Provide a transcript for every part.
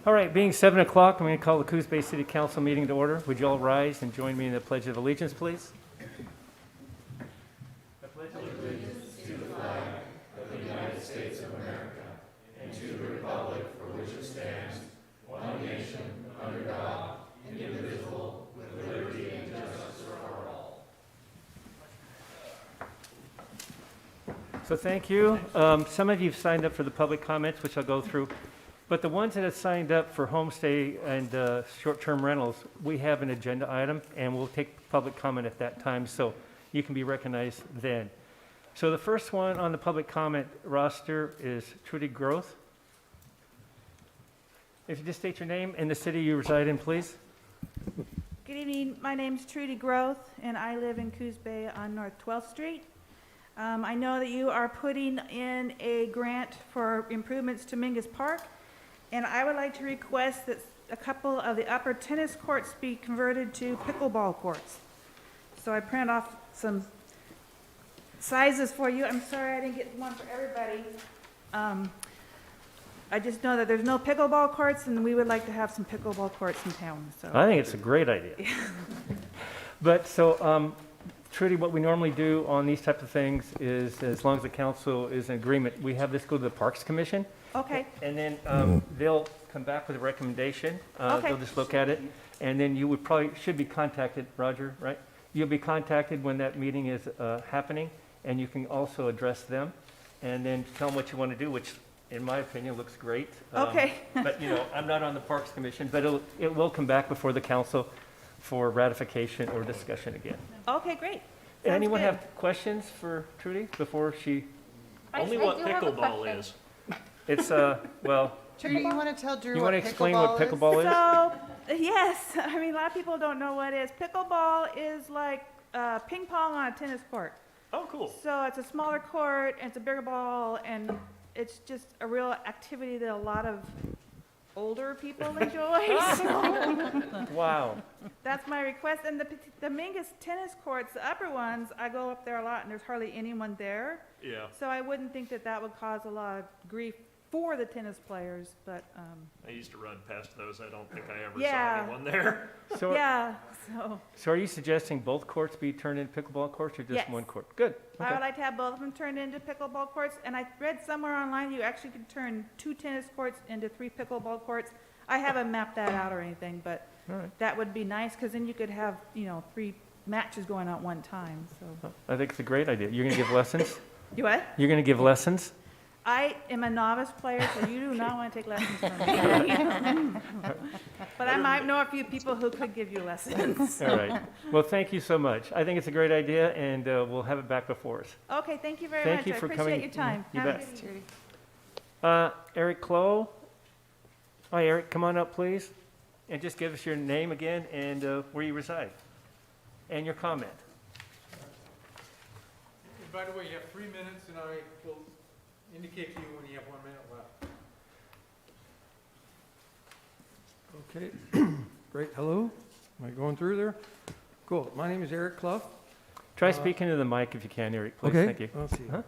All right, being 7 o'clock, I'm going to call the Coos Bay City Council meeting to order. Would you all rise and join me in the Pledge of Allegiance, please? So thank you. Some of you have signed up for the public comments, which I'll go through. But the ones that have signed up for homestay and short-term rentals, we have an agenda item, and we'll take public comment at that time, so you can be recognized then. So the first one on the public comment roster is Trudy Groth. If you just state your name and the city you reside in, please. Good evening. My name's Trudy Groth, and I live in Coos Bay on North 12th Street. I know that you are putting in a grant for improvements to Mingus Park, and I would like to request that a couple of the upper tennis courts be converted to pickleball courts. So I printed off some sizes for you. I'm sorry I didn't get one for everybody. I just know that there's no pickleball courts, and we would like to have some pickleball courts in town. So I think it's a great idea. But so, Trudy, what we normally do on these type of things is, as long as the council is in agreement, we have this go to the Parks Commission. Okay. And then they'll come back with a recommendation. Okay. They'll just look at it. And then you would probably, should be contacted, Roger, right? You'll be contacted when that meeting is happening, and you can also address them and then tell them what you want to do, which in my opinion looks great. Okay. But, you know, I'm not on the Parks Commission, but it will come back before the council for ratification or discussion again. Okay, great. Anyone good. have questions for Trudy before she? Only what pickleball is. It's, well, Drew, you want to tell Drew you what want to explain what is? pickleball is? So, yes, I mean, a lot of people don't know what it is. Pickleball is like ping pong on a tennis court. Oh, cool. So it's a smaller court, and it's a bigger ball, and it's just a real activity that a lot of older people enjoy. So Wow. that's my request. And the Mingus tennis courts, the upper ones, I go up there a lot, and there's hardly anyone there. Yeah. So I wouldn't think that that would cause a lot of grief for the tennis players, but I used to run past those. I don't think I ever Yeah. saw anyone there. So, yeah, so so are you suggesting both courts be turned into pickleball courts or just Yes. one court? Good. I Okay. would like to have both of them turned into pickleball courts, and I read somewhere online you actually could turn 2 tennis courts into 3 pickleball courts. I haven't mapped that out or anything, but All right. that would be nice, because then you could have, 3 matches going on at one time, so. I think it's a great idea. You're going to give lessons? You what? You're going to give lessons? I am a novice player, so you do not want to take lessons from me. But I might know a few people who could give you lessons. All right. Well, thank you so much. I think it's a great idea, and we'll have it back before us. Okay, thank you very Thank much. you I for appreciate coming. your time. You Have a bet. good evening. Eric Clow. Hi, Eric. Come on up, please. And just give us your name again and where you reside. And your comment. And by the way, you have 3 minutes, and I will indicate to you when you have 1 minute left. Okay, great, hello, am I going through there? Cool, my name is Eric Clough. Try speaking to the mic if you can, Eric, please. Okay, Thank you. let's see. Huh?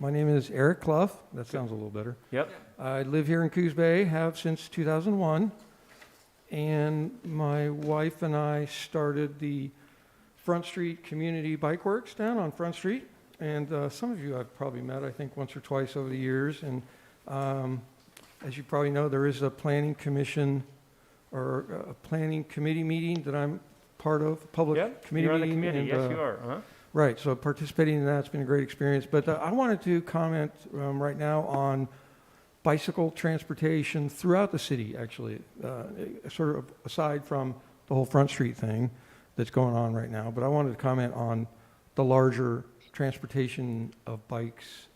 My name is Eric Clough, that sounds a little better. Yep. I live here in Coos Bay, have since 2001, and my wife and I started the Front Street Community Bike Works down on Front Street, and some of you I've probably met, I think, once or twice over the years, and as you probably know, there is a planning commission or a planning committee meeting that I'm part of, public Yep. committee You're on the meeting. committee. and, Yes, you are. Uh-huh. Right, so participating in that's been a great experience. But I wanted to comment right now on bicycle transportation throughout the city, actually, sort of aside from the whole Front Street thing that's going on right now. But I wanted to comment on the larger transportation of bikes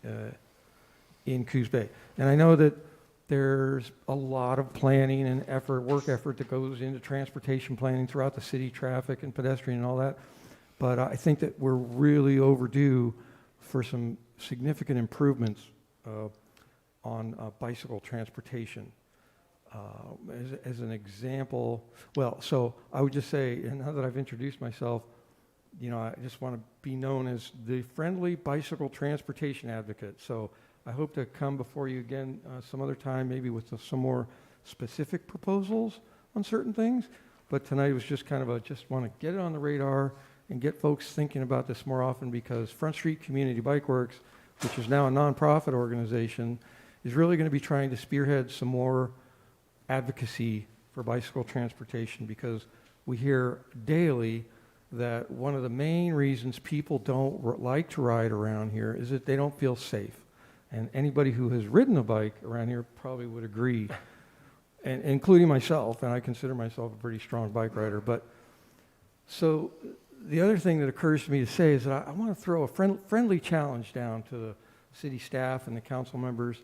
in Coos Bay. And I know that there's a lot of planning and effort, work effort that goes into transportation planning throughout the city, traffic and pedestrian and all that. But I think that we're really overdue for some significant improvements on bicycle transportation. As an example, well, so I would just say, and now that I've introduced myself, I just want to be known as the friendly bicycle transportation advocate. So I hope to come before you again some other time, maybe with some more specific proposals on certain things, but tonight was just kind of a, just want to get it on the radar and get folks thinking about this more often, because Front Street Community Bike Works, which is now a nonprofit organization, is really going to be trying to spearhead some more advocacy for bicycle transportation, because we hear daily that one of the main reasons people don't like to ride around here is that they don't feel safe. And anybody who has ridden a bike around here probably would agree, and including myself, and I consider myself a pretty strong bike rider. But so the other thing that occurs to me to say is that I want to throw a friendly challenge down to the city staff and the council members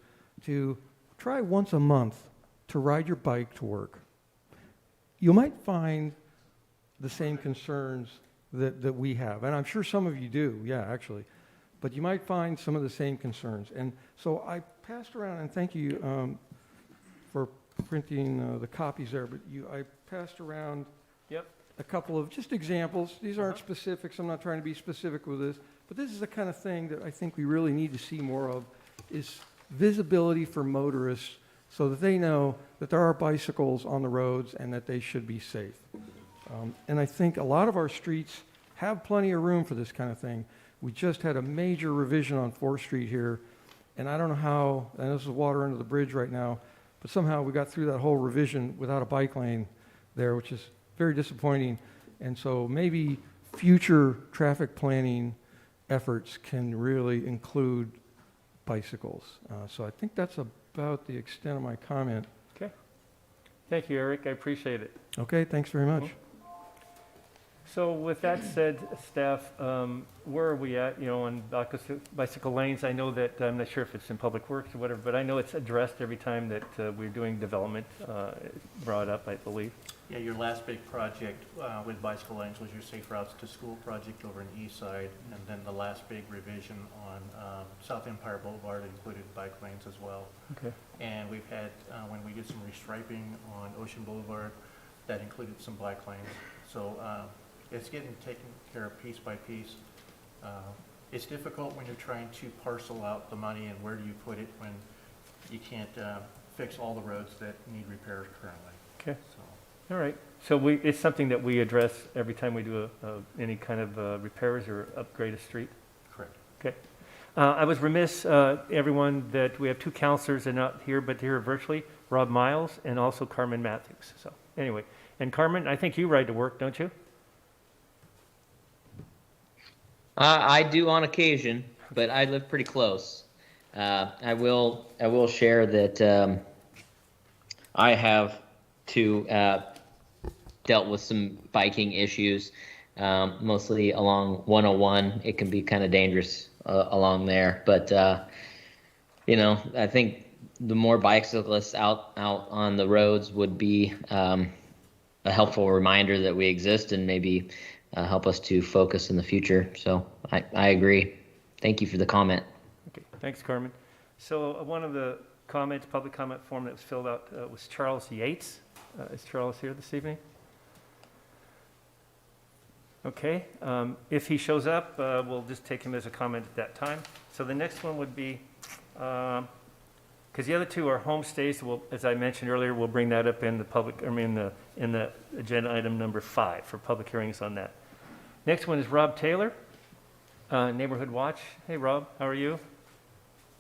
to try once a month to ride your bike to work. You might find the same concerns that we have, and I'm sure some of you do, yeah, actually. But you might find some of the same concerns. And so I passed around, and thank you for printing the copies there, but I passed around a couple of just examples. These aren't specifics. I'm not trying to be specific with this, but this is the kind of thing that I think we really need to see more of, is visibility for motorists so that they know that there are bicycles on the roads and that they should be safe. And I think a lot of our streets have plenty of room for this kind of thing. We just had a major revision on 4th Street here, and I don't know how, and this is water under the bridge right now, but somehow we got through that whole revision without a bike lane there, which is very disappointing. And so maybe future traffic planning efforts can really include bicycles. So I think that's about the extent of my comment. Okay. Thank you, Eric. I appreciate it. Okay, thanks very much. So with that said, staff, where are we at, on bicycle lanes? I know that, I'm not sure if it's in Public Works or whatever, but I know it's addressed every time that we're doing development, brought up, I believe. Yeah, your last big project with bicycle lanes was your Safe Routes to School project over in the east side, and then the last big revision on South Empire Boulevard included bike lanes as well. Okay. And we've had, when we did some restriping on Ocean Boulevard, that included some bike lanes. So it's getting taken care of piece by piece. It's difficult when you're trying to parcel out the money and where do you put it when you can't fix all the roads that need repairs currently. Okay. So. All right. So it's something that we address every time we do any kind of repairs or upgrade a street? Correct. Okay. I was remiss, everyone, that we have two counselors that are not here, but here virtually, Rob Miles and also Carmen Matthews. So anyway, and Carmen, I think you ride to work, don't you? I do on occasion, but I live pretty close. I will share that I have dealt with some biking issues, mostly along 101. It can be kind of dangerous along there, but I think the more bicyclists out on the roads would be a helpful reminder that we exist and maybe help us to focus in the future. So I agree. Thank you for the comment. Okay, thanks, Carmen. So one of the comments, public comment form that was filled out was Charles Yates. Is Charles here this evening? Okay, if he shows up, we'll just take him as a comment at that time. So the next one would be, because the other two are homestays, as I mentioned earlier, we'll bring that up in the in the agenda item number 5 for public hearings on that. Next one is Rob Taylor, Neighborhood Watch. Hey, Rob, how are you?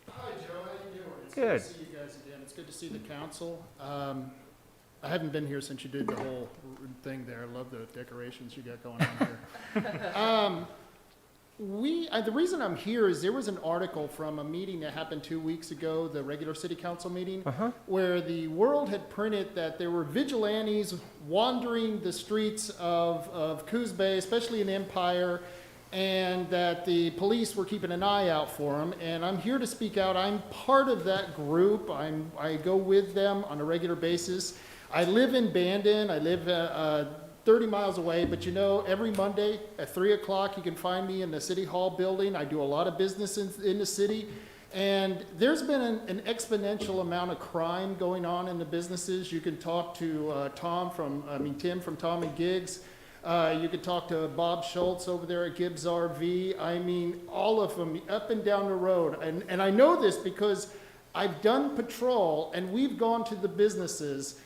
Hi, Joe. How you doing? It's Good. good to see you guys again. It's good to see the council. I haven't been here since you did the whole thing there. I love the decorations you got going on here. The reason I'm here is there was an article from a meeting that happened 2 weeks ago, the regular city council meeting, where the World had printed that there were vigilantes wandering the streets of Coos Bay, especially in Empire, and that the police were keeping an eye out for them. And I'm here to speak out. I'm part of that group. I go with them on a regular basis. I live in Bandon. I live 30 miles away, but every Monday at 3 o'clock, you can find me in the City Hall building. I do a lot of business in the city. And there's been an exponential amount of crime going on in the businesses. You can talk to Tim from Tom and Gigs. You could talk to Bob Schultz over there at Gibbs RV. I mean, all of them up and down the road. And I know this because I've done patrol, and we've gone to the businesses,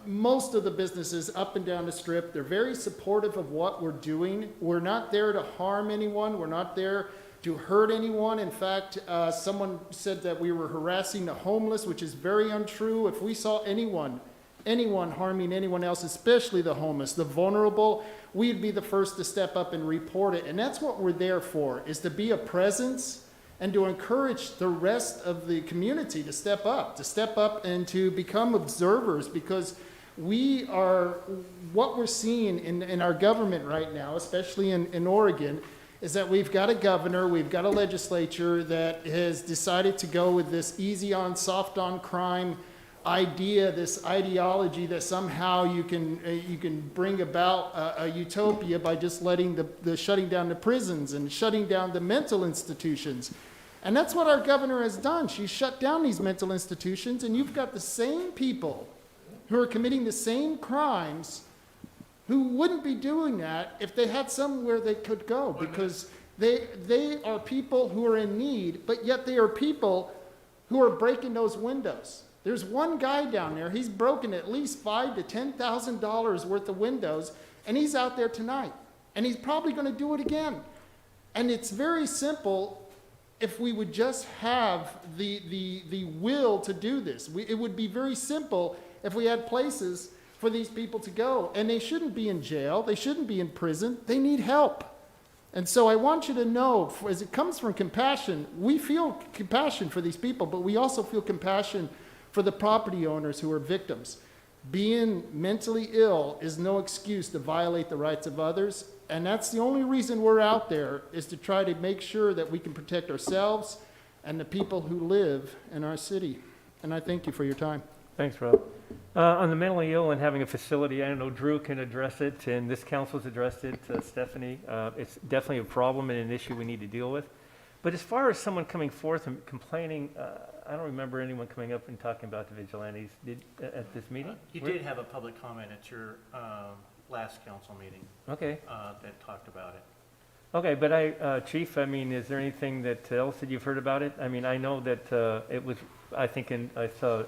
most of the businesses up and down the strip. They're very supportive of what we're doing. We're not there to harm anyone. We're not there to hurt anyone. In fact, someone said that we were harassing the homeless, which is very untrue. If we saw anyone harming anyone else, especially the homeless, the vulnerable, we'd be the first to step up and report it. And that's what we're there for, is to be a presence and to encourage the rest of the community to step up and to become observers, because what we're seeing in our government right now, especially in Oregon, is that we've got a governor, we've got a legislature that has decided to go with this easy on, soft on crime idea, this ideology that somehow you can bring about a utopia by just letting the shutting down the prisons and shutting down the mental institutions. And that's what our governor has done. She's shut down these mental institutions, and you've got the same people who are committing the same crimes who wouldn't be doing that if they had somewhere they could go, because they are people who are in need, but yet they are people who are breaking those windows. There's one guy down there, he's broken at least $5,000 to $10,000 worth of windows, and he's out there tonight. And he's probably going to do it again. And it's very simple if we would just have the will to do this. It would be very simple if we had places for these people to go. And they shouldn't be in jail. They shouldn't be in prison. They need help. And so I want you to know, as it comes from compassion, we feel compassion for these people, but we also feel compassion for the property owners who are victims. Being mentally ill is no excuse to violate the rights of others, and that's the only reason we're out there, is to try to make sure that we can protect ourselves and the people who live in our city. And I thank you for your time. Thanks, Rob. On the mentally ill and having a facility, I don't know, Drew can address it, and this council's addressed it, Stephanie. It's definitely a problem and an issue we need to deal with. But as far as someone coming forth and complaining, I don't remember anyone coming up and talking about the vigilantes at this meeting. You did have a public comment at your last council meeting Okay. that talked about it. Okay, but Chief, I mean, is there anything else that you've heard about it? I mean, I know that it was, I think, I saw,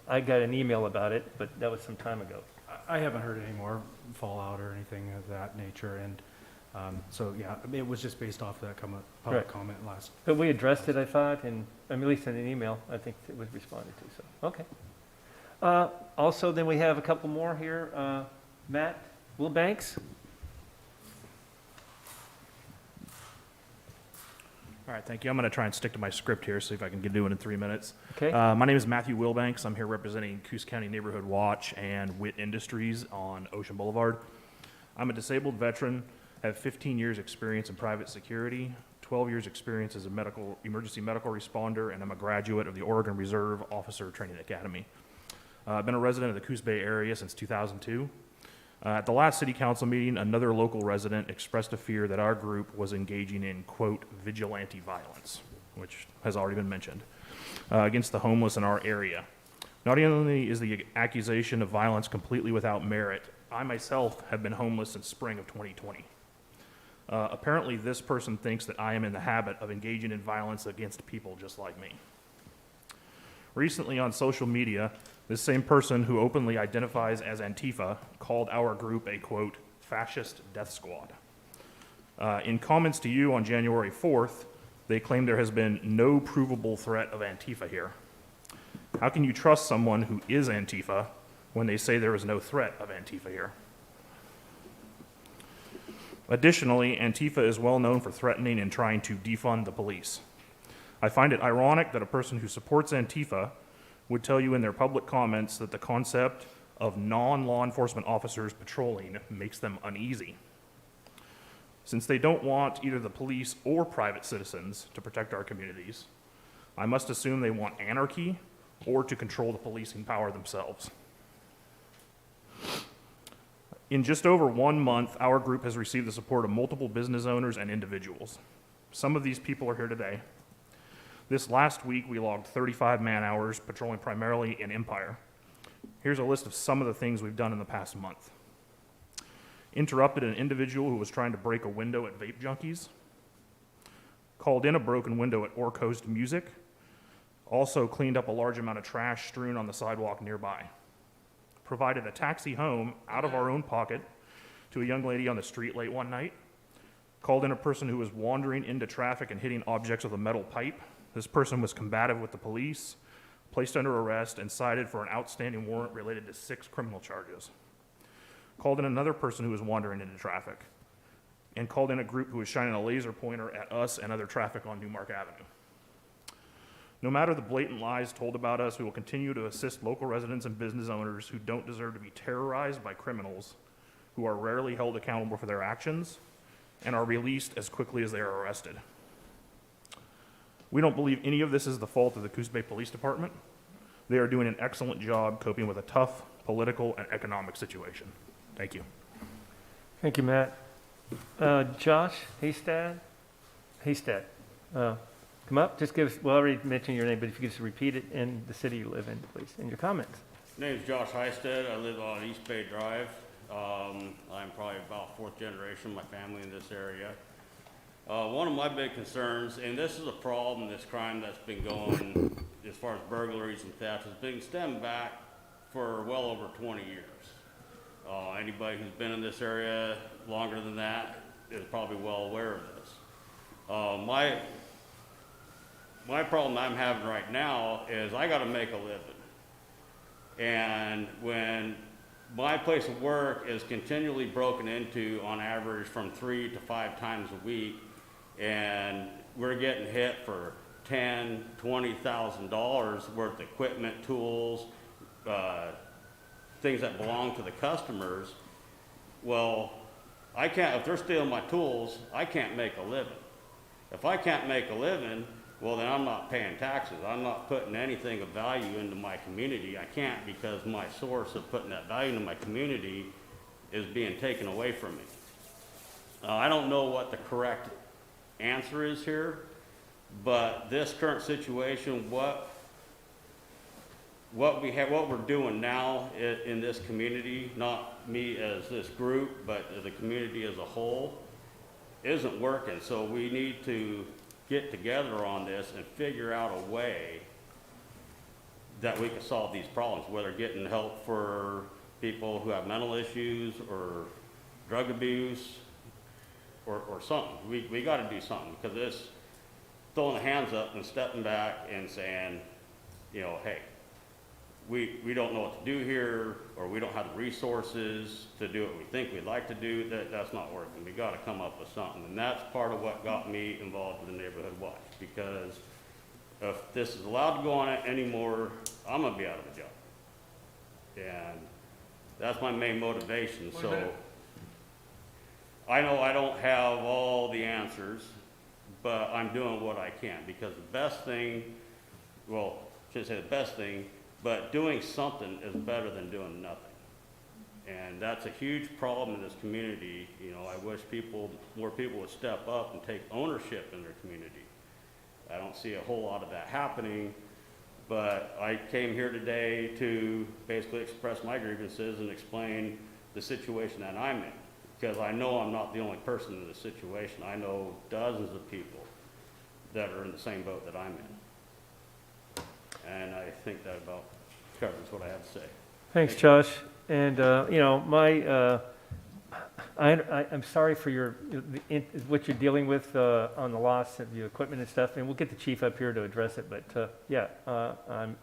I got an email about it, but that was some time ago. I haven't heard any more fallout or anything of that nature, and so yeah, I mean, it was just based off of that public Right. comment last. But we addressed it, I thought, and I mean, at least in an email, I think it was responded to, so, okay. Also, then we have a couple more here. Matt Wilbanks? All right, thank you. I'm going to try and stick to my script here, see if I can do it in 3 minutes. Okay. My name is Matthew Wilbanks. I'm here representing Coos County Neighborhood Watch and WIT Industries on Ocean Boulevard. I'm a disabled veteran, have 15 years experience in private security, 12 years experience as a emergency medical responder, and I'm a graduate of the Oregon Reserve Officer Training Academy. I've been a resident of the Coos Bay area since 2002. At the last city council meeting, another local resident expressed a fear that our group was engaging in, quote, vigilante violence, which has already been mentioned, against the homeless in our area. Not only is the accusation of violence completely without merit, I myself have been homeless since spring of 2020. Apparently, this person thinks that I am in the habit of engaging in violence against people just like me. Recently on social media, this same person who openly identifies as Antifa called our group a, quote, fascist death squad. In comments to you on January 4th, they claim there has been no provable threat of Antifa here. How can you trust someone who is Antifa when they say there is no threat of Antifa here? Additionally, Antifa is well known for threatening and trying to defund the police. I find it ironic that a person who supports Antifa would tell you in their public comments that the concept of non-law enforcement officers patrolling makes them uneasy. Since they don't want either the police or private citizens to protect our communities, I must assume they want anarchy or to control the policing power themselves. In just over 1 month, our group has received the support of multiple business owners and individuals. Some of these people are here today. This last week, we logged 35 man-hours patrolling primarily in Empire. Here's a list of some of the things we've done in the past month. Interrupted an individual who was trying to break a window at Vape Junkies. Called in a broken window at Or Coast Music. Also cleaned up a large amount of trash strewn on the sidewalk nearby. Provided a taxi home out of our own pocket to a young lady on the street late one night. Called in a person who was wandering into traffic and hitting objects with a metal pipe. This person was combative with the police, placed under arrest, and cited for an outstanding warrant related to 6 criminal charges. Called in another person who was wandering into traffic, and called in a group who was shining a laser pointer at us and other traffic on Newmark Avenue. No matter the blatant lies told about us, we will continue to assist local residents and business owners who don't deserve to be terrorized by criminals who are rarely held accountable for their actions and are released as quickly as they are arrested. We don't believe any of this is the fault of the Coos Bay Police Department. They are doing an excellent job coping with a tough political and economic situation. Thank you. Thank you, Matt. Josh Haystad? Haystad, come up, just give us, well, I already mentioned your name, but if you could just repeat it and the city you live in, please, and your comments. My name's Josh Heisted. I live on East Bay Drive. I'm probably about 4th generation of my family in this area. One of my big concerns, and this is a problem, this crime that's been going as far as burglaries and theft, has been stemmed back for well over 20 years. Anybody who's been in this area longer than that is probably well aware of this. My problem I'm having right now is I gotta make a living. And when my place of work is continually broken into on average from 3 to 5 times a week, and we're getting hit for $10,000, $20,000 worth of equipment, tools, things that belong to the customers, well, I can't, if they're stealing my tools, I can't make a living. If I can't make a living, well, then I'm not paying taxes. I'm not putting anything of value into my community. I can't, because my source of putting that value into my community is being taken away from me. I don't know what the correct answer is here, but this current situation, what we're doing now in this community, not me as this group, but the community as a whole, isn't working. So we need to get together on this and figure out a way that we can solve these problems, whether getting help for people who have mental issues or drug abuse or something. We got to do something, because this throwing the hands up and stepping back and saying, you know, hey, we don't know what to do here, or we don't have the resources to do what we think we'd like to do, that's not working. We got to come up with something. And that's part of what got me involved with the Neighborhood Watch, because if this is allowed to go on anymore, I'm going to be out of a job. And that's my main motivation. So I know I don't have all the answers, but I'm doing what I can, because the best thing, well, I shouldn't say the best thing, but doing something is better than doing nothing. And that's a huge problem in this community. You know, I wish more people would step up and take ownership in their community. I don't see a whole lot of that happening, but I came here today to basically express my grievances and explain the situation that I'm in, because I know I'm not the only person in this situation. I know dozens of people that are in the same boat that I'm in. And I think that about covers what I have to say. Thanks, Josh. And, you know, I'm sorry for what you're dealing with on the loss of your equipment and stuff, and we'll get the chief up here to address it. But yeah,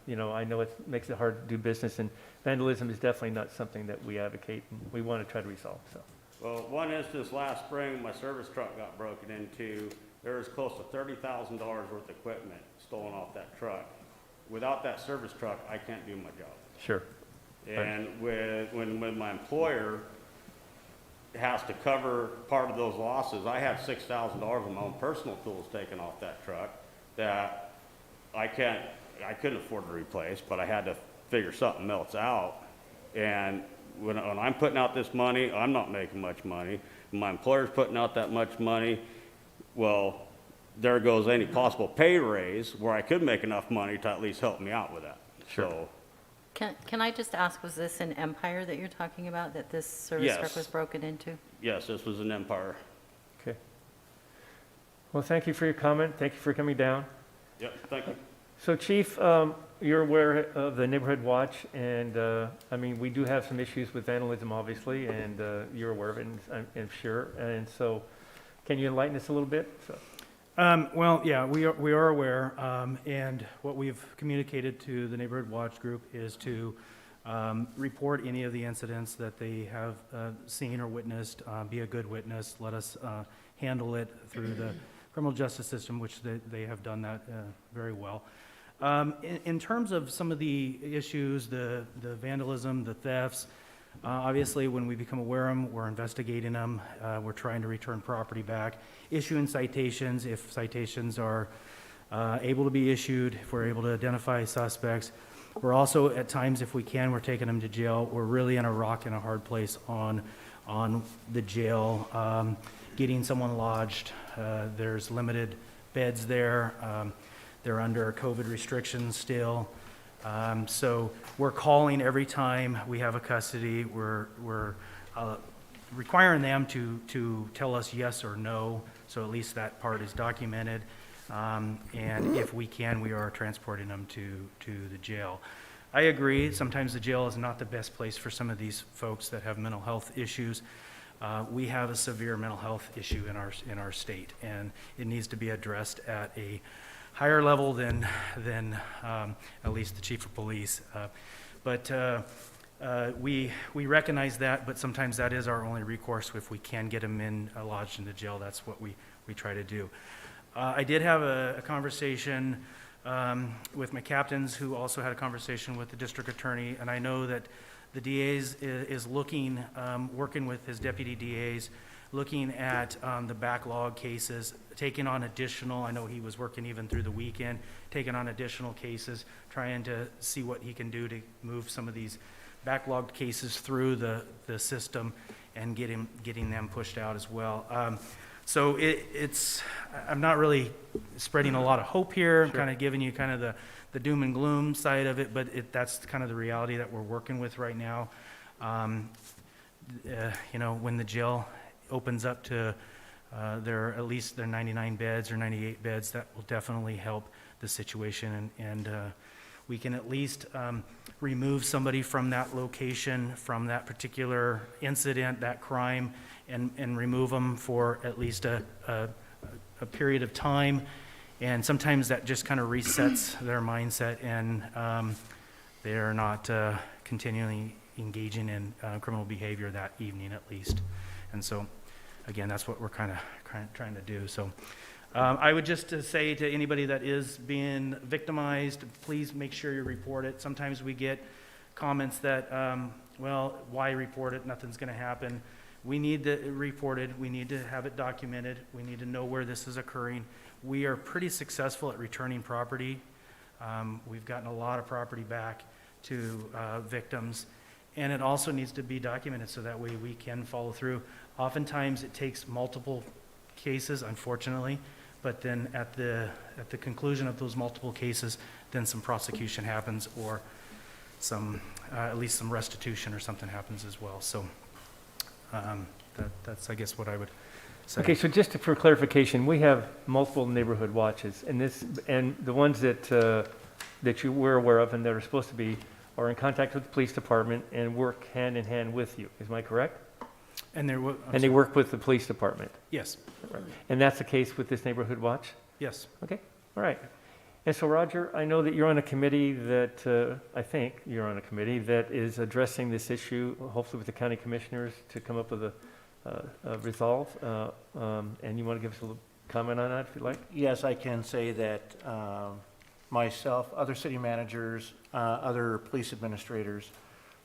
you know, I know it makes it hard to do business, and vandalism is definitely not something that we advocate, and we want to try to resolve. So. Well, one instance last spring, my service truck got broken into. There was close to $30,000 worth of equipment stolen off that truck. Without that service truck, I can't do my job. Sure. And when my employer has to cover part of those losses, I had $6,000 of my own personal tools taken off that truck that I couldn't afford to replace, but I had to figure something else out. And when I'm putting out this money, I'm not making much money. My employer's putting out that much money. Well, there goes any possible pay raise where I could make enough money to at least help me out with that. Sure. So, Can I just ask, was this an Empire that you're talking about, that this service truck Yes. was broken into? yes, this was an Empire. Okay. Well, thank you for your comment. Thank you for coming down. Yep, thank you. So Chief, you're aware of the Neighborhood Watch, and, I mean, we do have some issues with vandalism, obviously, and you're aware of it, I'm sure. And so, can you enlighten us a little bit? So, Well, yeah, we are aware, and what we've communicated to the Neighborhood Watch Group is to report any of the incidents that they have seen or witnessed, be a good witness, let us handle it through the criminal justice system, which they have done that very well. In terms of some of the issues, the vandalism, the thefts, obviously when we become aware of them, we're investigating them, we're trying to return property back, issuing citations if citations are able to be issued, if we're able to identify suspects. We're also, at times, if we can, we're taking them to jail. We're really in a rock and a hard place on the jail, getting someone lodged. There's limited beds there. They're under COVID restrictions still. So we're calling every time we have a custody. We're requiring them to tell us yes or no, so at least that part is documented. And if we can, we are transporting them to the jail. I agree, sometimes the jail is not the best place for some of these folks that have mental health issues. We have a severe mental health issue in our state, and it needs to be addressed at a higher level than at least the chief of police. But we recognize that, but sometimes that is our only recourse. If we can get them lodged in the jail, that's what we try to do. I did have a conversation with my captains, who also had a conversation with the district attorney, and I know that the DA is looking, working with his deputy DAs, looking at the backlog cases, taking on additional, I know he was working even through the weekend, taking on additional cases, trying to see what he can do to move some of these backlogged cases through the system and getting them pushed out as well. So I'm not really spreading a lot of hope here. I'm kind of giving you kind of the doom and gloom side of it, but that's kind of the reality that we're working with right now. You know, when the jail opens up to at least their 99 beds or 98 beds, that will definitely help the situation, and we can at least remove somebody from that location, from that particular incident, that crime, and remove them for at least a period of time. And sometimes that just kind of resets their mindset, and they're not continually engaging in criminal behavior that evening at least. And so, again, that's what we're kind of trying to do. So I would just say to anybody that is being victimized, please make sure you report it. Sometimes we get comments that, well, why report it? Nothing's going to happen. We need to report it. We need to have it documented. We need to know where this is occurring. We are pretty successful at returning property. We've gotten a lot of property back to victims, and it also needs to be documented so that way we can follow through. Oftentimes it takes multiple cases, unfortunately, but then at the conclusion of those multiple cases, then some prosecution happens, or some at least some restitution or something happens as well. So that's I guess what I would say. okay, so just for clarification, we have multiple neighborhood watches, and the ones that you were aware of and that are supposed to be are in contact with the police department and work hand in hand with you. Is my correct? And They work with the police department. Yes. And that's the case with this neighborhood watch? Yes. Okay, all right. And so, Roger, I know that you're on a committee that, I think you're on a committee that is addressing this issue, hopefully with the county commissioners, to come up with a resolve. And you want to give us a little comment on that, if you'd like? Yes, I can say that myself, other city managers, other police administrators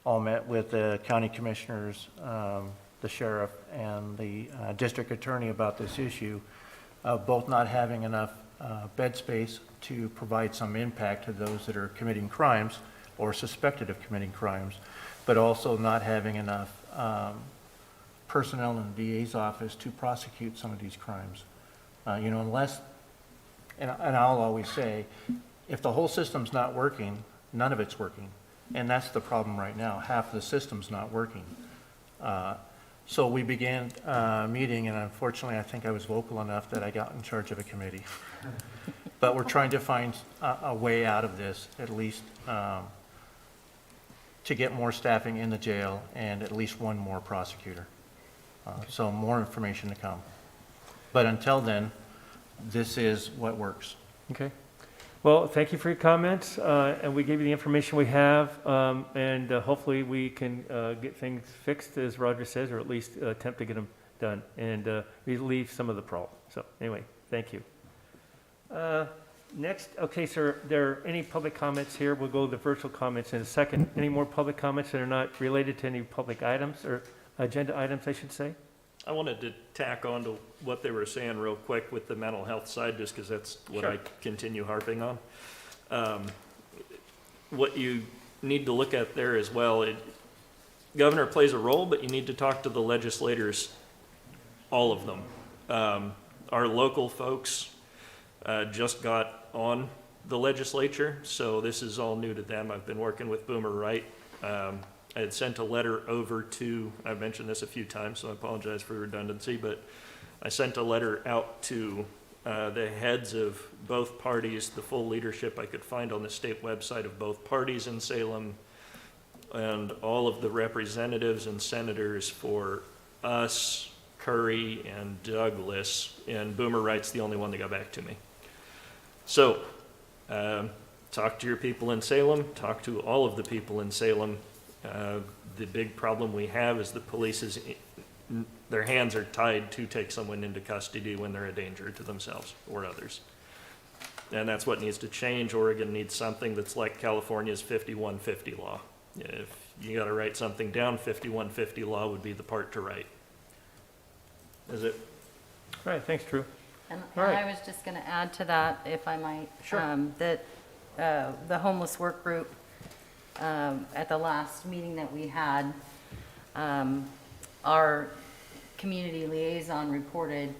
all met with the county commissioners, the sheriff, and the district attorney about this issue, both not having enough bed space to provide some impact to those that are committing crimes or suspected of committing crimes, but also not having enough personnel in the DA's office to prosecute some of these crimes. You know, unless, and I'll always say, if the whole system's not working, none of it's working. And that's the problem right now. Half of the system's not working. So we began a meeting, and unfortunately, I think I was vocal enough that I got in charge of a committee. But we're trying to find a way out of this, at least to get more staffing in the jail and at least one more prosecutor. So more information to come. But until then, this is what works. Okay. Well, thank you for your comments, and we gave you the information we have, and hopefully we can get things fixed, as Roger says, or at least attempt to get them done and relieve some of the problem. So anyway, thank you. Next, okay, sir, there are any public comments here? We'll go to the virtual comments in a second. Any more public comments that are not related to any public items or agenda items, I should say? I wanted to tack on to what they were saying real quick with the mental health side, just because that's what I continue harping on. What you need to look at there as well, governor plays a role, but you need to talk to the legislators, all of them. Our local folks just got on the legislature, so this is all new to them. I've been working with Boomer Wright. I had sent a letter over to, I've mentioned this a few times, so I apologize for redundancy, but I sent a letter out to the heads of both parties, the full leadership I could find on the state website of both parties in Salem, and all of the representatives and senators for us, Curry, and Douglas, and Boomer Wright's the only one that got back to me. So, talk to your people in Salem, talk to all of the people in Salem. The big problem we have is the police their hands are tied to take someone into custody when they're a danger to themselves or others. And that's what needs to change. Oregon needs something that's like California's 5150 law. If you got to write something down, 5150 law would be the part to write. Is it? All right, thanks, Drew. And All right. I was just going to add to that, if I might. Sure. That the homeless work group, at the last meeting that we had, our community liaison reported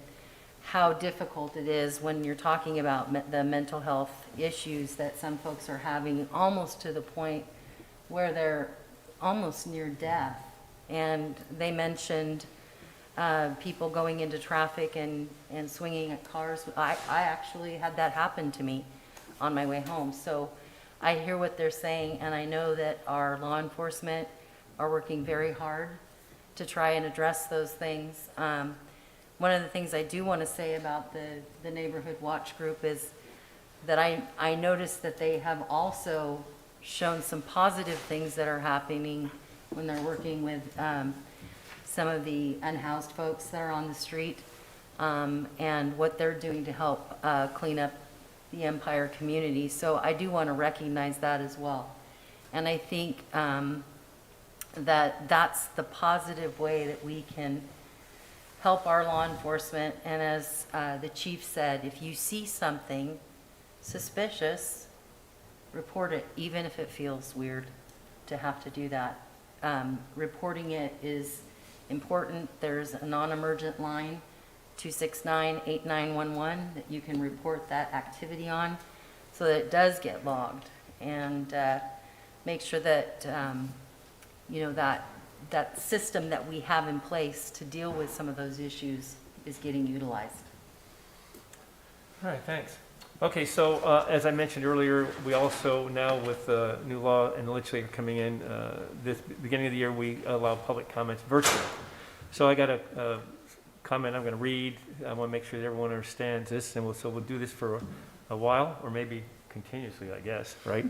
how difficult it is when you're talking about the mental health issues that some folks are having, almost to the point where they're almost near death. And they mentioned people going into traffic and swinging at cars. I actually had that happen to me on my way home. So I hear what they're saying, and I know that our law enforcement are working very hard to try and address those things. One of the things I do want to say about the Neighborhood Watch Group is that I noticed that they have also shown some positive things that are happening when they're working with some of the unhoused folks that are on the street, and what they're doing to help clean up the Empire community. So I do want to recognize that as well. And I think that that's the positive way that we can help our law enforcement. And as the chief said, if you see something suspicious, report it, even if it feels weird to have to do that. Reporting it is important. There's a non-emergent line, 269-8911, that you can report that activity on, so that it does get logged, and make sure that that system that we have in place to deal with some of those issues is getting utilized. All right, thanks. Okay, so as I mentioned earlier, we also now, with new law and the legislature coming in, this beginning of the year, we allow public comments virtually. So I got a comment I'm going to read. I want to make sure that everyone understands this, and we'll do this for a while, or maybe continuously, I guess, right?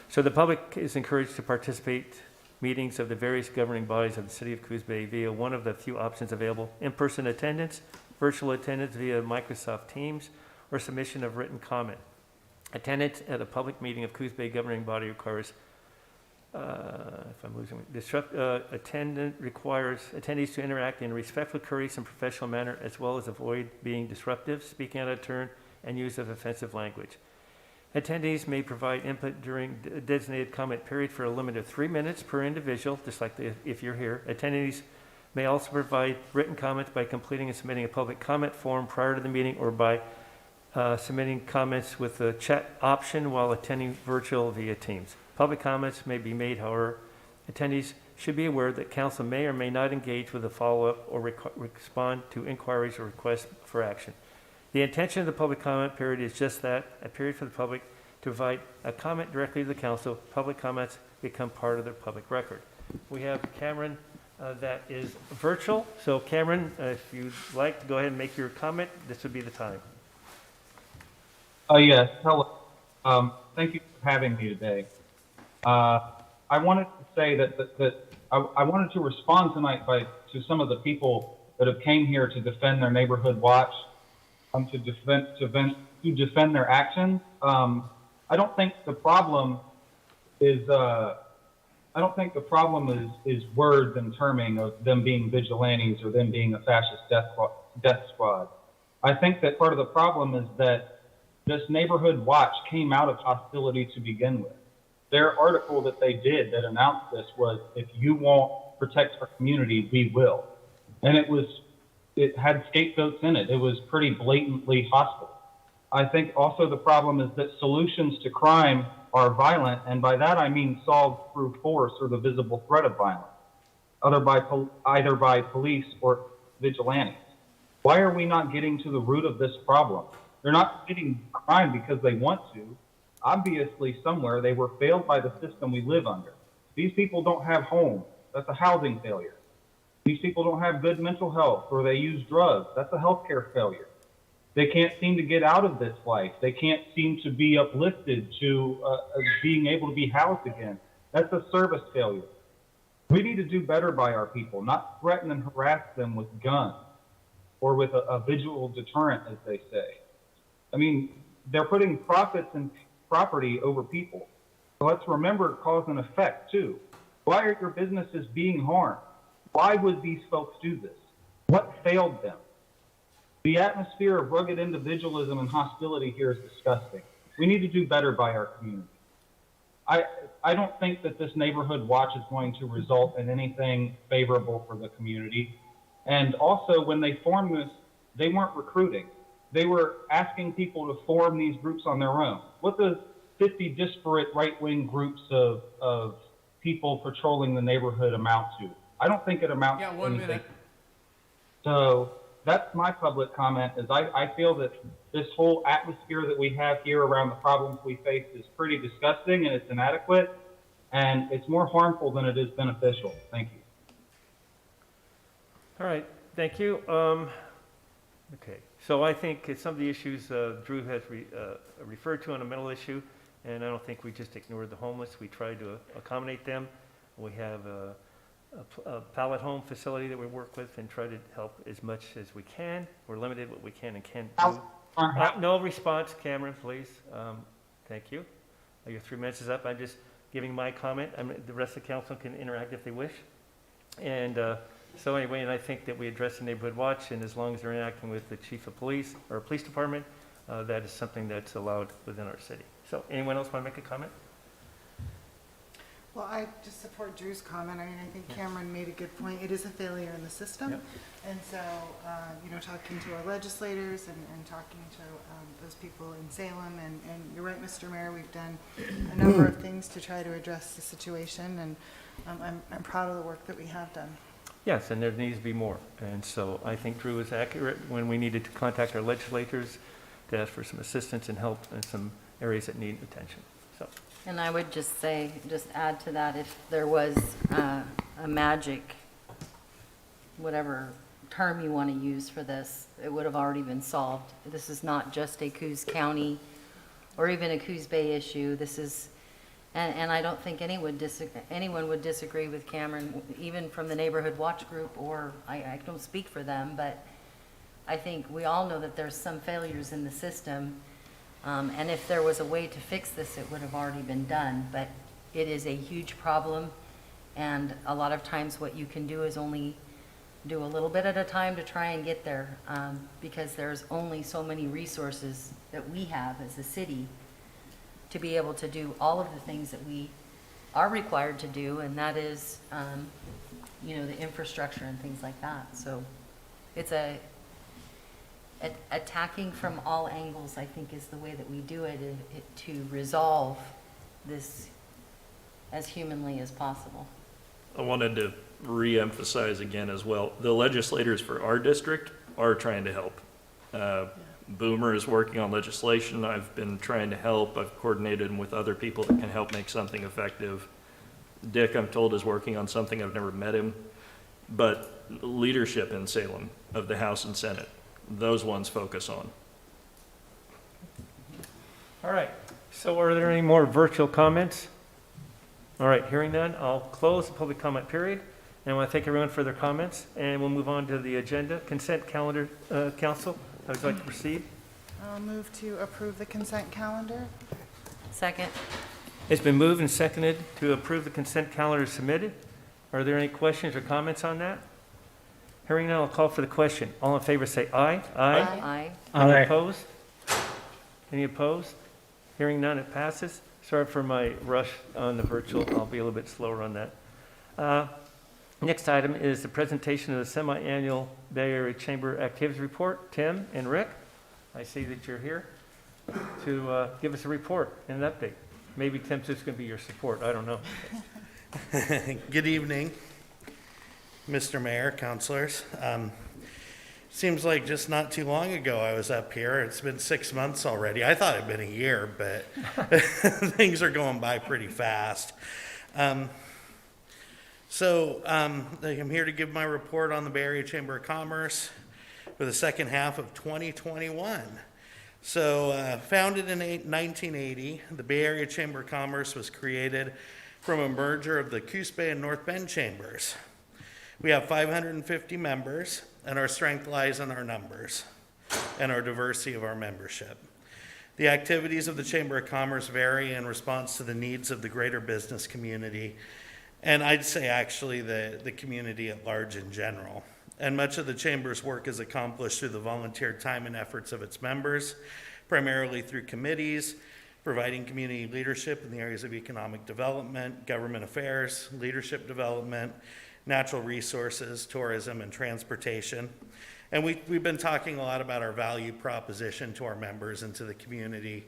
So the public is encouraged to participate meetings of the various governing bodies of the city of Coos Bay via one of the few options available: in-person attendance, virtual attendance via Microsoft Teams, or submission of written comment. Attendance at a public meeting of Coos Bay governing body requires, requires attendees to interact in a respectful, courteous, and professional manner, as well as avoid being disruptive, speaking out of turn, and use of offensive language. Attendees may provide input during a designated comment period for a limit of 3 minutes per individual, just like if you're here. Attendees may also provide written comments by completing and submitting a public comment form prior to the meeting, or by submitting comments with the chat option while attending virtual via Teams. Public comments may be made, however, attendees should be aware that council may or may not engage with a follow-up or respond to inquiries or requests for action. The intention of the public comment period is just that, a period for the public to provide a comment directly to the council. Public comments become part of the public record. We have Cameron that is virtual. So Cameron, if you'd like to go ahead and make your comment, this would be the time. Yes, hello. Thank you for having me today. I wanted to say that I wanted to respond tonight to some of the people that have came here to defend their neighborhood watch, to defend their actions. I don't think the problem is words and terming of them being vigilantes or them being a fascist death squad. I think that part of the problem is that this neighborhood watch came out of hostility to begin with. Their article that they did that announced this was, if you won't protect our community, we will. And it had scapegoats in it. It was pretty blatantly hostile. I think also the problem is that solutions to crime are violent, and by that I mean solved through force or the visible threat of violence, either by police or vigilantes. Why are we not getting to the root of this problem? They're not committing crime because they want to. Obviously, somewhere they were failed by the system we live under. These people don't have homes. That's a housing failure. These people don't have good mental health, or they use drugs. That's a healthcare failure. They can't seem to get out of this life. They can't seem to be uplifted to being able to be housed again. That's a service failure. We need to do better by our people, not threaten and harass them with guns or with a visual deterrent, as they say. I mean, they're putting profits and property over people. So let's remember cause and effect, too. Why are your businesses being harmed? Why would these folks do this? What failed them? The atmosphere of rugged individualism and hostility here is disgusting. We need to do better by our community. I don't think that this neighborhood watch is going to result in anything favorable for the community. And also, when they formed this, they weren't recruiting. They were asking people to form these groups on their own. What does 50 disparate right-wing groups of people patrolling the neighborhood amount to? I don't think it amounts to anything. 1 minute. So that's my public comment, is I feel that this whole atmosphere that we have here around the problems we face is pretty disgusting, and it's inadequate, and it's more harmful than it is beneficial. Thank you. All right, thank you. Okay, so I think some of the issues Drew has referred to on a mental issue, and I don't think we just ignored the homeless. We tried to accommodate them. We have a pallet home facility that we work with and try to help as much as we can. We're limited what we can and can't do. No response, Cameron, please. Thank you. Your 3 minutes is up. I'm just giving my comment. The rest of the council can interact if they wish. And so anyway, and I think that we address the neighborhood watch, and as long as they're interacting with the chief of police or police department, that is something that's allowed within our city. So anyone else want to make a comment? Well, I just support Drew's comment. I mean, I think Cameron made a good point. It is a failure in the system. Yep. And so, talking to our legislators and talking to those people in Salem, and you're right, Mr. Mayor, we've done a number of things to try to address the situation, and I'm proud of the work that we have done. Yes, and there needs to be more. And so I think Drew is accurate when we needed to contact our legislators to ask for some assistance and help in some areas that need attention. So. And I would just say, just add to that, if there was a magic, whatever term you want to use for this, it would have already been solved. This is not just a Coos County or even a Coos Bay issue. This is, and I don't think anyone would disagree with Cameron, even from the Neighborhood Watch Group, or I don't speak for them, but I think we all know that there's some failures in the system. And if there was a way to fix this, it would have already been done. But it is a huge problem, and a lot of times what you can do is only do a little bit at a time to try and get there, because there's only so many resources that we have as a city to be able to do all of the things that we are required to do, and that is, the infrastructure and things like that. So it's attacking from all angles, I think, is the way that we do it to resolve this as humanly as possible. I wanted to re-emphasize again as well, the legislators for our district are trying to help. Boomer is working on legislation. I've been trying to help. I've coordinated with other people that can help make something effective. Dick, I'm told, is working on something. I've never met him. But leadership in Salem of the House and Senate, those ones focus on. All right, so are there any more virtual comments? All right, hearing none, I'll close the public comment period. And I want to thank everyone for their comments, and we'll move on to the agenda. Consent calendar, council, how would you like to proceed? I'll move to approve the consent calendar. Second. It's been moved and seconded to approve the consent calendar submitted. Are there any questions or comments on that? Hearing none, I'll call for the question. All in favor say aye. Aye. Any opposed? Any opposed? Hearing none, it passes. Sorry for my rush on the virtual. I'll be a little bit slower on that. Next item is the presentation of the semi-annual Bay Area Chamber Activities Report. Tim and Rick, I see that you're here to give us a report and an update. Maybe Tim's just going to be your support. I don't know. Good evening, Mr. Mayor, councilors. Seems like just not too long ago I was up here. It's been 6 months already. I thought it'd been a year, but things are going by pretty fast. I'm here to give my report on the Bay Area Chamber of Commerce for the second half of 2021. Founded in 1980, the Bay Area Chamber of Commerce was created from a merger of the Coos Bay and North Bend chambers. We have 550 members, and our strength lies in our numbers and our diversity of our membership. The activities of the Chamber of Commerce vary in response to the needs of the greater business community, and I'd say actually the community at large in general. And much of the Chamber's work is accomplished through the volunteer time and efforts of its members, primarily through committees, providing community leadership in the areas of economic development, government affairs, leadership development, natural resources, tourism, and transportation. And we've been talking a lot about our value proposition to our members and to the community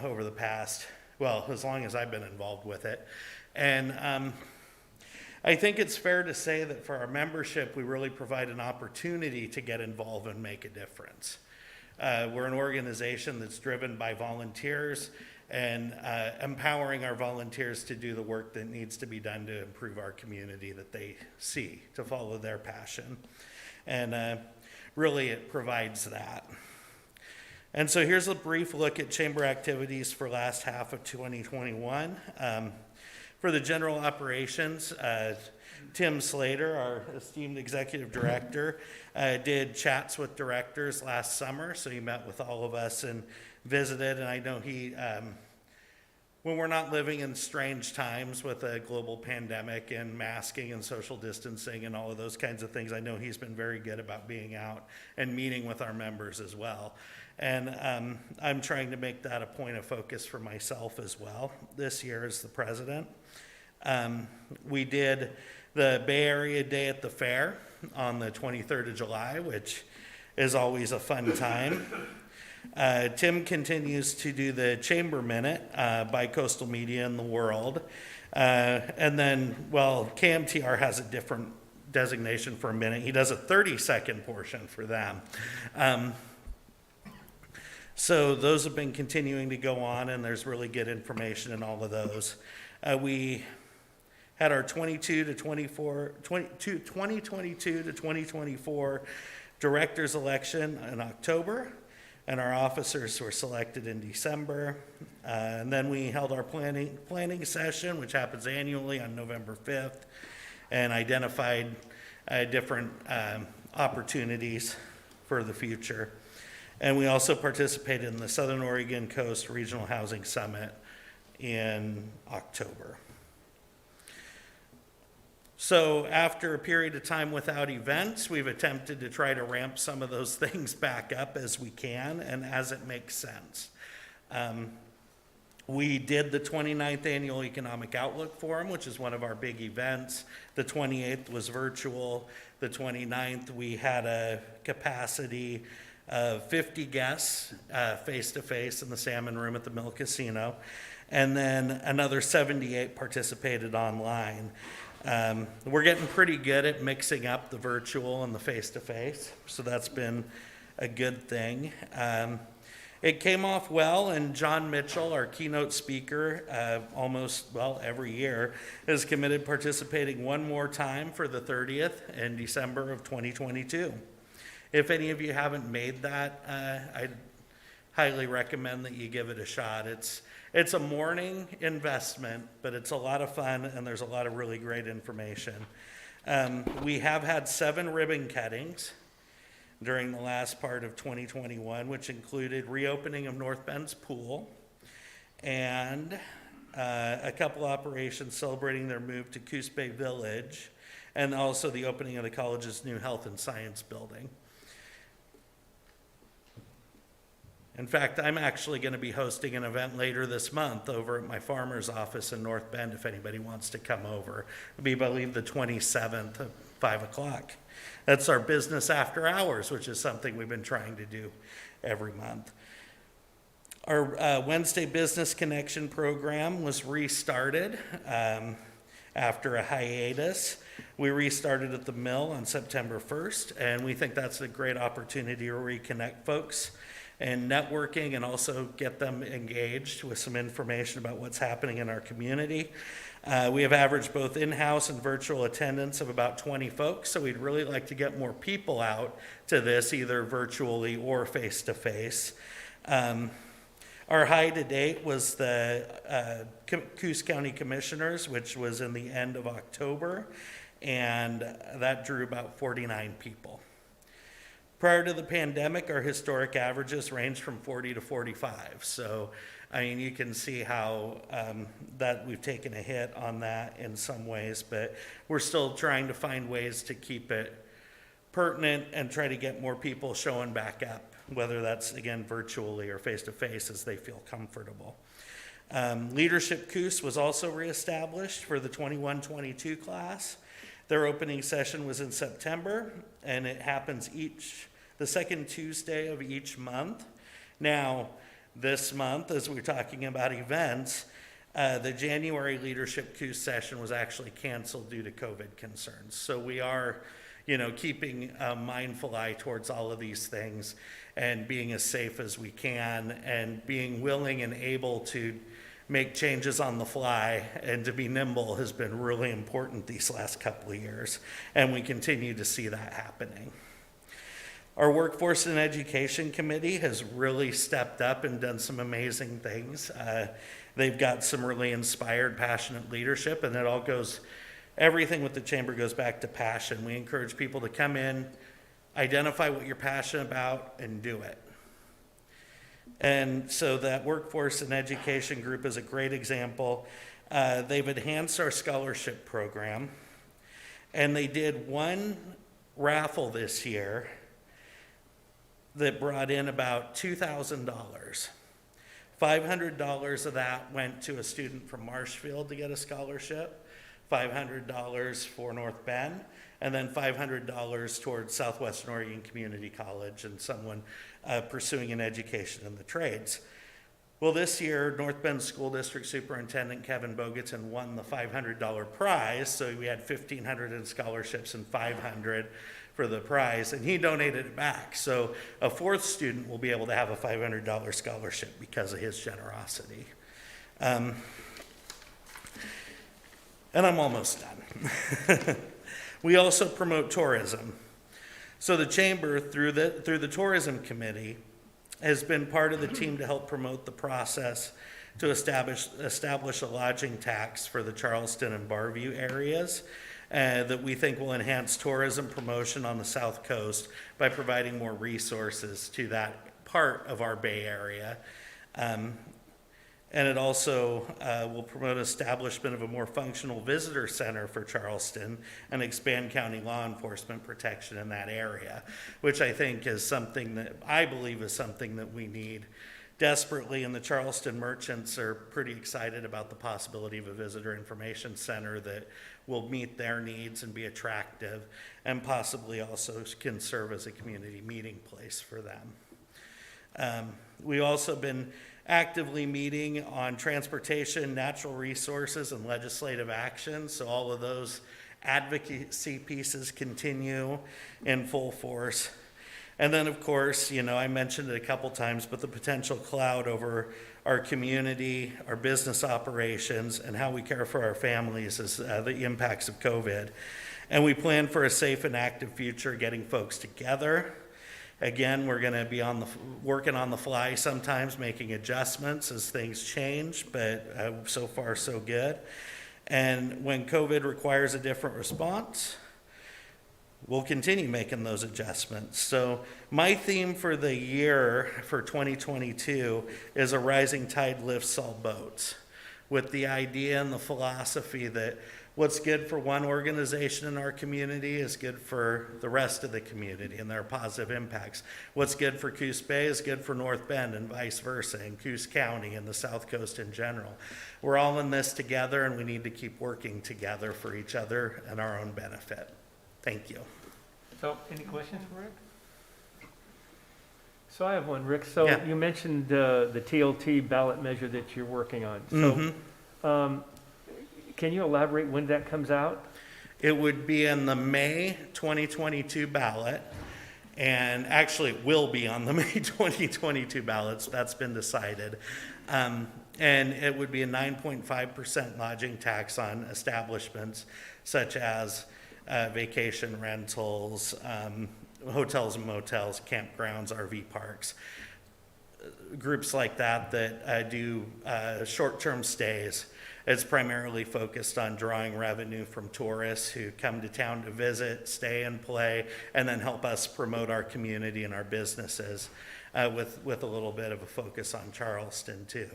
over the past, well, as long as I've been involved with it. And I think it's fair to say that for our membership, we really provide an opportunity to get involved and make a difference. We're an organization that's driven by volunteers and empowering our volunteers to do the work that needs to be done to improve our community that they see, to follow their passion. And really it provides that. And so here's a brief look at chamber activities for last half of 2021. For the general operations, Tim Slater, our esteemed executive director, did chats with directors last summer. So he met with all of us and visited. And I know he, when we're not living in strange times with a global pandemic and masking and social distancing and all of those kinds of things, I know he's been very good about being out and meeting with our members as well. And I'm trying to make that a point of focus for myself as well this year as the president. We did the Bay Area Day at the Fair on the 23rd of July, which is always a fun time. Tim continues to do the Chamber Minute by Coastal Media in the World. And then, well, KMTR has a different designation for a minute. He does a 30-second portion for them. So those have been continuing to go on, and there's really good information in all of those. We had our 2022 to 2024 directors election in October, and our officers were selected in December. And then we held our planning session, which happens annually on November 5th, and identified different opportunities for the future. And we also participated in the Southern Oregon Coast Regional Housing Summit in October. So after a period of time without events, we've attempted to try to ramp some of those things back up as we can and as it makes sense. We did the 29th Annual Economic Outlook Forum, which is one of our big events. The 28th was virtual. The 29th, we had a capacity of 50 guests face-to-face in the Salmon Room at the Mill Casino. And then another 78 participated online. We're getting pretty good at mixing up the virtual and the face-to-face, so that's been a good thing. It came off well, and John Mitchell, our keynote speaker, every year, is committed participating one more time for the 30th in December of 2022. If any of you haven't made that, I'd highly recommend that you give it a shot. It's a morning investment, but it's a lot of fun, and there's a lot of really great information. We have had 7 ribbon cuttings during the last part of 2021, which included reopening of North Bend's pool and a couple operations celebrating their move to Coos Bay Village, and also the opening of the college's new health and science building. In fact, I'm actually going to be hosting an event later this month over at my farmer's office in North Bend if anybody wants to come over. It'll be, I believe, the 27th at 5 o'clock. That's our business after hours, which is something we've been trying to do every month. Our Wednesday Business Connection program was restarted after a hiatus. We restarted at the mill on September 1st, and we think that's a great opportunity to reconnect folks and networking, and also get them engaged with some information about what's happening in our community. We have averaged both in-house and virtual attendance of about 20 folks, so we'd really like to get more people out to this, either virtually or face-to-face. Our high to date was the Coos County Commissioners, which was in the end of October, and that drew about 49 people. Prior to the pandemic, our historic averages ranged from 40 to 45. So, I mean, you can see how that we've taken a hit on that in some ways, but we're still trying to find ways to keep it pertinent and try to get more people showing back up, whether that's, again, virtually or face-to-face as they feel comfortable. Leadership Coos was also reestablished for the 21-22 class. Their opening session was in September, and it happens the second Tuesday of each month. Now, this month, as we're talking about events, the January Leadership Coos session was actually canceled due to COVID concerns. So we are, keeping a mindful eye towards all of these things and being as safe as we can and being willing and able to make changes on the fly and to be nimble has been really important these last couple of years, and we continue to see that happening. Our Workforce and Education Committee has really stepped up and done some amazing things. They've got some really inspired, passionate leadership, and everything with the chamber goes back to passion. We encourage people to come in, identify what you're passionate about, and do it. And so that Workforce and Education group is a great example. They've enhanced our scholarship program, and they did one raffle this year that brought in about $2,000. $500 of that went to a student from Marshfield to get a scholarship, $500 for North Bend, and then $500 towards Southwestern Oregon Community College and someone pursuing an education in the trades. Well, this year, North Bend School District Superintendent Kevin Bogetson won the $500 prize, so we had $1,500 in scholarships and $500 for the prize, and he donated it back. So a fourth student will be able to have a $500 scholarship because of his generosity. And I'm almost done. We also promote tourism. So the chamber, through the tourism committee, has been part of the team to help promote the process to establish a lodging tax for the Charleston and Barview areas that we think will enhance tourism promotion on the South Coast by providing more resources to that part of our Bay Area. And it also will promote establishment of a more functional visitor center for Charleston and expand county law enforcement protection in that area, which I think is something that I believe is something that we need desperately, and the Charleston merchants are pretty excited about the possibility of a visitor information center that will meet their needs and be attractive, and possibly also can serve as a community meeting place for them. We've also been actively meeting on transportation, natural resources, and legislative action, so all of those advocacy pieces continue in full force. And then, of course, I mentioned it a couple times, but the potential cloud over our community, our business operations, and how we care for our families is the impacts of COVID. And we plan for a safe and active future, getting folks together. Again, we're going to be working on the fly sometimes, making adjustments as things change, but so far so good. And when COVID requires a different response, we'll continue making those adjustments. So my theme for the year for 2022 is a rising tide lifts all boats, with the idea and the philosophy that what's good for one organization in our community is good for the rest of the community, and there are positive impacts. What's good for Coos Bay is good for North Bend, and vice versa, and Coos County and the South Coast in general. We're all in this together, and we need to keep working together for each other and our own benefit. Thank you. So, any questions for Rick? So I have one, Rick. So Yeah. you mentioned the TLT ballot measure that you're working on. So can you elaborate when that comes out? It would be in the May 2022 ballot, and actually it will be on the May 2022 ballots. That's been decided. And it would be a 9.5% lodging tax on establishments such as vacation rentals, hotels and motels, campgrounds, RV parks, groups like that do short-term stays. It's primarily focused on drawing revenue from tourists who come to town to visit, stay and play, and then help us promote our community and our businesses with a little bit of a focus on Charleston too,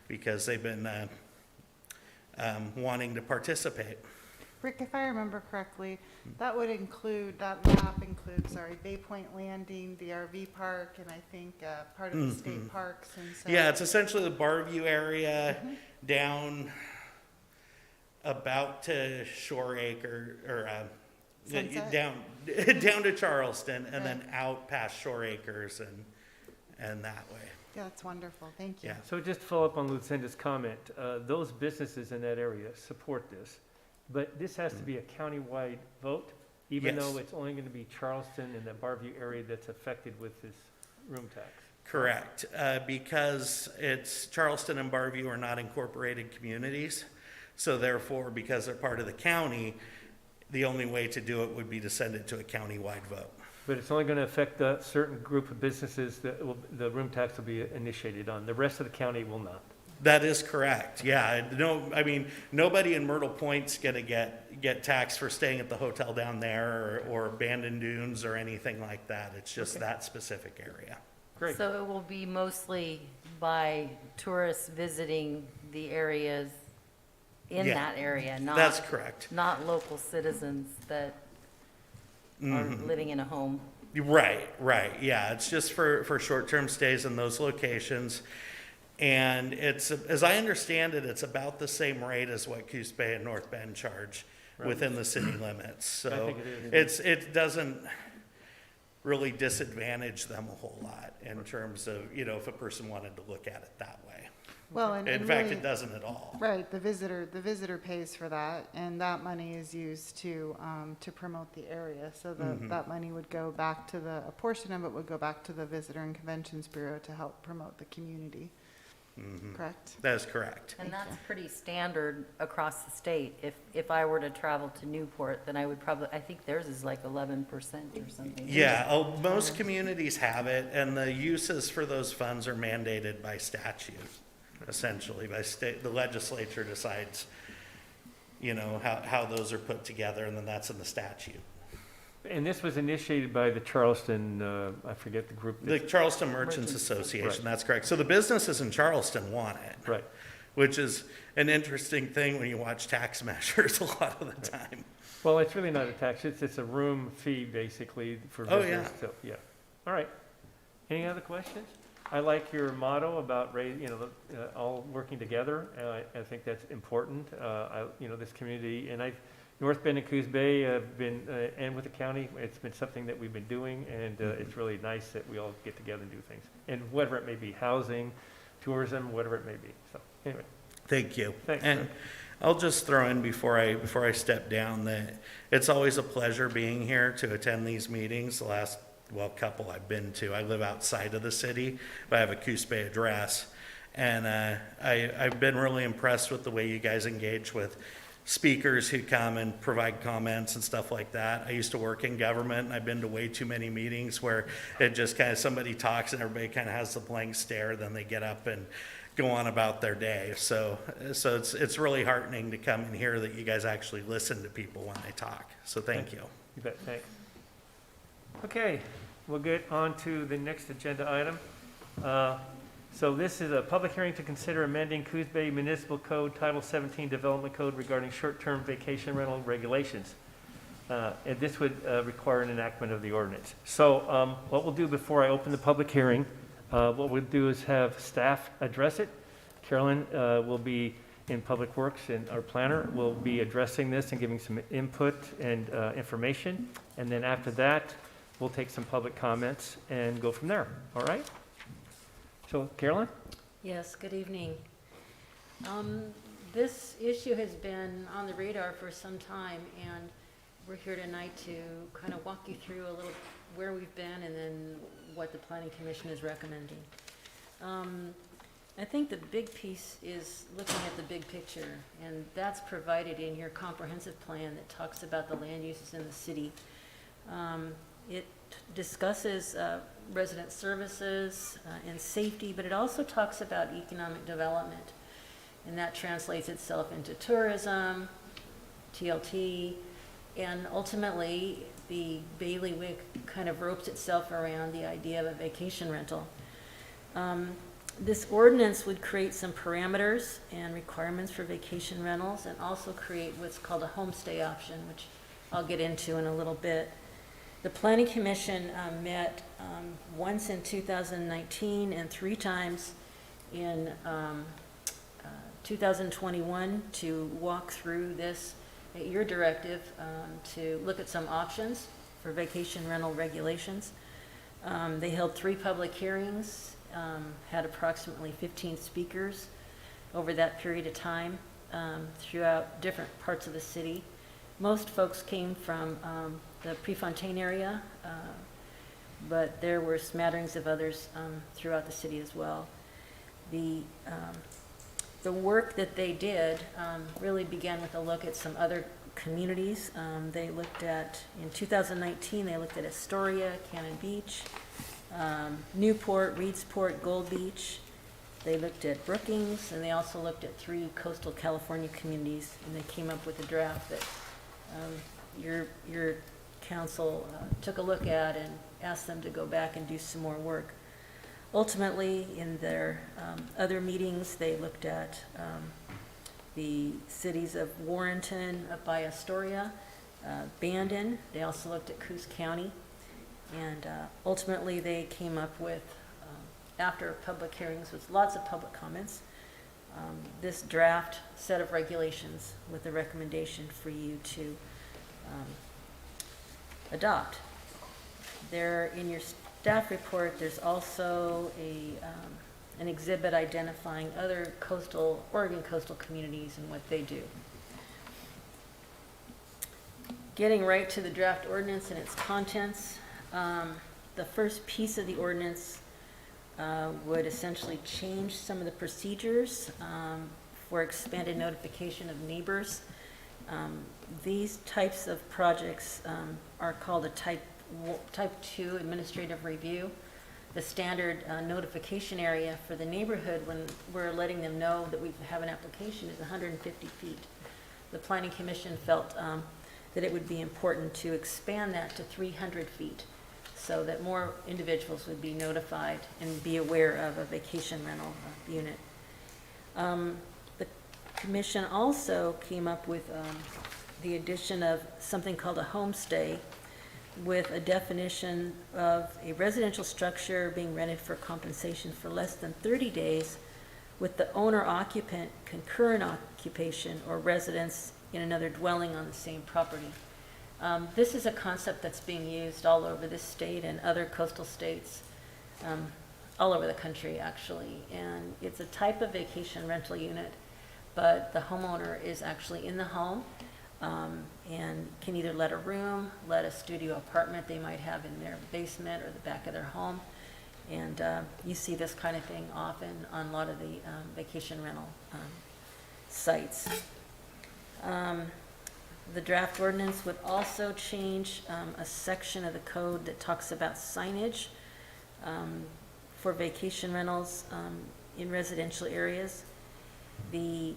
because they've been wanting to participate. Rick, if I remember correctly, that map includes, Bay Point Landing, the RV park, and I think part of the state parks. And so Yeah, it's essentially the Barview area down about to Shore Acre, or Sunset? down to Charleston, and then out past Shore Acres and that way. Yeah, that's wonderful. Thank you. Yeah. So just to follow up on Lucinda's comment, those businesses in that area support this, but this has to be a countywide vote, even Yes. though it's only going to be Charleston and the Barview area that's affected with this room tax. Correct, because it's Charleston and Barview are not incorporated communities, so therefore, because they're part of the county, the only way to do it would be to send it to a countywide vote. But it's only going to affect a certain group of businesses that the room tax will be initiated on. The rest of the county will not. That is correct, yeah. No, I mean, nobody in Myrtle Point's gonna get taxed for staying at the hotel down there or Abandoned Dunes or anything like that. It's just that specific area. Great. So it will be mostly by tourists visiting the areas in Yeah, that area, That's correct. not local citizens that are living in a home. Right, yeah. It's just for short-term stays in those locations. And it's, as I understand it, it's about the same rate as what Coos Bay and North Bend charge within the city limits. So I think it is. it doesn't really disadvantage them a whole lot in terms of, if a person wanted to look at it that way. Well, and In fact, really- it doesn't at all. Right, the visitor pays for that, and that money is used to promote the area. So that money would go back to a portion of it would go back to the Visitor and Conventions Bureau to help promote the community. Correct? That is correct. And that's pretty standard across the state. If I were to travel to Newport, then I think theirs is like 11% or something. Yeah, most communities have it, and the uses for those funds are mandated by statute, essentially, by state. The legislature decides, how those are put together, and then that's in the statute. And this was initiated by the Charleston, I forget the group. The Charleston Merchants Association, Right. that's correct. So the businesses in Charleston want it. Right. Which is an interesting thing when you watch tax measures a lot of the time. Well, it's really not a tax, it's a room fee, basically, for Oh, visitors. So, yeah. All right. Any other questions? I like your motto about, all working together. I think that's important. This community, and North Bend and Coos Bay have been, and with the county, it's been something that we've been doing, and it's really nice that we all get together and do things. And whatever it may be, housing, tourism, whatever it may be. So, anyway. Thank you. Thanks, And Rick. I'll just throw in before I step down that it's always a pleasure being here to attend these meetings. The last well, couple I've been to. I live outside of the city, but I have a Coos Bay address. And I've been really impressed with the way you guys engage with speakers who come and provide comments and stuff like that. I used to work in government, and I've been to way too many meetings where it just kind of, somebody talks and everybody kind of has the blank stare, then they get up and go on about their day. So it's really heartening to come and hear that you guys actually listen to people when they talk. So thank you. You bet, thanks. Okay, we'll get on to the next agenda item. So this is a public hearing to consider amending Coos Bay Municipal Code Title 17 Development Code regarding short-term vacation rental regulations. And this would require an enactment of the ordinance. So what we'll do before I open the public hearing, what we'll do is have staff address it. Carolyn will be in Public Works, and our planner will be addressing this and giving some input and information. And then after that, we'll take some public comments and go from there. All right? So, Carolyn? Yes, good evening. This issue has been on the radar for some time, and we're here tonight to kind of walk you through a little where we've been and then what the Planning Commission is recommending. I think the big piece is looking at the big picture, and that's provided in your comprehensive plan that talks about the land uses in the city. It discusses resident services and safety, but it also talks about economic development, and that translates itself into tourism, TLT, and ultimately the bailiwick kind of ropes itself around the idea of a vacation rental. This ordinance would create some parameters and requirements for vacation rentals, and also create what's called a homestay option, which I'll get into in a little bit. The Planning Commission met once in 2019 and 3 times in 2021 to walk through this at your directive to look at some options for vacation rental regulations. They held 3 public hearings, had approximately 15 speakers over that period of time throughout different parts of the city. Most folks came from the Prefontaine area, but there were smatterings of others throughout the city as well. The work that they did really began with a look at some other communities. They looked at, in 2019, they looked at Astoria, Cannon Beach, Newport, Reedsport, Gold Beach. They looked at Brookings, and they also looked at 3 coastal California communities, and they came up with a draft that your council took a look at and asked them to go back and do some more work. Ultimately, in their other meetings, they looked at the cities of Warrenton up by Astoria, Bandon. They also looked at Coos County, and ultimately they came up with, after public hearings with lots of public comments, this draft set of regulations with a recommendation for you to adopt. There, in your staff report, there's also an exhibit identifying other Oregon coastal communities and what they do. Getting right to the draft ordinance and its contents, the first piece of the ordinance would essentially change some of the procedures for expanded notification of neighbors. These types of projects are called a type 2 administrative review. The standard notification area for the neighborhood when we're letting them know that we have an application is 150 feet. The Planning Commission felt that it would be important to expand that to 300 feet so that more individuals would be notified and be aware of a vacation rental unit. The Commission also came up with the addition of something called a homestay, with a definition of a residential structure being rented for compensation for less than 30 days with the owner-occupant concurrent occupation or residence in another dwelling on the same property. This is a concept that's being used all over this state and other coastal states, all over the country actually. And it's a type of vacation rental unit, but the homeowner is actually in the home. and can either let a room, let a studio apartment they might have in their basement or the back of their home. And you see this kind of thing often on a lot of the vacation rental sites. The draft ordinance would also change a section of the code that talks about signage for vacation rentals in residential areas. The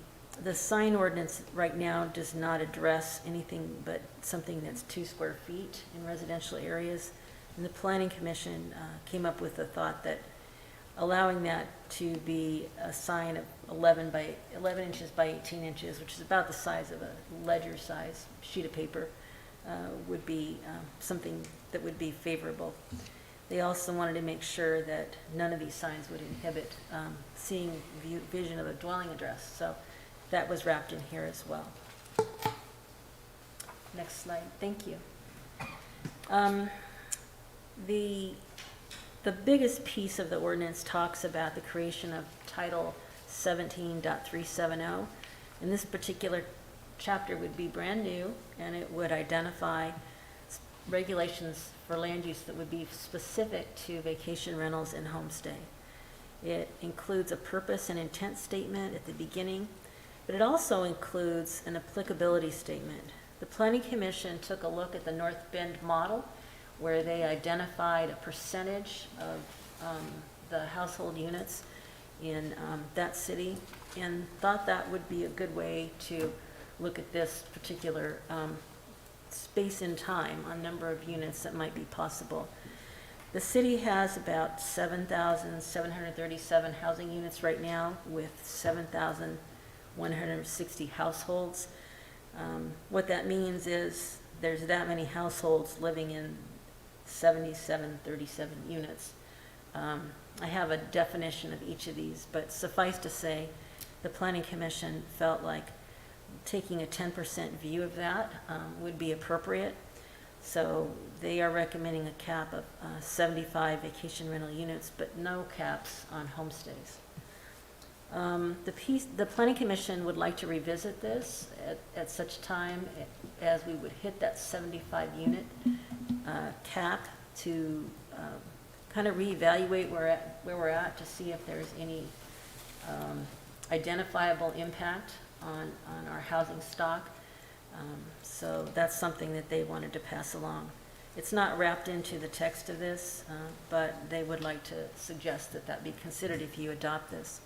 sign ordinance right now does not address anything but something that's 2 square feet in residential areas. And the Planning Commission came up with the thought that allowing that to be a sign of 11 inches by 18 inches, which is about the size of a ledger size sheet of paper, would be something that would be favorable. They also wanted to make sure that none of these signs would inhibit seeing vision of a dwelling address. So that was wrapped in here as well. Next slide, thank you. The biggest piece of the ordinance talks about the creation of Title 17.370, and this particular chapter would be brand new, and it would identify regulations for land use that would be specific to vacation rentals and homestay. It includes a purpose and intent statement at the beginning, but it also includes an applicability statement. The Planning Commission took a look at the North Bend model, where they identified a percentage of the household units in that city, and thought that would be a good way to look at this particular space in time on number of units that might be possible. The city has about 7,737 housing units right now, with 7,160 households. What that means is there's that many households living in 7,737 units. I have a definition of each of these, but suffice to say, the Planning Commission felt like taking a 10% view of that would be appropriate. So they are recommending a cap of 75 vacation rental units, but no caps on homestays. The Planning Commission would like to revisit this at such time as we would hit that 75 unit cap to kind of reevaluate where we're at to see if there's any identifiable impact on our housing stock. So that's something that they wanted to pass along. It's not wrapped into the text of this, but they would like to suggest that that be considered if you adopt this.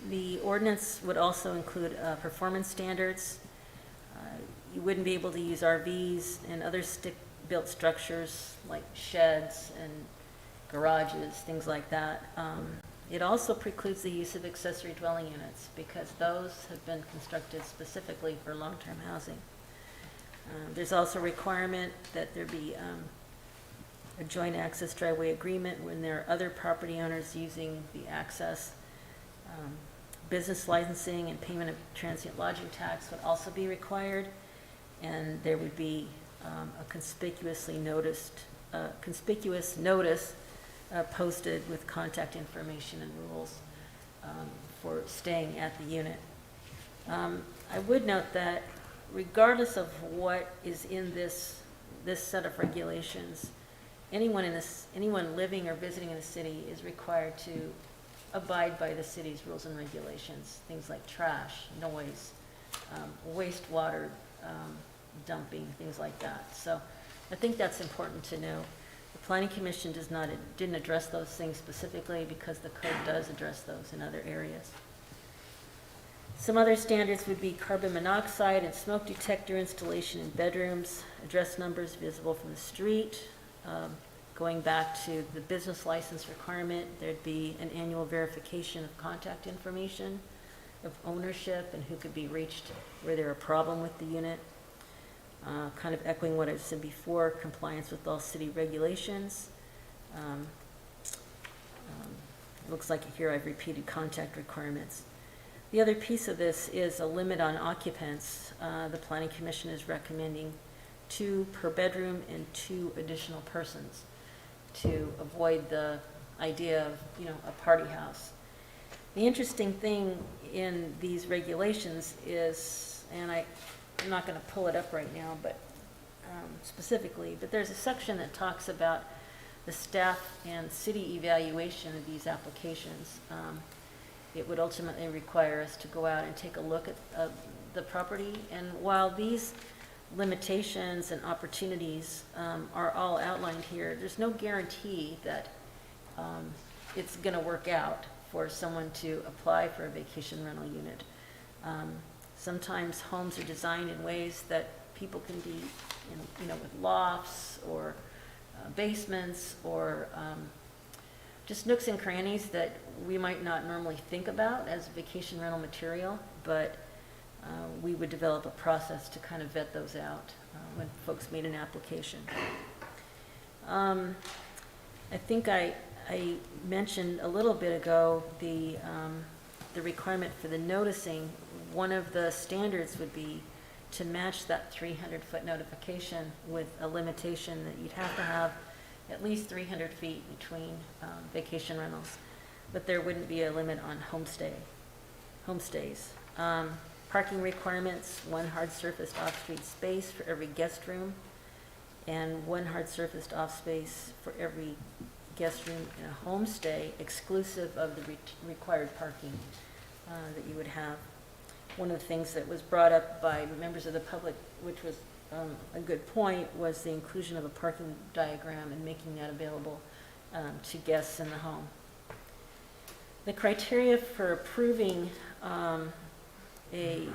The ordinance would also include performance standards. You wouldn't be able to use RVs and other stick-built structures like sheds and garages, things like that. It also precludes the use of accessory dwelling units because those have been constructed specifically for long-term housing. There's also a requirement that there be a joint access driveway agreement when there are other property owners using the access. Business licensing and payment of transient lodging tax would also be required, and there would be a conspicuous notice posted with contact information and rules for staying at the unit. I would note that regardless of what is in this set of regulations, anyone living or visiting in the city is required to abide by the city's rules and regulations, things like trash, noise, wastewater dumping, things like that. So I think that's important to know. The Planning Commission didn't address those things specifically because the code does address those in other areas. Some other standards would be carbon monoxide and smoke detector installation in bedrooms, address numbers visible from the street. Going back to the business license requirement, there'd be an annual verification of contact information, of ownership, and who could be reached were there a problem with the unit. Kind of echoing what I've said before, compliance with all city regulations. Looks like here I've repeated contact requirements. The other piece of this is a limit on occupants. The Planning Commission is recommending 2 per bedroom and 2 additional persons to avoid the idea of, a party house. The interesting thing in these regulations is, and I'm not going to pull it up right now, but specifically, but there's a section that talks about the staff and city evaluation of these applications. It would ultimately require us to go out and take a look at the property. And while these limitations and opportunities are all outlined here, there's no guarantee that it's going to work out for someone to apply for a vacation rental unit. Sometimes homes are designed in ways that people can be, with lofts or basements or just nooks and crannies that we might not normally think about as vacation rental material, but we would develop a process to kind of vet those out when folks made an application. I think I mentioned a little bit ago the requirement for the noticing. One of the standards would be to match that 300-foot notification with a limitation that you'd have to have at least 300 feet between vacation rentals, but there wouldn't be a limit on homestays. Parking requirements, 1 hard surfaced off-street space for every guest room, and 1 hard surfaced off space for every guest room in a homestay, exclusive of the required parking that you would have. One of the things that was brought up by members of the public, which was a good point, was the inclusion of a parking diagram and making that available to guests in the home. The criteria for approving a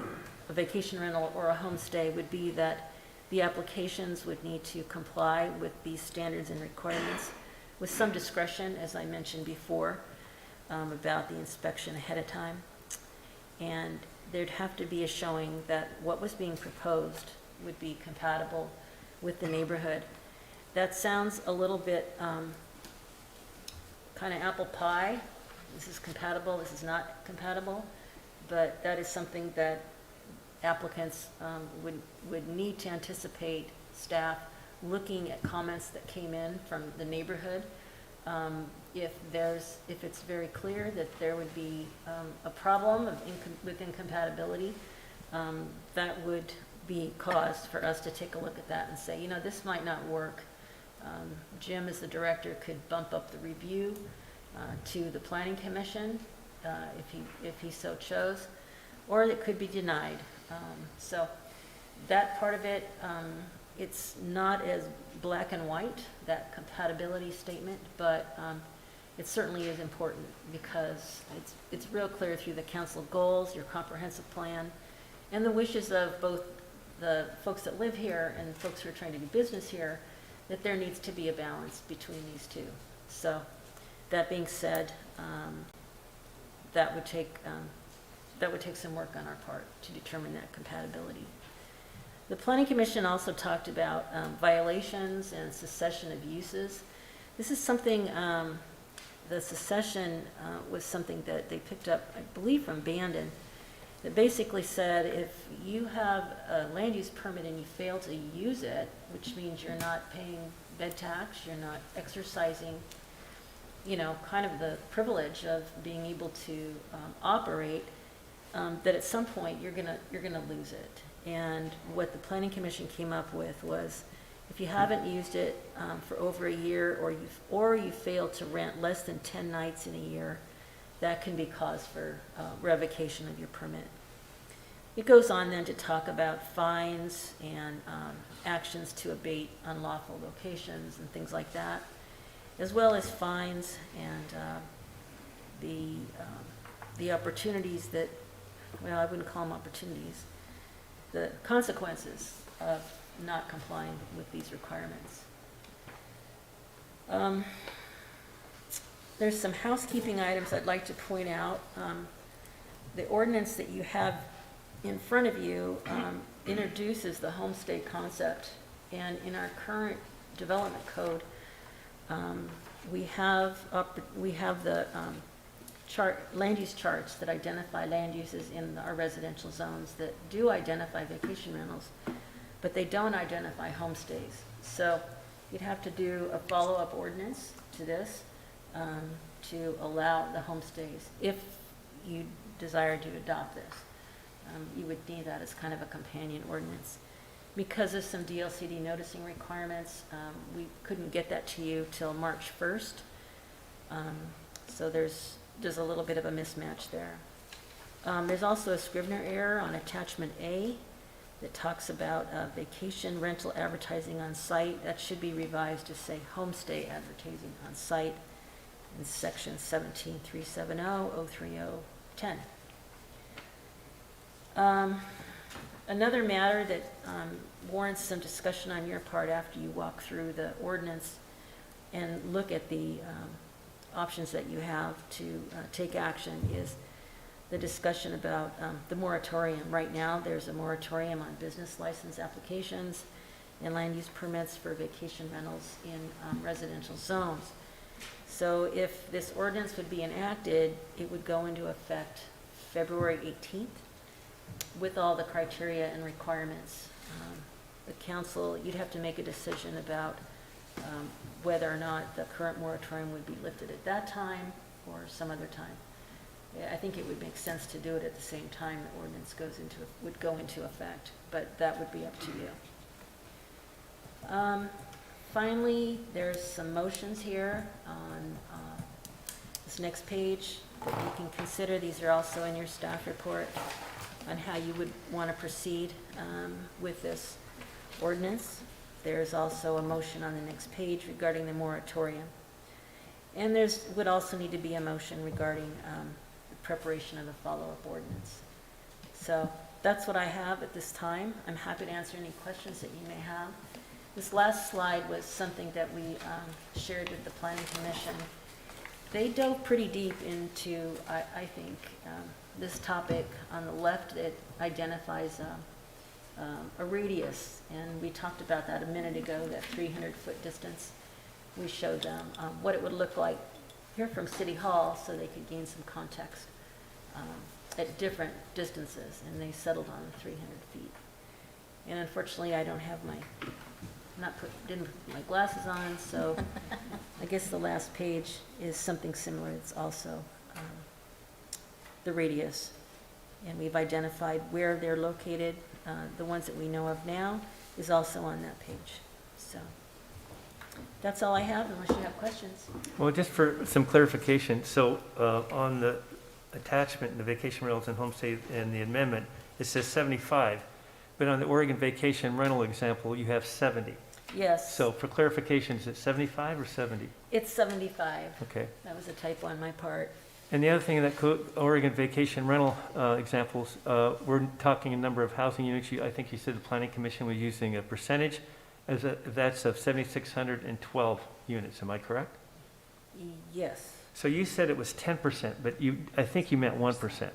vacation rental or a homestay would be that the applications would need to comply with these standards and requirements with some discretion, as I mentioned before, about the inspection ahead of time. And there'd have to be a showing that what was being proposed would be compatible with the neighborhood. That sounds a little bit kind of apple pie. This is compatible, this is not compatible, but that is something that applicants would need to anticipate staff looking at comments that came in from the neighborhood. If it's very clear that there would be a problem with incompatibility, that would be cause for us to take a look at that and say, this might not work. Jim, as the director, could bump up the review to the planning commission if he so chose, or it could be denied. So that part of it, it's not as black and white, that compatibility statement, but it certainly is important because it's real clear through the council goals, your comprehensive plan, and the wishes of both the folks that live here and folks who are trying to do business here, that there needs to be a balance between these two. So that being said, that would take some work on our part to determine that compatibility. The Planning Commission also talked about violations and cessation of uses. This is something, the cessation was something that they picked up, I believe, from Bandon, that basically said if you have a land use permit and you fail to use it, which means you're not paying bed tax, you're not exercising, kind of the privilege of being able to operate, that at some point you're gonna lose it. And what the Planning Commission came up with was, if you haven't used it for over a year, or you fail to rent less than 10 nights in a year, that can be cause for revocation of your permit. It goes on then to talk about fines and actions to abate unlawful locations and things like that, as well as fines and the opportunities that, well, I wouldn't call them opportunities, the consequences of not complying with these requirements. There's some housekeeping items I'd like to point out. The ordinance that you have in front of you introduces the homestay concept, and in our current development code, we have the land use charts that identify land uses in our residential zones that do identify vacation rentals, but they don't identify homestays. So you'd have to do a follow-up ordinance to this to allow the homestays if you desire to adopt this. You would need that as kind of a companion ordinance. Because of some DLCD noticing requirements, we couldn't get that to you till March 1st. So there's a little bit of a mismatch there. There's also a Scrivener error on attachment A that talks about vacation rental advertising on site. That should be revised to say homestay advertising on site in section 17370-03010. Another matter that warrants some discussion on your part after you walk through the ordinance and look at the options that you have to take action is the discussion about the moratorium. Right now, there's a moratorium on business license applications and land use permits for vacation rentals in residential zones. So if this ordinance would be enacted, it would go into effect February 18th with all the criteria and requirements. The council, you'd have to make a decision about whether or not the current moratorium would be lifted at that time or some other time. I think it would make sense to do it at the same time the ordinance would go into effect, but that would be up to you. Finally, there's some motions here on this next page that you can consider. These are also in your staff report on how you would want to proceed with this ordinance. There's also a motion on the next page regarding the moratorium. And would also need to be a motion regarding the preparation of the follow-up ordinance. So that's what I have at this time. I'm happy to answer any questions that you may have. This last slide was something that we shared with the Planning Commission. They dove pretty deep into, I think, this topic. On the left, it identifies a radius, and we talked about that a minute ago, that 300-foot distance. We showed them what it would look like here from City Hall so they could gain some context at different distances, and they settled on 300 feet. And unfortunately, I don't have didn't put my glasses on, so I guess the last page is something similar. It's also the radius, and we've identified where they're located. The ones that we know of now is also on that page. So that's all I have, unless you have questions. Well, just for some clarification, so on the attachment, the vacation rentals and homestay and the amendment, it says 75, but on the Oregon vacation rental example, you have 70. Yes. So for clarification, is it 75 or 70? It's 75. Okay. That was a typo on my part. And the other thing in that Oregon vacation rental examples, we're talking a number of housing units. I think you said the Planning Commission was using a percentage. That's of 7,612 units. Am I correct? Yes. So you said it was 10%, but I think you meant 1%.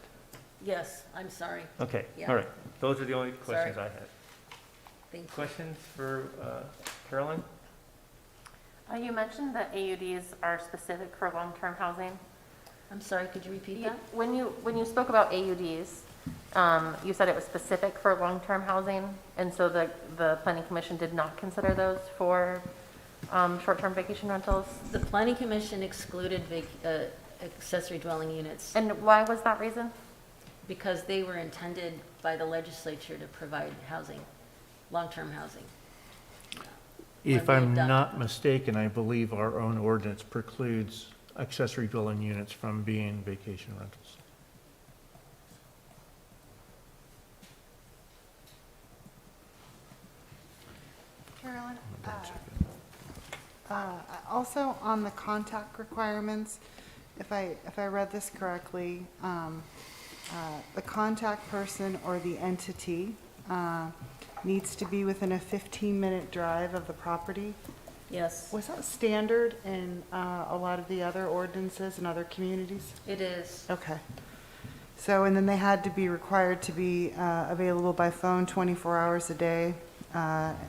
Yes, I'm sorry. Okay, Yeah. all right. Those are the only questions Sorry. I had. Thank you. Questions for Carolyn? You mentioned that AUDs are specific for long-term housing. I'm sorry, could you repeat that? When you spoke about AUDs, you said it was specific for long-term housing, and so the Planning Commission did not consider those for short-term vacation rentals? The Planning Commission excluded accessory dwelling units. And why was that reason? Because they were intended by the legislature to provide housing, long-term housing. If When I'm they've done- not mistaken, I believe our own ordinance precludes accessory dwelling units from being vacation rentals. Carolyn, also on the contact requirements, if I read this correctly, the contact person or the entity needs to be within a 15-minute drive of the property. Yes, Was that standard in a lot of the other ordinances in other communities? it is. Okay. So, and then they had to be required to be available by phone 24 hours a day,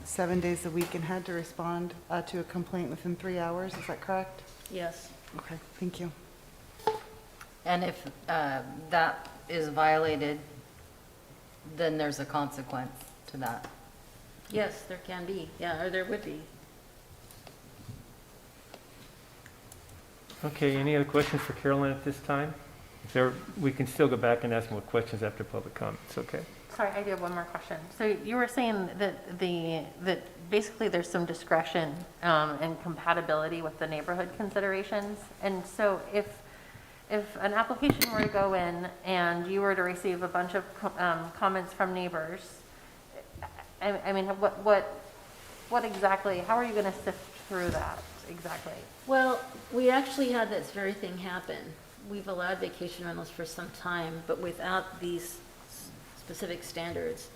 7 days a week, and had to respond to a complaint within 3 hours. Is that correct? Yes. Okay, thank you. And if that is violated, then there's a consequence to that. Yes, there can be, yeah, or there would be. Okay, any other questions for Carolyn at this time? If there, we can still go back and ask more questions after public comments, okay? Sorry, I do have one more question. So you were saying that that basically there's some discretion and compatibility with the neighborhood considerations. And so if an application were to go in and you were to receive a bunch of comments from neighbors, I mean, what exactly, how are you going to sift through that exactly? Well, we actually had this very thing happen. We've allowed vacation rentals for some time, but without these specific standards.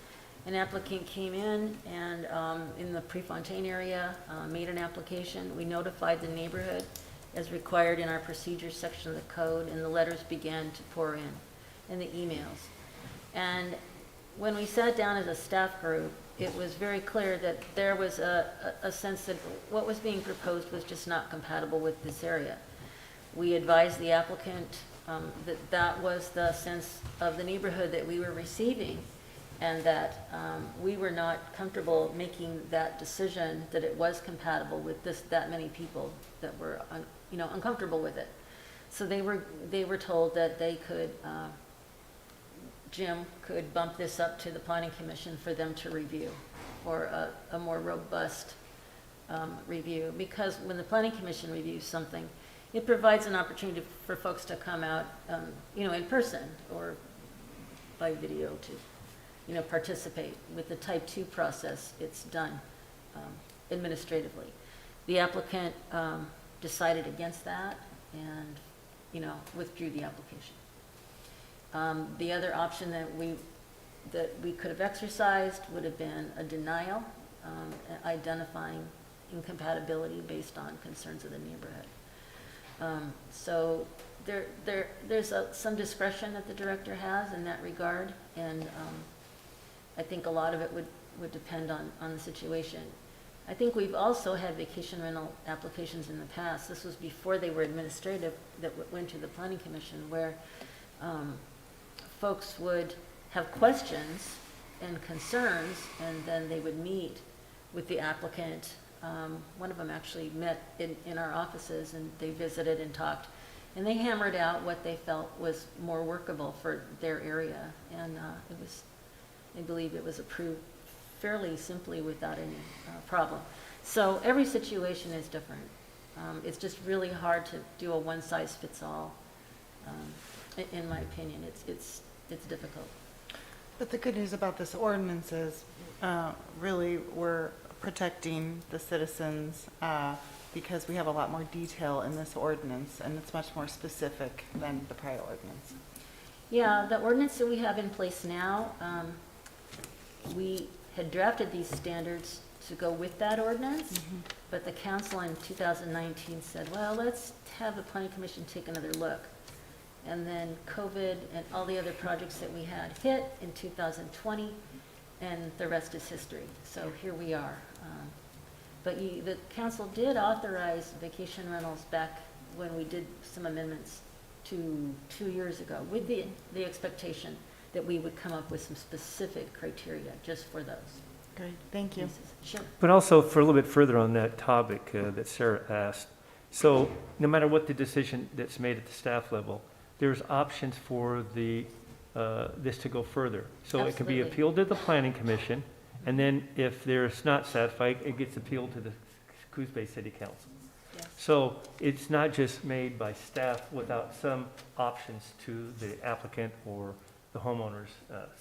An applicant came in and in the Prefontaine area, made an application. We notified the neighborhood as required in our procedures section of the code, and the letters began to pour in, and the emails. And when we sat down as a staff group, it was very clear that there was a sense that what was being proposed was just not compatible with this area. We advised the applicant that that was the sense of the neighborhood that we were receiving, and that we were not comfortable making that decision that it was compatible with that many people that were uncomfortable with it. So they were told that they could, Jim could bump this up to the Planning Commission for them to review, or a more robust review. Because when the Planning Commission reviews something, it provides an opportunity for folks to come out, in person or by video to, participate. With the type 2 process, it's done administratively. The applicant decided against that and, withdrew the application. The other option that we could have exercised would have been a denial, identifying incompatibility based on concerns of the neighborhood. So there's some discretion that the director has in that regard, and I think a lot of it would depend on the situation. I think we've also had vacation rental applications in the past. This was before they were administrative, that went to the Planning Commission, where folks would have questions and concerns, and then they would meet with the applicant. One of them actually met in our offices, and they visited and talked, and they hammered out what they felt was more workable for their area, and I believe it was approved fairly simply without any problem. So every situation is different. It's just really hard to do a one-size-fits-all. In my opinion, it's difficult. But the good news about this ordinance is really we're protecting the citizens because we have a lot more detail in this ordinance, and it's much more specific than the prior ordinance. Yeah, the ordinance that we have in place now, we had drafted these standards to go with that ordinance, but the council in 2019 said, well, let's have the Planning Commission take another look. And then COVID and all the other projects that we had hit in 2020, and the rest is history. So here we are. But the council did authorize vacation rentals back when we did some amendments 2 years ago, with the expectation that we would come up with some specific criteria just for those. Great, thank you. Sure. But also, for a little bit further on that topic that Sarah asked, so no matter what the decision that's made at the staff level, there's options for this to go further. So it can be Absolutely. appealed to the Planning Commission, and then if there's not satisfied, it gets appealed to the Coos Bay City Council. Yes. So it's not just made by staff without some options to the applicant or the homeowners.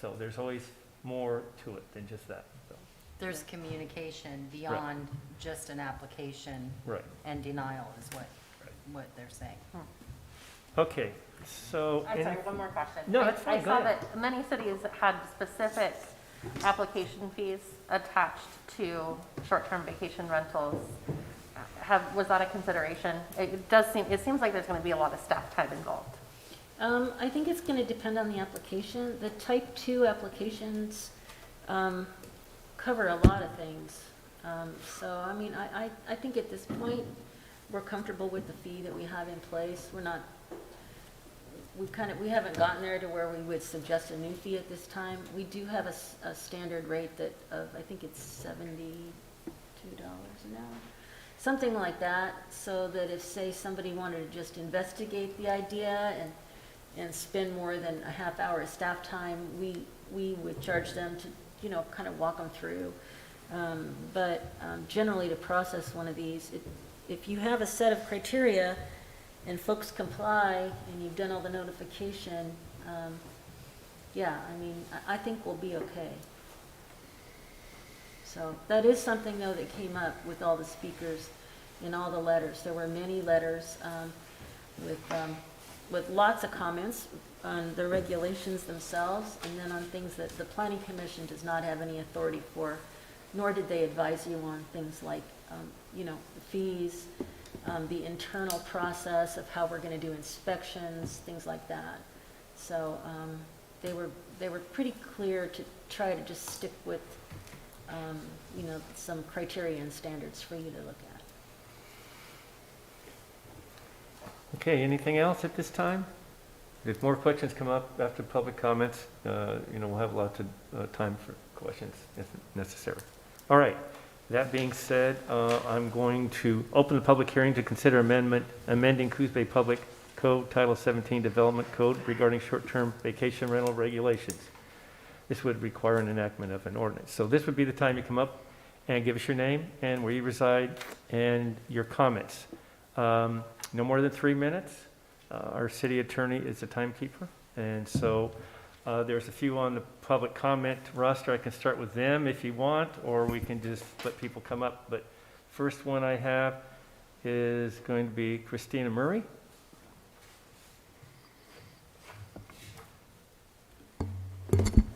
So there's always more to it than just that. So. There's communication beyond just an application. Right. And denial is what they're saying. Okay, so. I'm sorry, one more question. No, that's fine. I Go saw ahead. that many cities had specific application fees attached to short-term vacation rentals. Was that a consideration? It seems like there's going to be a lot of staff time involved. I think it's going to depend on the application. The type 2 applications cover a lot of things. So, I mean, I think at this point, we're comfortable with the fee that we have in place. We haven't gotten there to where we would suggest a new fee at this time. We do have a standard rate I think it's $72 an hour. Something like that, so that if, say, somebody wanted to just investigate the idea and spend more than a half hour of staff time, we would charge them to, you know, kind of walk them through. But generally to process one of these, if you have a set of criteria and folks comply and you've done all the notification, yeah, I mean, I think we'll be okay. So that is something though that came up with all the speakers in all the letters. There were many letters with lots of comments on the regulations themselves, and then on things that the Planning Commission does not have any authority for, nor did they advise you on things like, you know, the fees, the internal process of how we're going to do inspections, things like that. So they were pretty clear to try to just stick with, you know, some criteria and standards for you to look at. Okay, anything else at this time? If more questions come up after public comments, you know, we'll have lots of time for questions if necessary. All right, that being said, I'm going to open the public hearing to consider amending Coos Bay Public Code Title 17 Development Code regarding short-term vacation rental regulations. This would require an enactment of an ordinance. So this would be the time you come up and give us your name and where you reside and your comments. No more than 3 minutes. Our city attorney is the timekeeper. And so there's a few on the public comment roster. I can start with them if you want, or we can just let people come up. But first one I have is going to be Christina Murray.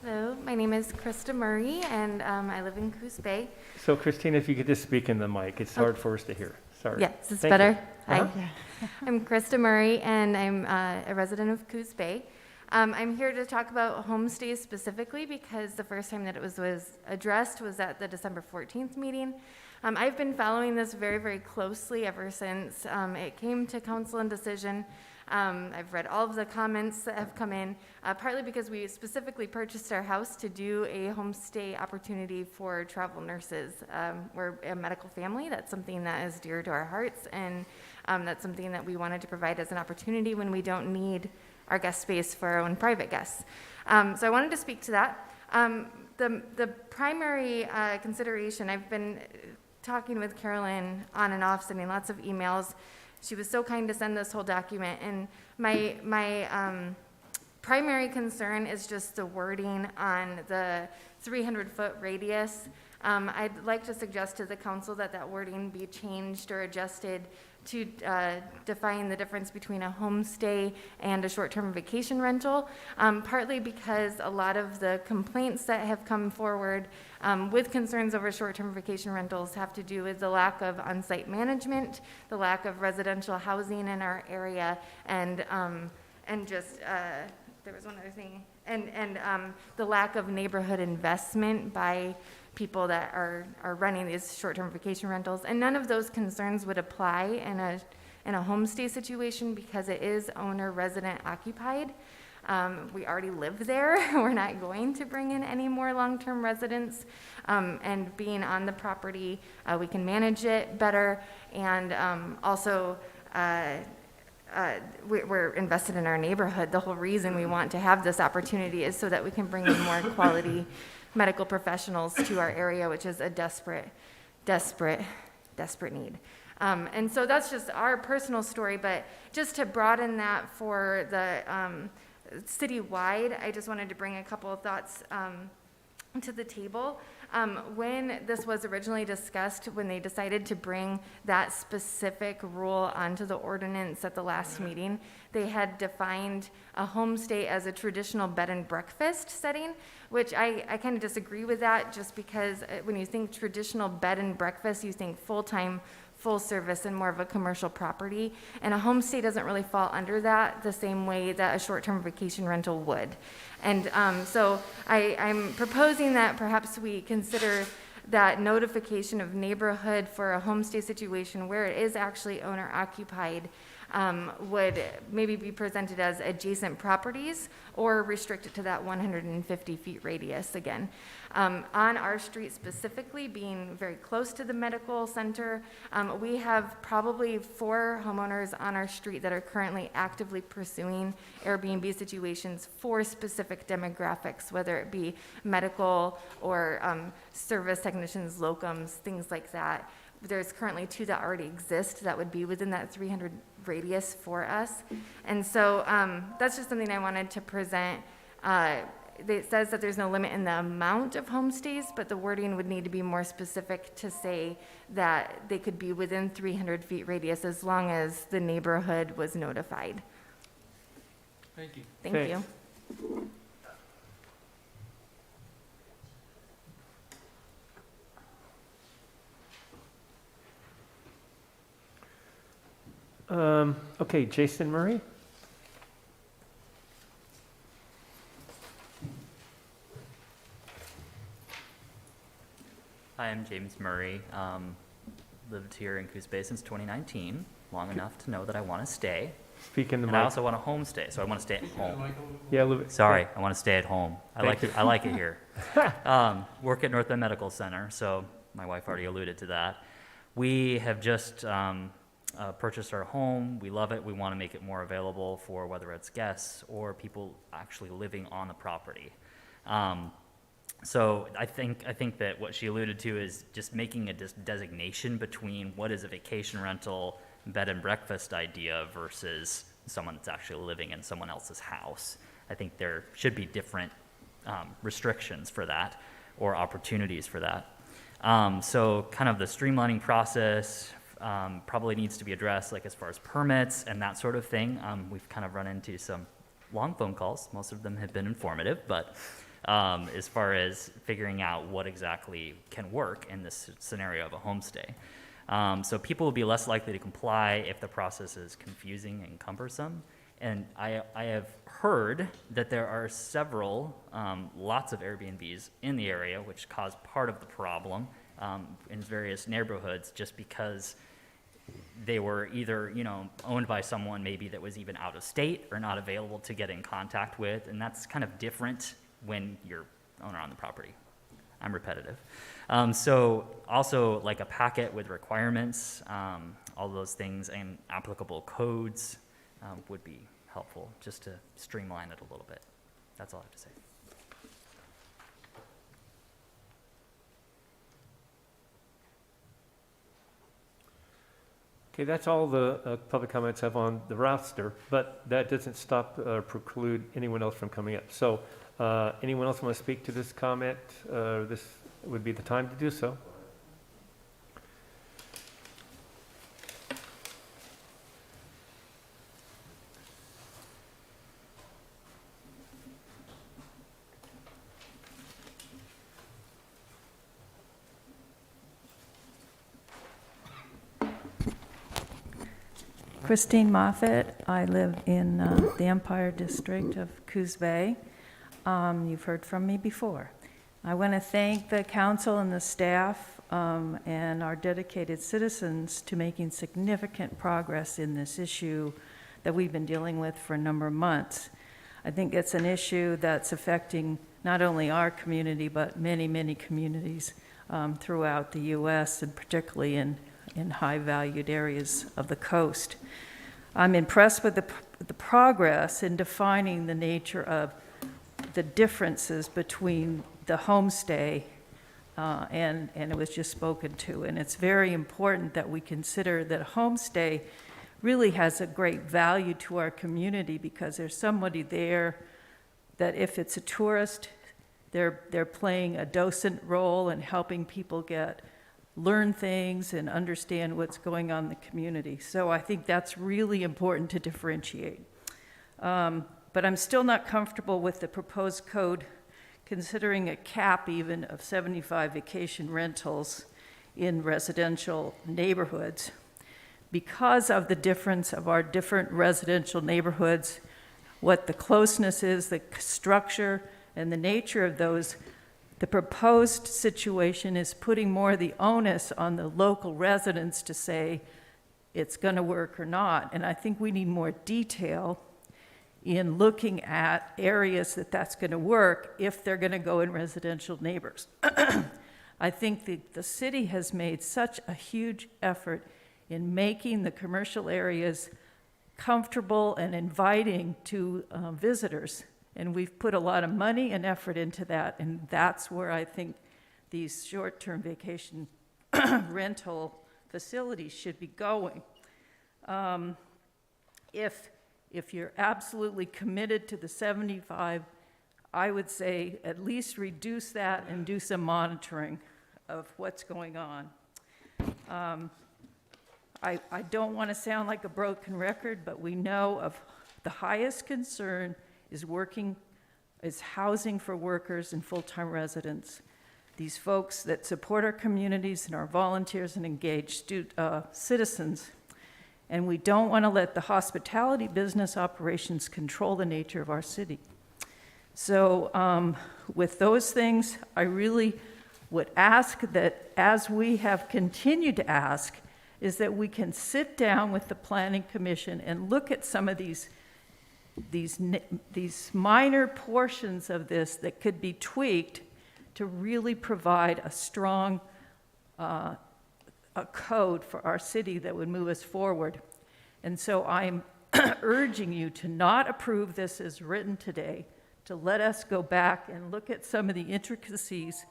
Hello, my name is Krista Murray, and I live in Coos Bay. So Christina, if you could just speak in the mic. It's hard for us to hear. Sorry. Yeah, is this Thank better? you. Hi. I'm Krista Murray, and I'm a resident of Coos Bay. I'm here to talk about homestays specifically because the first time that it was addressed was at the December 14th meeting. I've been following this very, very closely ever since it came to council and decision. I've read all of the comments that have come in, partly because we specifically purchased our house to do a homestay opportunity for travel nurses. We're a medical family. That's something that is dear to our hearts, and that's something that we wanted to provide as an opportunity when we don't need our guest space for our own private guests. So I wanted to speak to that. The primary consideration, I've been talking with Carolyn on and off, sending lots of emails. She was so kind to send this whole document, and my primary concern is just the wording on the 300-foot radius. I'd like to suggest to the council that that wording be changed or adjusted to define the difference between a homestay and a short-term vacation rental, partly because a lot of the complaints that have come forward with concerns over short-term vacation rentals have to do with the lack of on-site management, the lack of residential housing in our area, and just, there was one other thing, and the lack of neighborhood investment by people that are running these short-term vacation rentals. And none of those concerns would apply in a homestay situation because it is owner resident occupied. We already live there. We're not going to bring in any more long-term residents. And being on the property, we can manage it better. And also, we're invested in our neighborhood. The whole reason we want to have this opportunity is so that we can bring in more quality medical professionals to our area, which is a desperate need. And so that's just our personal story, but just to broaden that for the citywide, I just wanted to bring a couple of thoughts to the table. When this was originally discussed, when they decided to bring that specific rule onto the ordinance at the last meeting, they had defined a homestay as a traditional bed and breakfast setting, which I kind of disagree with that, just because when you think traditional bed and breakfast, you think full-time, full service, and more of a commercial property. And a homestay doesn't really fall under that the same way that a short-term vacation rental would. And so I'm proposing that perhaps we consider that notification of neighborhood for a homestay situation where it is actually owner occupied, would maybe be presented as adjacent properties or restricted to that 150 feet radius again. On our street specifically, being very close to the medical center, we have probably 4 homeowners on our street that are currently actively pursuing Airbnb situations for specific demographics, whether it be medical or service technicians, locums, things like that. There's currently 2 that already exist that would be within that 300 radius for us. And so that's just something I wanted to present. It says that there's no limit in the amount of homestays, but the wording would need to be more specific to say that they could be within 300 feet radius as long as the neighborhood was notified. Thank you. Thank you. Okay, Jason Murray? Hi, I'm James Murray. Lived here in Coos Bay since 2019, long enough to know that I want to stay. Speak in the And mic. I also want to homestay, so I want to stay at home. Yeah, a little bit. Sorry, I want to stay at home. I Thank like it. I like it here. Work at North End Medical Center, so my wife already alluded to that. We have just purchased our home. We love it. We want to make it more available for whether it's guests or people actually living on the property. So I think that what she alluded to is just making a designation between what is a vacation rental, bed and breakfast idea versus someone that's actually living in someone else's house. I think there should be different restrictions for that or opportunities for that. So kind of the streamlining process probably needs to be addressed, like as far as permits and that sort of thing. We've kind of run into some long phone calls. Most of them have been informative, but as far as figuring out what exactly can work in this scenario of a homestay. So people will be less likely to comply if the process is confusing and cumbersome. And I have heard that there are lots of Airbnbs in the area, which cause part of the problem in various neighborhoods, just because they were either, owned by someone maybe that was even out of state or not available to get in contact with. And that's kind of different when you're owner on the property. I'm repetitive. So also like a packet with requirements, all those things and applicable codes would be helpful just to streamline it a little bit. That's all I have to say. Okay, that's all the public comments I have on the roster, but that doesn't stop or preclude anyone else from coming up. So anyone else want to speak to this comment? This would be the time to do so. Christine Moffett. I live in the Empire District of Coos Bay. You've heard from me before. I want to thank the council and the staff and our dedicated citizens to making significant progress in this issue that we've been dealing with for a number of months. I think it's an issue that's affecting not only our community, but many, many communities throughout the U.S. and particularly in high-valued areas of the coast. I'm impressed with the progress in defining the nature of the differences between the homestay and it was just spoken to. And it's very important that we consider that homestay really has a great value to our community because there's somebody there that if it's a tourist, they're playing a docent role in helping people learn things and understand what's going on in the community. So I think that's really important to differentiate. But I'm still not comfortable with the proposed code considering a cap even of 75 vacation rentals in residential neighborhoods. Because of the difference of our different residential neighborhoods, what the closeness is, the structure, and the nature of those, the proposed situation is putting more of the onus on the local residents to say, it's going to work or not. And I think we need more detail in looking at areas that that's going to work if they're going to go in residential neighbors. I think the city has made such a huge effort in making the commercial areas comfortable and inviting to visitors. And we've put a lot of money and effort into that, and that's where I think these short-term vacation rental facilities should be going. If you're absolutely committed to the 75, I would say at least reduce that and do some monitoring of what's going on. I don't want to sound like a broken record, but we know of the highest concern is housing for workers and full-time residents. These folks that support our communities and our volunteers and engaged citizens. And we don't want to let the hospitality business operations control the nature of our city. So with those things, I really would ask that, as we have continued to ask, is that we can sit down with the Planning Commission and look at some of these minor portions of this that could be tweaked to really provide a strong a code for our city that would move us forward. And so I'm urging you to not approve this as written today, to let us go back and look at some of the intricacies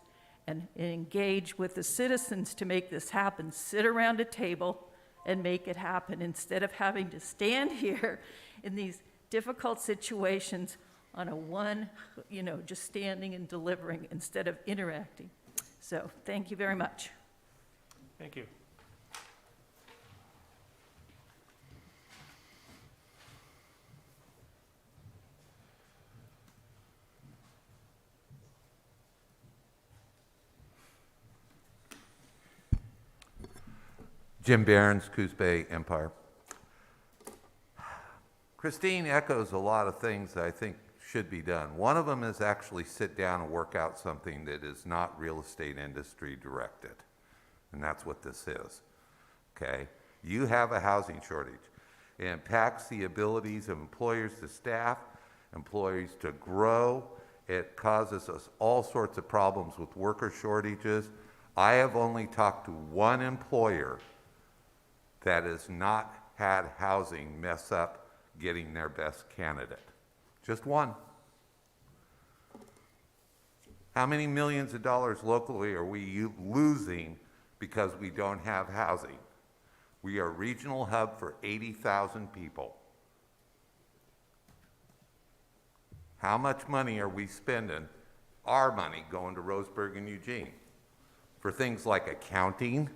and engage with the citizens to make this happen. Sit around a table and make it happen instead of having to stand here in these difficult situations on a one, just standing and delivering instead of interacting. So thank you very much. Thank you. Jim Behrens, Coos Bay Empire. Christine echoes a lot of things that I think should be done. One of them is actually sit down and work out something that is not real estate industry directed. And that's what this is, okay? You have a housing shortage. It impacts the abilities of employers to staff, employees to grow. It causes us all sorts of problems with worker shortages. I have only talked to one employer that has not had housing mess up getting their best candidate. Just one. How many millions of dollars locally are we losing because we don't have housing? We are a regional hub for 80,000 people. How much money are we spending, our money, going to Roseburg and Eugene? For things like accounting,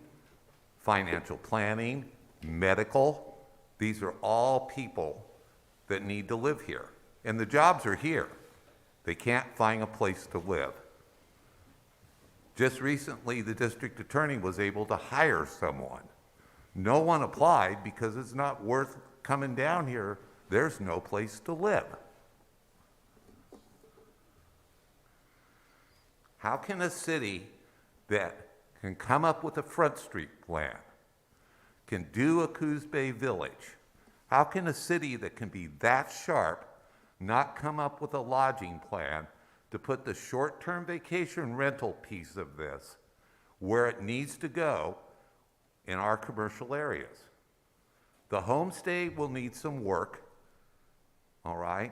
financial planning, medical. These are all people that need to live here. And the jobs are here. They can't find a place to live. Just recently, the district attorney was able to hire someone. No one applied because it's not worth coming down here. There's no place to live. How can a city that can come up with a Front Street plan, can do a Coos Bay Village, how can a city that can be that sharp not come up with a lodging plan to put the short-term vacation rental piece of this where it needs to go in our commercial areas? The homestay will need some work, all right?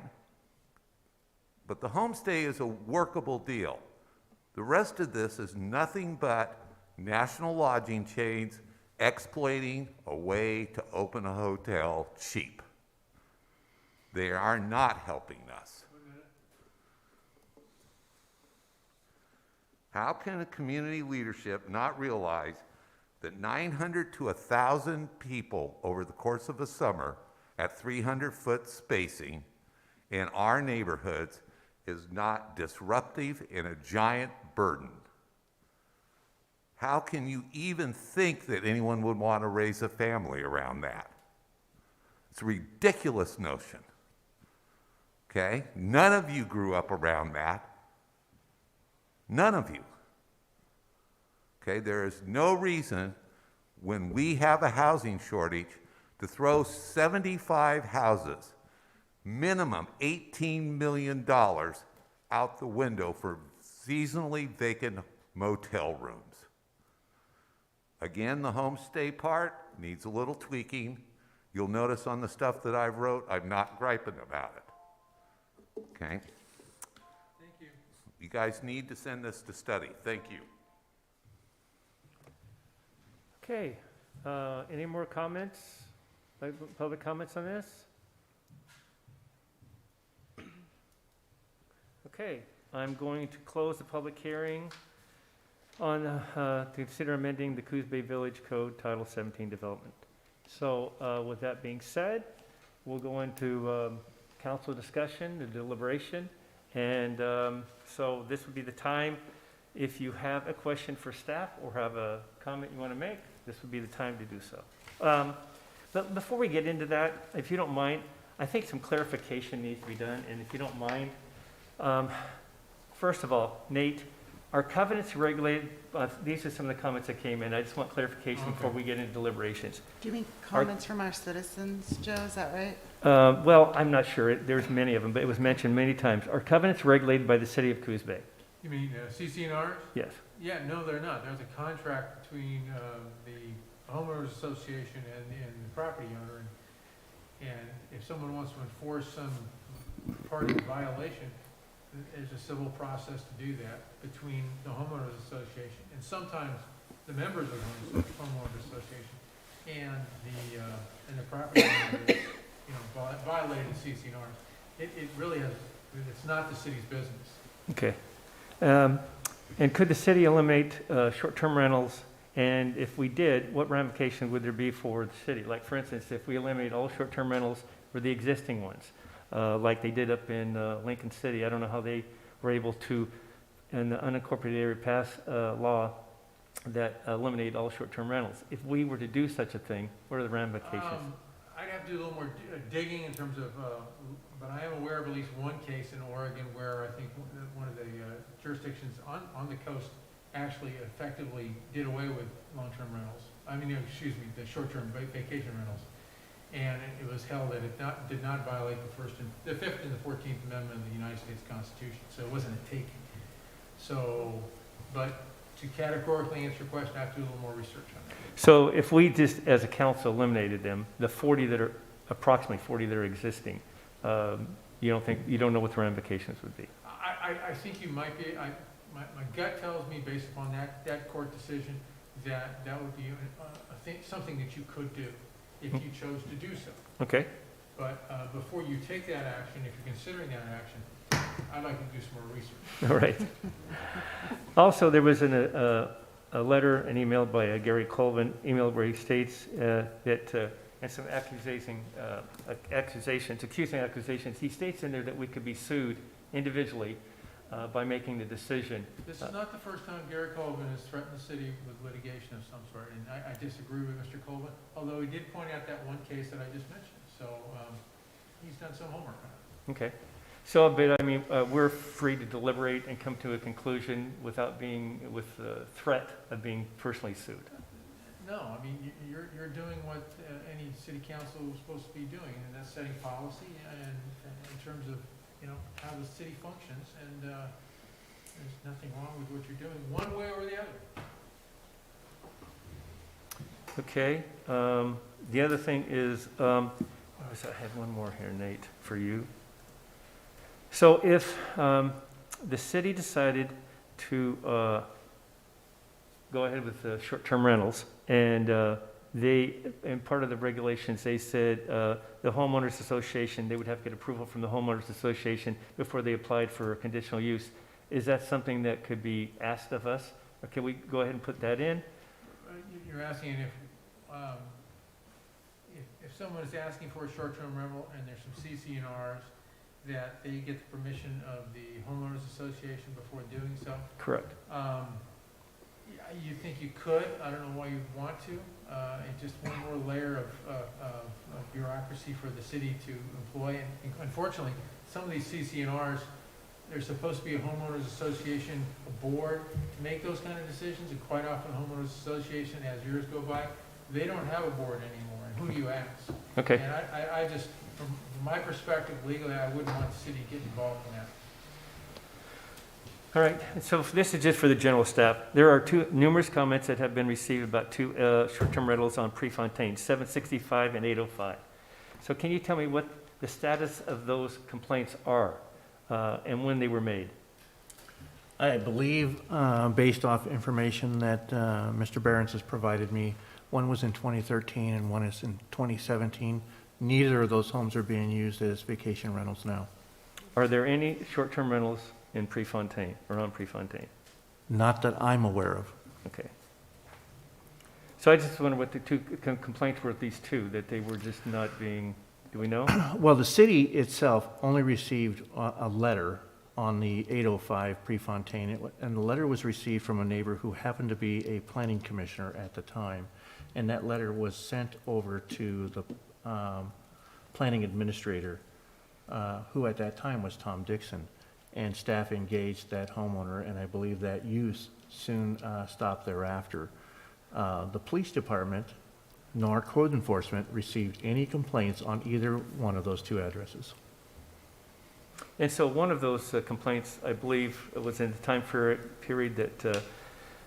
But the homestay is a workable deal. The rest of this is nothing but national lodging chains exploiting a way to open a hotel cheap. They are not helping us. How can a community leadership not realize that 900 to 1,000 people over the course of a summer at 300-foot spacing in our neighborhoods is not disruptive and a giant burden? How can you even think that anyone would want to raise a family around that? It's a ridiculous notion, okay? None of you grew up around that. None of you. Okay, there is no reason when we have a housing shortage to throw 75 houses, minimum $18 million, out the window for seasonally vacant motel rooms. Again, the homestay part needs a little tweaking. You'll notice on the stuff that I wrote, I'm not griping about it. Okay? Thank you. You guys need to send this to study. Thank you. Okay, any more comments, public comments on this? Okay, I'm going to close the public hearing on, to consider amending the Coos Bay Village Code Title 17 Development. So with that being said, we'll go into council discussion, the deliberation, and so this would be the time. If you have a question for staff or have a comment you want to make, this would be the time to do so. But before we get into that, if you don't mind, I think some clarification needs to be done, and if you don't mind, first of all, Nate, are covenants regulated, these are some of the comments that came in, I just want clarification before we get into deliberations. Do you mean comments from our citizens, Joe, is that right? Well, I'm not sure, there's many of them, but it was mentioned many times. Are covenants regulated by the city of Coos Bay? You mean CCNRs? Yes. Yeah, no, they're not. There's a contract between the homeowners association and the property owner. And if someone wants to enforce some part of the violation, there's a civil process to do that between the homeowners association and sometimes the members of the homeowners association and the property owner that, you know, violated CCNRs. It really has, it's not the city's business. Okay. And could the city eliminate short-term rentals? And if we did, what ramification would there be for the city? Like, for instance, if we eliminate all short-term rentals for the existing ones, like they did up in Lincoln City. I don't know how they were able to, in the unincorporated area, pass a law that eliminated all short-term rentals. If we were to do such a thing, what are the ramifications? I'd have to do a little more digging in terms of, but I am aware of at least one case in Oregon where I think one of the jurisdictions on the coast actually effectively did away with long-term rentals. I mean, excuse me, the short-term vacation rentals. And it was held that it did not violate the 5th and the 14th Amendment of the United States Constitution. So it wasn't a taking. So, but to categorically answer your question, I have to do a little more research on that. So if we just, as a council, eliminated them, the 40 that are, approximately 40 that are existing, you don't know what the ramifications would be? I think you might be, my gut tells me based upon that court decision that would be something that you could do if you chose to do so. Okay. But before you take that action, if you're considering that action, I'd like to do some more research. All right. Also, there was a letter, an email by Gary Colvin, where he states that, and some accusing accusations. He states in there that we could be sued individually by making the decision. This is not the first time Gary Colvin has threatened the city with litigation of some sort, and I disagree with Mr. Colvin, although he did point out that one case that I just mentioned. So he's done some homework on it. Okay. So, but I mean, we're free to deliberate and come to a conclusion without being, with the threat of being personally sued. No, I mean, you're doing what any city council is supposed to be doing, and that's setting policy and in terms of, you know, how the city functions, and there's nothing wrong with what you're doing, one way or the other. Okay. The other thing is, I had one more here, Nate, for you. So if the city decided to go ahead with the short-term rentals, and in part of the regulations, they said the homeowners association, they would have to get approval from the homeowners association before they applied for conditional use. Is that something that could be asked of us, or can we go ahead and put that in? You're asking if someone is asking for a short-term rental and there's some CCNRs, that they get the permission of the homeowners association before doing so? Correct. You think you could? I don't know why you'd want to. It's just one more layer of bureaucracy for the city to employ. And unfortunately, some of these CCNRs, there's supposed to be a homeowners association, a board to make those kind of decisions, and quite often homeowners association, as years go by, they don't have a board anymore, and who do you ask? Okay. And I just, from my perspective legally, I wouldn't want the city to get involved in that. All right, and so this is just for the general staff. There are numerous comments that have been received about two short-term rentals on Prefontaine, 765 and 805. So can you tell me what the status of those complaints are and when they were made? I believe, based off information that Mr. Behrens has provided me, one was in 2013 and one is in 2017. Neither of those homes are being used as vacation rentals now. Are there any short-term rentals in Prefontaine or on Prefontaine? Not that I'm aware of. Okay. So I just wonder what the two complaints were with these two, that they were just not being, do we know? Well, the city itself only received a letter on the 805 Prefontaine, and the letter was received from a neighbor who happened to be a planning commissioner at the time, and that letter was sent over to the planning administrator, who at that time was Tom Dixon, and staff engaged that homeowner, and I believe that use soon stopped thereafter. The police department nor code enforcement received any complaints on either one of those two addresses. And so one of those complaints, I believe, was in the time period that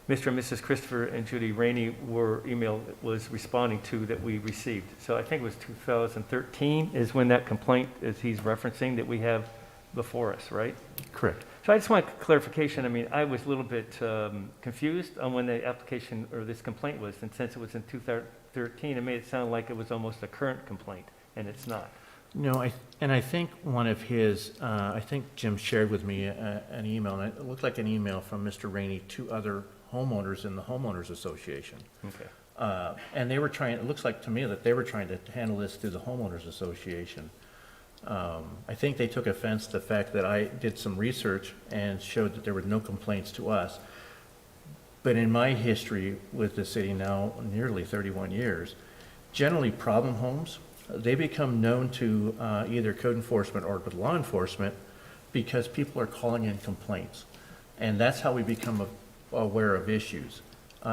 Mr. and Mrs. Christopher and Judy Rainey was responding to that we received. So I think it was 2013 is when that complaint is he's referencing that we have before us, right? Correct. So I just want clarification. I mean, I was a little bit confused on when the application or this complaint was, and since it was in 2013, it made it sound like it was almost a current complaint, and it's not. No, I think one of his, I think Jim shared with me an email, and it looked like an email from Mr. Rainey to other homeowners in the homeowners association. Okay. And they were trying, it looks like to me that they were trying to handle this through the homeowners association. I think they took offense to the fact that I did some research and showed that there were no complaints to us. But in my history with the city now, nearly 31 years, generally problem homes, they become known to either code enforcement or to law enforcement because people are calling in complaints. And that's how we become aware of issues.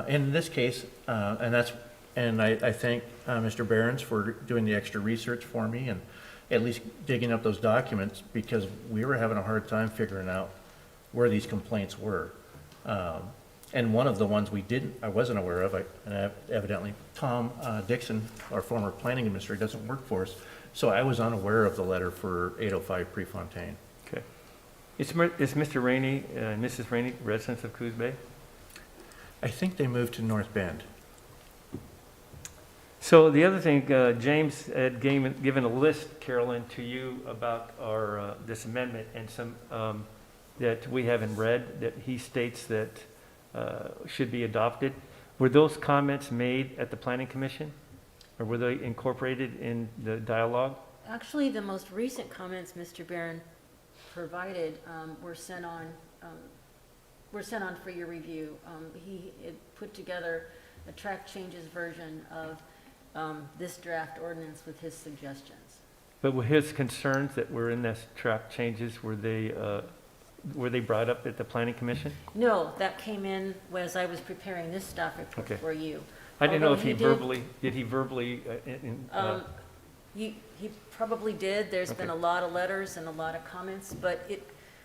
In this case, and I thank Mr. Behrens for doing the extra research for me and at least digging up those documents, because we were having a hard time figuring out where these complaints were. And one of the ones I wasn't aware of, and evidently Tom Dixon, our former planning administrator, doesn't work for us, so I was unaware of the letter for 805 Prefontaine. Okay. Is Mr. Rainey and Mrs. Rainey residents of Coos Bay? I think they moved to North Bend. So the other thing, James had given a list, Carolyn, to you about our this amendment and some that we haven't read that he states that should be adopted. Were those comments made at the Planning Commission, or were they incorporated in the dialogue? Actually, the most recent comments Mr. Barron provided were sent on for your review. He had put together a track changes version of this draft ordinance with his suggestions. But were his concerns that were in this track changes, were they brought up at the Planning Commission? No, that came in as I was preparing this staff report for you. I didn't know if Although did he verbally? He probably did. There's been a lot of letters and a lot of comments, but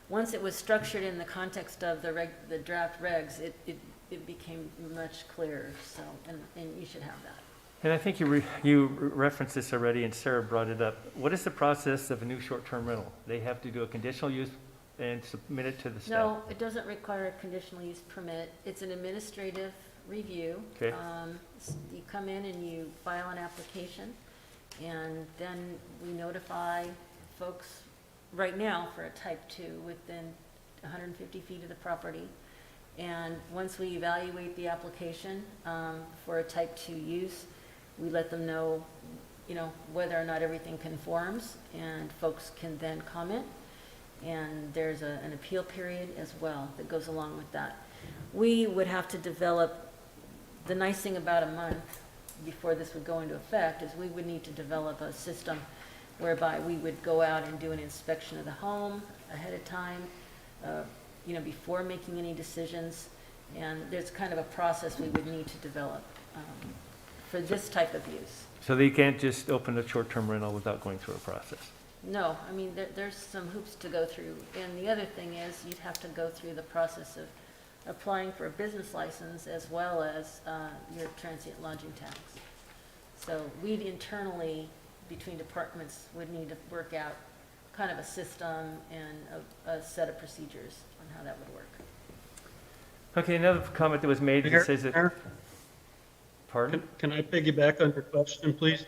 once it was structured in the context of the draft regs, it became much clearer. So, and you should have that. And I think you referenced this already, and Sarah brought it up. What is the process of a new short-term rental? They have to do a conditional use and submit it to the staff? No, it doesn't require a conditional use permit. It's an administrative review. Okay. You come in and you file an application, and then we notify folks right now for a type 2 within 150 feet of the property. And once we evaluate the application for a type 2 use, we let them know, whether or not everything conforms, and folks can then comment. And there's an appeal period as well that goes along with that. We would have to develop, the nice thing about a month before this would go into effect is we would need to develop a system whereby we would go out and do an inspection of the home ahead of time, before making any decisions. And there's kind of a process we would need to develop for this type of use. So they can't just open a short-term rental without going through a process? No, I mean, there's some hoops to go through. And the other thing is, you'd have to go through the process of applying for a business license as well as your transient lodging tax. So we'd internally, between departments, would need to work out kind of a system and a set of procedures on how that would work. Okay, another comment that was made that says that... Mayor? Pardon? Can I piggyback on your question, please?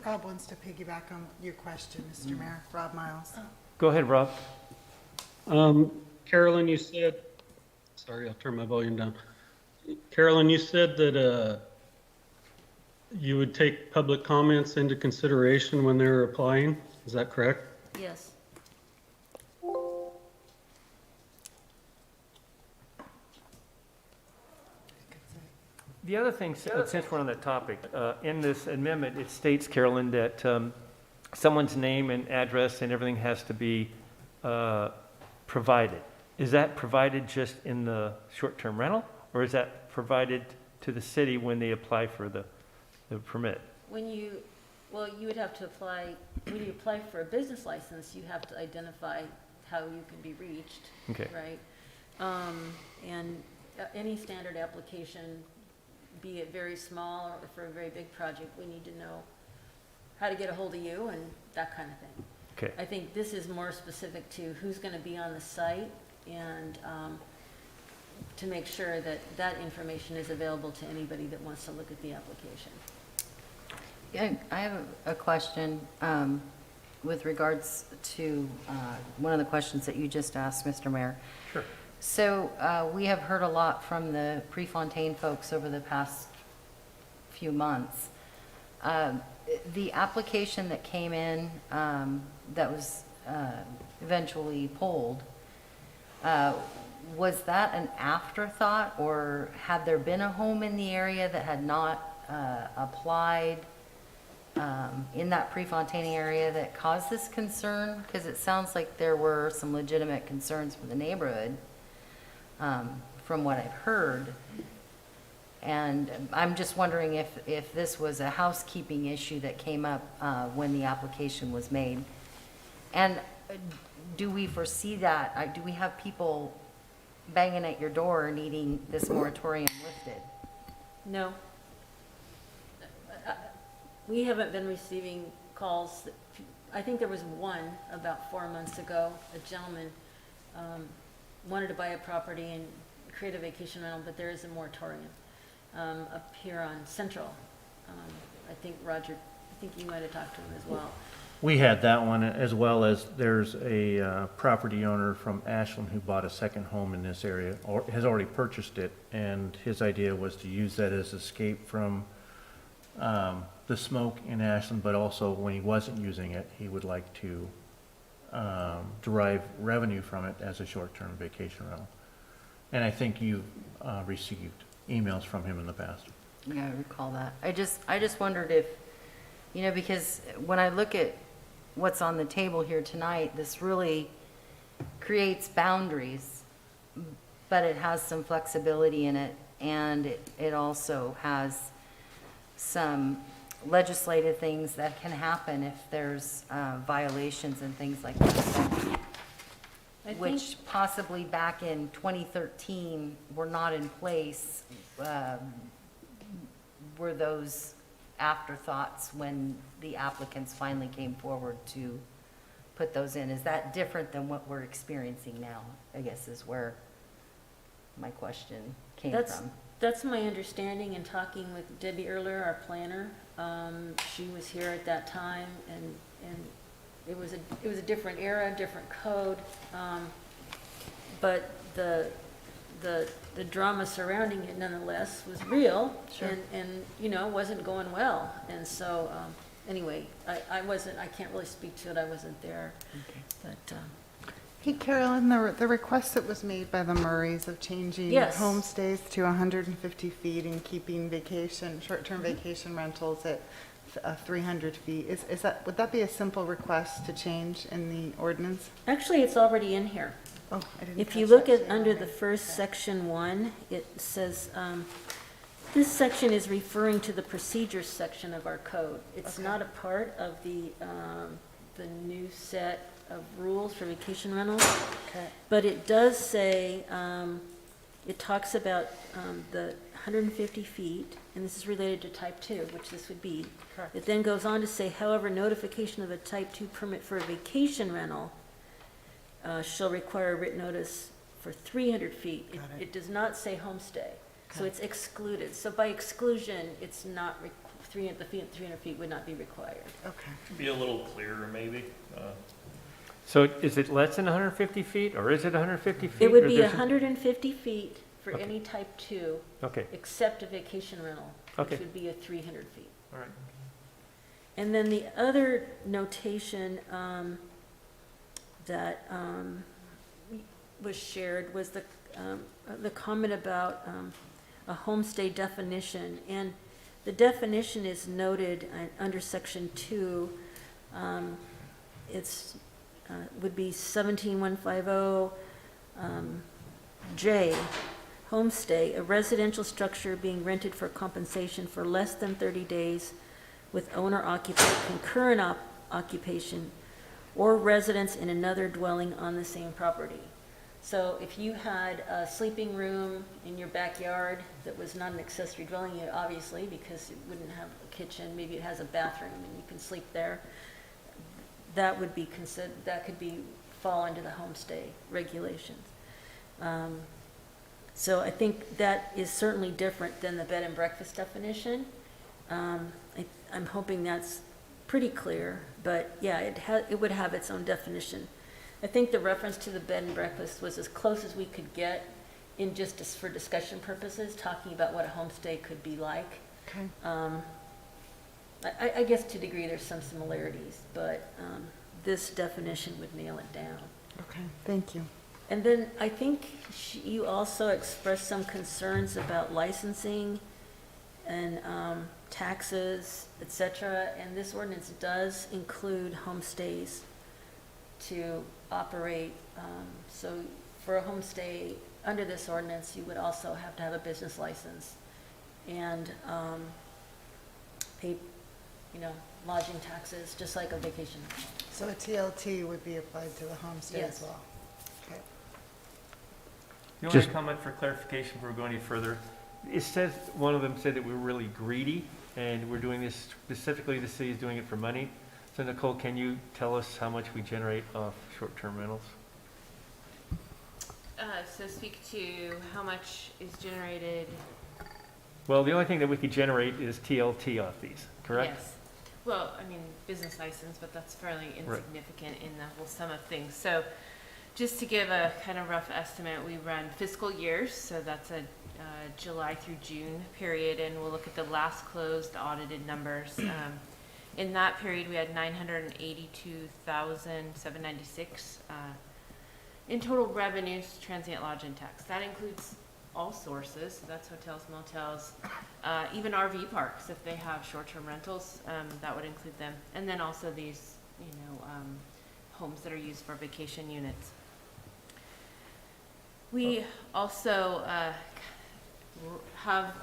Rob wants to piggyback on your question, Mr. Mayor. Rob Miles. Go ahead, Rob. Carolyn, you said, sorry, I'll turn my volume down. Carolyn, you said that you would take public comments into consideration when they're applying. Is that correct? Yes. The other thing, since we're on that topic, in this amendment, it states, Carolyn, that someone's name and address and everything has to be provided. Is that provided just in the short-term rental, or is that provided to the city when they apply for the permit? You would have to apply, when you apply for a business license, you have to identify how you can be reached. Okay. Right? And any standard application, be it very small or for a very big project, we need to know how to get a hold of you and that kind of thing. Okay. I think this is more specific to who's going to be on the site and to make sure that that information is available to anybody that wants to look at the application. Yeah, I have a question with regards to one of the questions that you just asked, Mr. Mayor. Sure. So we have heard a lot from the Prefontaine folks over the past few months. The application that came in that was eventually pulled, was that an afterthought, or had there been a home in the area that had not applied in that Prefontaine area that caused this concern? Because it sounds like there were some legitimate concerns for the neighborhood from what I've heard. And I'm just wondering if this was a housekeeping issue that came up when the application was made. And do we foresee that? Do we have people banging at your door needing this moratorium lifted? No. We haven't been receiving calls. I think there was one about 4 months ago. A gentleman wanted to buy a property and create a vacation rental, but there is a moratorium up here on Central. I think, Roger, I think you might have talked to him as well. We had that one, as well as there's a property owner from Ashland who bought a second home in this area, or has already purchased it, and his idea was to use that as escape from the smoke in Ashland, but also when he wasn't using it, he would like to derive revenue from it as a short-term vacation rental. And I think you've received emails from him in the past. Yeah, I recall that. I just wondered if, because when I look at what's on the table here tonight, this really creates boundaries, but it has some flexibility in it, and it also has some legislative things that can happen if there's violations and things like that, which possibly back in 2013 were not in place. Were those afterthoughts when the applicants finally came forward to put those in? Is that different than what we're experiencing now, I guess, is where my question came from. That's my understanding in talking with Debbie Erler, our planner. She was here at that time, and it was a different era, different code, but the drama surrounding it nonetheless was real. Sure. And wasn't going well. And so anyway, I can't really speak to it. I wasn't there. Okay. But Hey, Carolyn, the request that was made by the Murrays of changing homestays to 150 feet and keeping short-term vacation rentals at 300 feet, would that be a simple request to change in the ordinance? actually, it's already in here. Oh, I didn't If you catch look that. at under the first section 1, it says This section is referring to the procedures section of our code. It's Okay. not a part of the new set of rules for vacation rentals. Okay. But it does say, it talks about the 150 feet, and this is related to type 2, which this would be. Correct. It then goes on to say, however, notification of a type 2 permit for a vacation rental shall require a written notice for 300 feet. Got it. It does not say homestay, so Okay. it's excluded. So by exclusion, it's not, 300 feet would not be required. Okay. Be a little clearer, maybe. So is it less than 150 feet, or is it 150 feet? It would or be there's a- 150 feet for Okay. any type 2, Okay, except a vacation rental, Okay. which would be a 300 feet. All right. And then the other notation that was shared was the comment about a homestay definition. And the definition is noted under section 2. It's would be 17150 J. Homestay, a residential structure being rented for compensation for less than 30 days with owner-occupant concurrent occupation or residence in another dwelling on the same property. So if you had a sleeping room in your backyard that was not an accessory dwelling unit, obviously, because it wouldn't have a kitchen, maybe it has a bathroom and you can sleep there, that would be considered, that could be, fall under the homestay regulations. So I think that is certainly different than the bed and breakfast definition. I'm hoping that's pretty clear, but yeah, it would have its own definition. I think the reference to the bed and breakfast was as close as we could get in just for discussion purposes, talking about what a homestay could be like. Okay. I guess to a degree there's some similarities, but this definition would nail it down. Okay, thank you. And then I think you also expressed some concerns about licensing and taxes, et cetera, and this ordinance does include homestays to operate. So for a homestay, under this ordinance, you would also have to have a business license and pay, lodging taxes, just like a vacation rental. So a TLT would be applied to the homestay Yes. as well? Okay. the only Just- comment for clarification before we go any further, it says, one of them said that we're really greedy, and we're doing this specifically, the city is doing it for money. So Nicole, can you tell us how much we generate off short-term rentals? So speak to how much is generated. Well, the only thing that we could generate is TLT off these, correct? Yes. Well, I mean, business license, but that's fairly Right. insignificant in the whole sum of things. So just to give a kind of rough estimate, we run fiscal years, so that's a July through June period, and we'll look at the last closed audited numbers. In that period, we had 982,796 in total revenues, transient lodge and tax. That includes all sources, so that's hotels, motels, even RV parks, if they have short-term rentals, that would include them. And then also these, homes that are used for vacation units. We also have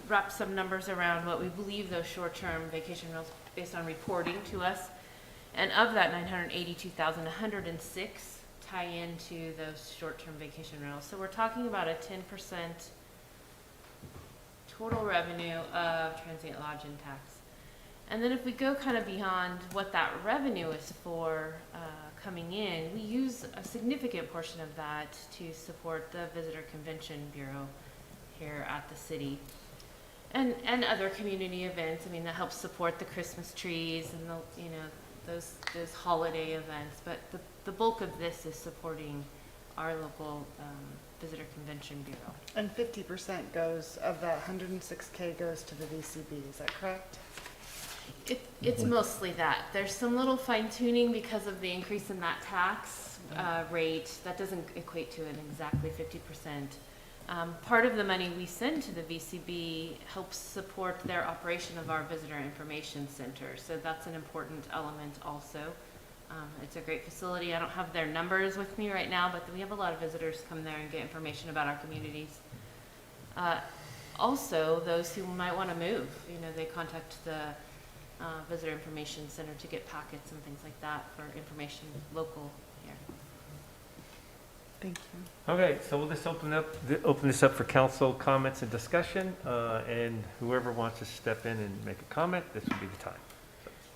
wrapped some numbers around what we believe those short-term vacation rentals based on reporting to us. And of that 982,106 tie into those short-term vacation rentals. So we're talking about a 10% total revenue of transient lodge and tax. And then if we go kind of beyond what that revenue is for coming in, we use a significant portion of that to support the Visitor Convention Bureau here at the city. And other community events. I mean, that helps support the Christmas trees and those holiday events. But the bulk of this is supporting our local Visitor Convention Bureau. And 50% goes, of that 106K goes to the VCB, is that correct? It's mostly that. There's some little fine tuning because of the increase in that tax rate. That doesn't equate to an exactly 50%. Part of the money we send to the VCB helps support their operation of our Visitor Information Center. So that's an important element also. It's a great facility. I don't have their numbers with me right now, but we have a lot of visitors come there and get information about our communities. also those who might want to move. You know, they contact the Visitor Information Center to get packets and things like that for information local here. Thank you. Okay, so we'll just open this up for council comments and discussion, and whoever wants to step in and make a comment, this would be the time.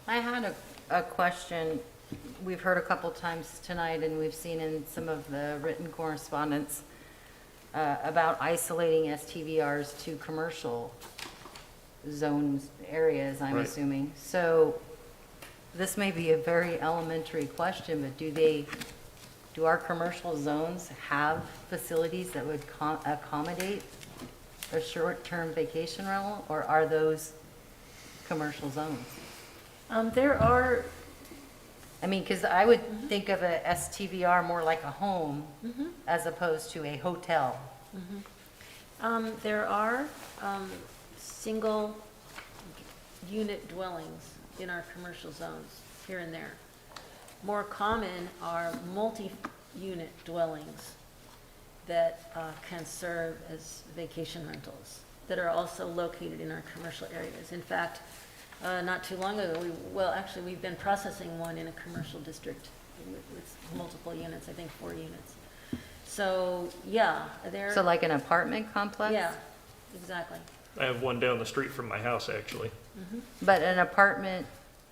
I had a question. We've heard a couple times tonight, and we've seen in some of the written correspondence about isolating STVRs to commercial zones, areas, I'm Right. assuming. So this may be a very elementary question, but do our commercial zones have facilities that would accommodate a short-term vacation rental, or are those commercial zones? There are, I mean, because I would think of a STVR more like a home as opposed to a hotel. there are single unit dwellings in our commercial zones here and there. More common are multi-unit dwellings that can serve as vacation rentals that are also located in our commercial areas. In fact, not too long ago, we've been processing one in a commercial district with multiple units, I think 4 units. So, yeah, So like an apartment complex? Yeah, exactly. I have one down the street from my house, actually. But an apartment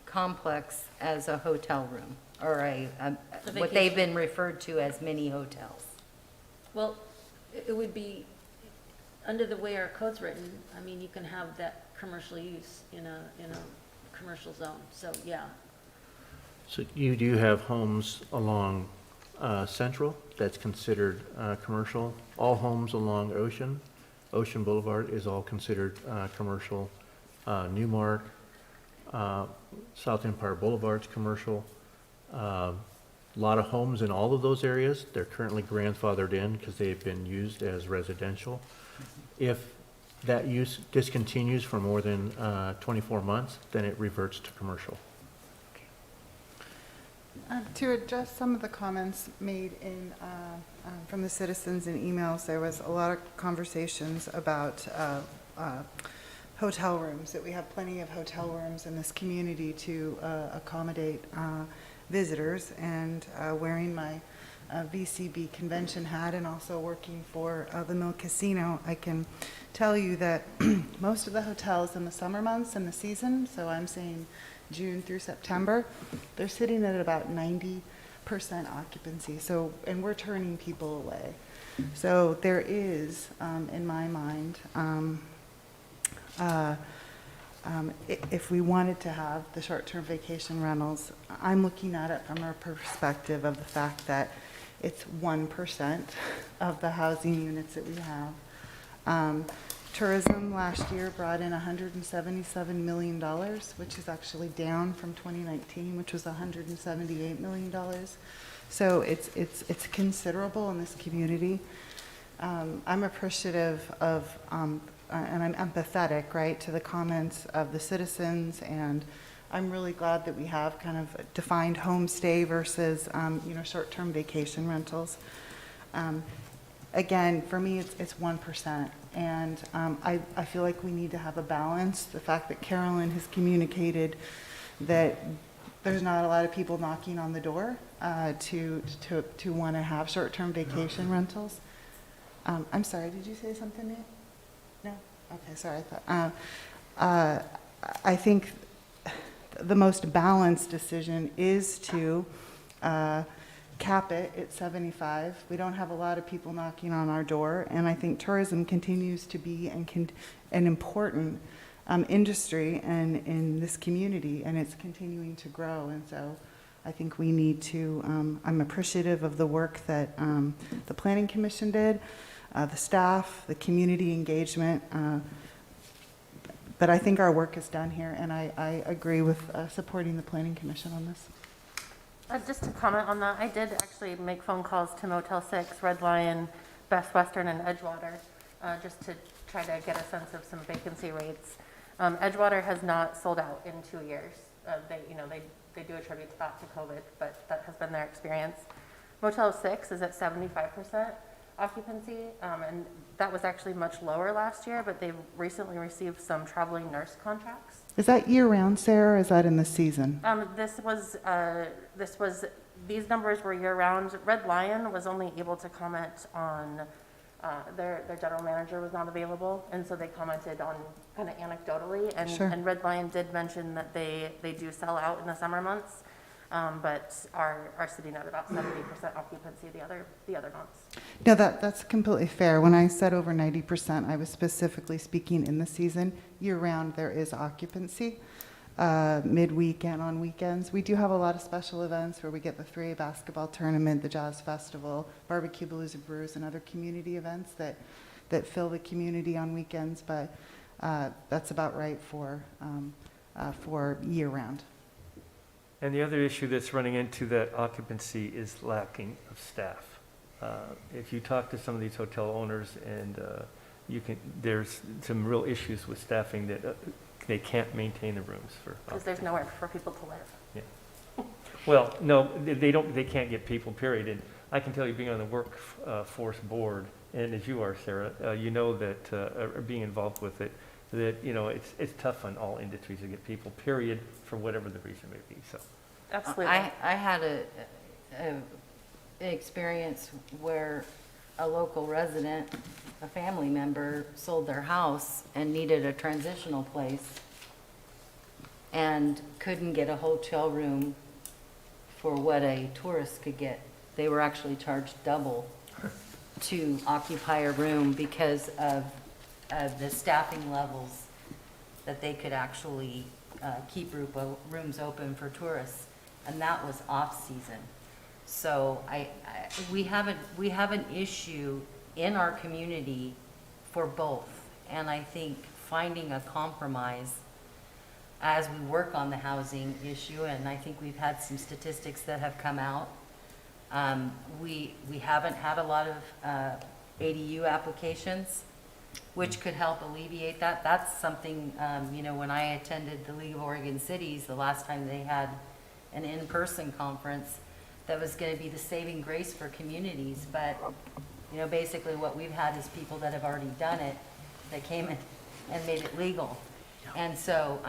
complex as a hotel room, or what they've been referred to as mini hotels. Well, it would be, under the way our code's written, I mean, you can have that commercial use in a commercial zone, so, yeah. So you do have homes along Central that's considered commercial. All homes along Ocean Boulevard is all considered commercial. Newmark, South Empire Boulevard's commercial. A lot of homes in all of those areas, they're currently grandfathered in because they've been used as residential. If that use discontinues for more than 24 months, then it reverts to commercial. To address some of the comments made from the citizens in emails, there was a lot of conversations about hotel rooms, that we have plenty of hotel rooms in this community to accommodate visitors, and wearing my VCB convention hat and also working for the Mill Casino, I can tell you that most of the hotels in the summer months and the season, so I'm saying June through September, they're sitting at about 90% occupancy. So, and we're turning people away. So there is, in my mind, if we wanted to have the short-term vacation rentals, I'm looking at it from a perspective of the fact that it's 1% of the housing units that we have. Tourism last year brought in $177 million, which is actually down from 2019, which was $178 million. So it's considerable in this community. I'm appreciative of, and I'm empathetic, right, to the comments of the citizens, and I'm really glad that we have kind of defined homestay versus, short-term vacation rentals. Again, for me, it's 1%, and I feel like we need to have a balance. The fact that Carolyn has communicated that there's not a lot of people knocking on the door to want to have short-term vacation rentals. I'm sorry, did you say something, Nate? No? Okay, sorry. I think the most balanced decision is to cap it at 75. We don't have a lot of people knocking on our door, and I think tourism continues to be an important industry in this community, and it's continuing to grow. And so I think we need to, I'm appreciative of the work that the Planning Commission did, the staff, the community engagement, but I think our work is done here, and I agree with supporting the Planning Commission on this. Just to comment on that, I did actually make phone calls to Motel 6, Red Lion, Best Western, and Edgewater, just to try to get a sense of some vacancy rates. Edgewater has not sold out in 2 years. They do attribute that to COVID, but that has been their experience. Motel 6 is at 75%. occupancy, and that was actually much lower last year, but they've recently received some traveling nurse contracts. Is that year-round, Sarah, or is that in the season? These numbers were year-round. Red Lion was only able to comment on, their general manager was not available, and so they commented on kind of anecdotally. And, Sure. and Red Lion did mention that they do sell out in the summer months, but are sitting at about 70% occupancy the other months. No, that's completely fair. When I said over 90%, I was specifically speaking in the season. Year-round, there is occupancy, midweek and on weekends. We do have a lot of special events where we get the 3A basketball tournament, the jazz festival, barbecue blues and brews, and other community events that fill the community on weekends, but that's about right for year-round. And the other issue that's running into that occupancy is lacking of staff. If you talk to some of these hotel owners, and there's some real issues with staffing that they can't maintain the rooms for. Because there's nowhere for people to live. Yeah. Well, no, they can't get people, period. And I can tell you, being on the workforce board, and as you are, Sarah, you know that, being involved with it, that, it's tough on all industries to get people, period, for whatever the reason may be, so. Absolutely. I had an experience where a local resident, a family member, sold their house and needed a transitional place and couldn't get a hotel room for what a tourist could get. They were actually charged double to occupy a room because of the staffing levels that they could actually keep rooms open for tourists, and that was off-season. So we have an issue in our community for both, and I think finding a compromise as we work on the housing issue, and I think we've had some statistics that have come out. We haven't had a lot of ADU applications, which could help alleviate that. That's something, when I attended the League of Oregon Cities, the last time they had an in-person conference, that was going to be the saving grace for communities. But, basically what we've had is people that have already done it, that came in and made it legal. And so,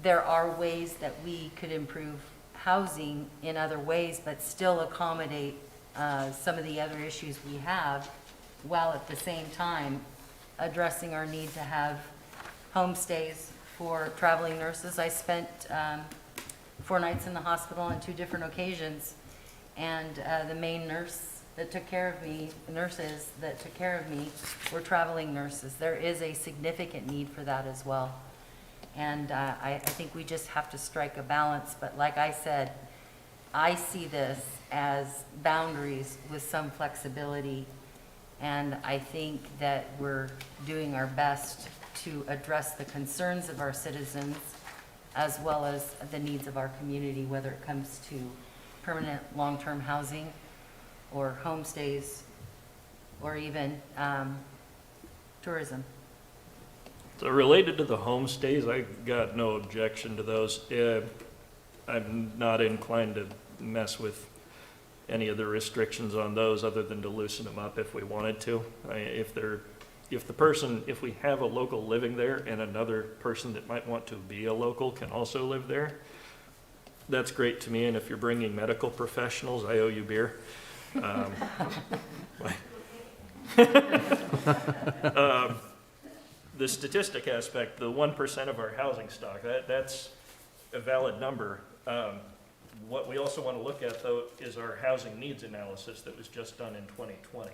there are ways that we could improve housing in other ways, but still accommodate some of the other issues we have, while at the same time addressing our need to have homestays for traveling nurses. I spent 4 nights in the hospital on 2 different occasions, and the main nurses that took care of me were traveling nurses. There is a significant need for that as well. And I think we just have to strike a balance. But like I said, I see this as boundaries with some flexibility. And I think that we're doing our best to address the concerns of our citizens as well as the needs of our community, whether it comes to permanent long-term housing or homestays or even tourism. So related to the homestays, I got no objection to those. I'm not inclined to mess with any of the restrictions on those other than to loosen them up if we wanted to. If we have a local living there and another person that might want to be a local can also live there, that's great to me. And if you're bringing medical professionals, I owe you beer. The statistic aspect, the 1% of our housing stock, that's a valid number. What we also want to look at, though, is our housing needs analysis that was just done in 2020.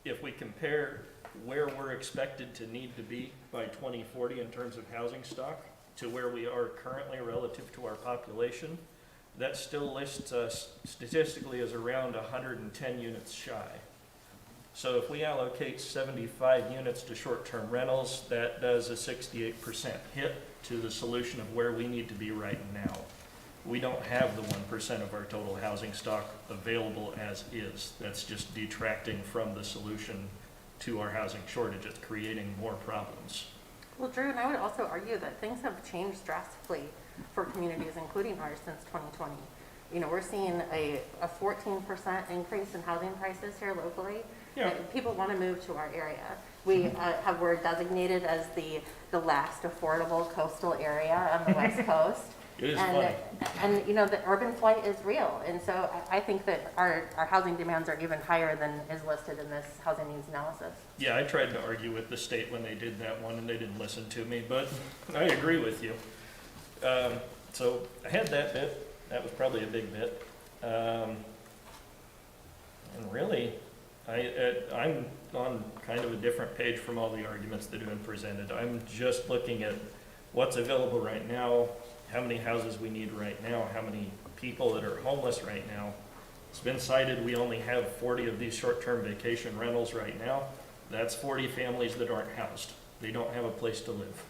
If we compare where we're expected to need to be by 2040 in terms of housing stock to where we are currently relative to our population, that still lists us statistically as around 110 units shy. So if we allocate 75 units to short-term rentals, that does a 68% hit to the solution of where we need to be right now. We don't have the 1% of our total housing stock available as is. That's just detracting from the solution to our housing shortage. It's creating more problems. Well, Drew, and I would also argue that things have changed drastically for communities, including ours, since 2020. you know, we're seeing a 14% increase in housing prices here locally. Yeah. People want to move to our area. We we're designated as the last affordable coastal area on the West Coast. It is and, funny. And, you know, the urban flight is real. And so I think that our housing demands are even higher than is listed in this housing needs analysis. Yeah, I tried to argue with the state when they did that one, and they didn't listen to me, but I agree with you. So I had that bit. That was probably a big bit. And really, I'm on kind of a different page from all the arguments that have been presented. I'm just looking at what's available right now, how many houses we need right now, how many people that are homeless right now. It's been cited we only have 40 of these short-term vacation rentals right now. That's 40 families that aren't housed. They don't have a place to live.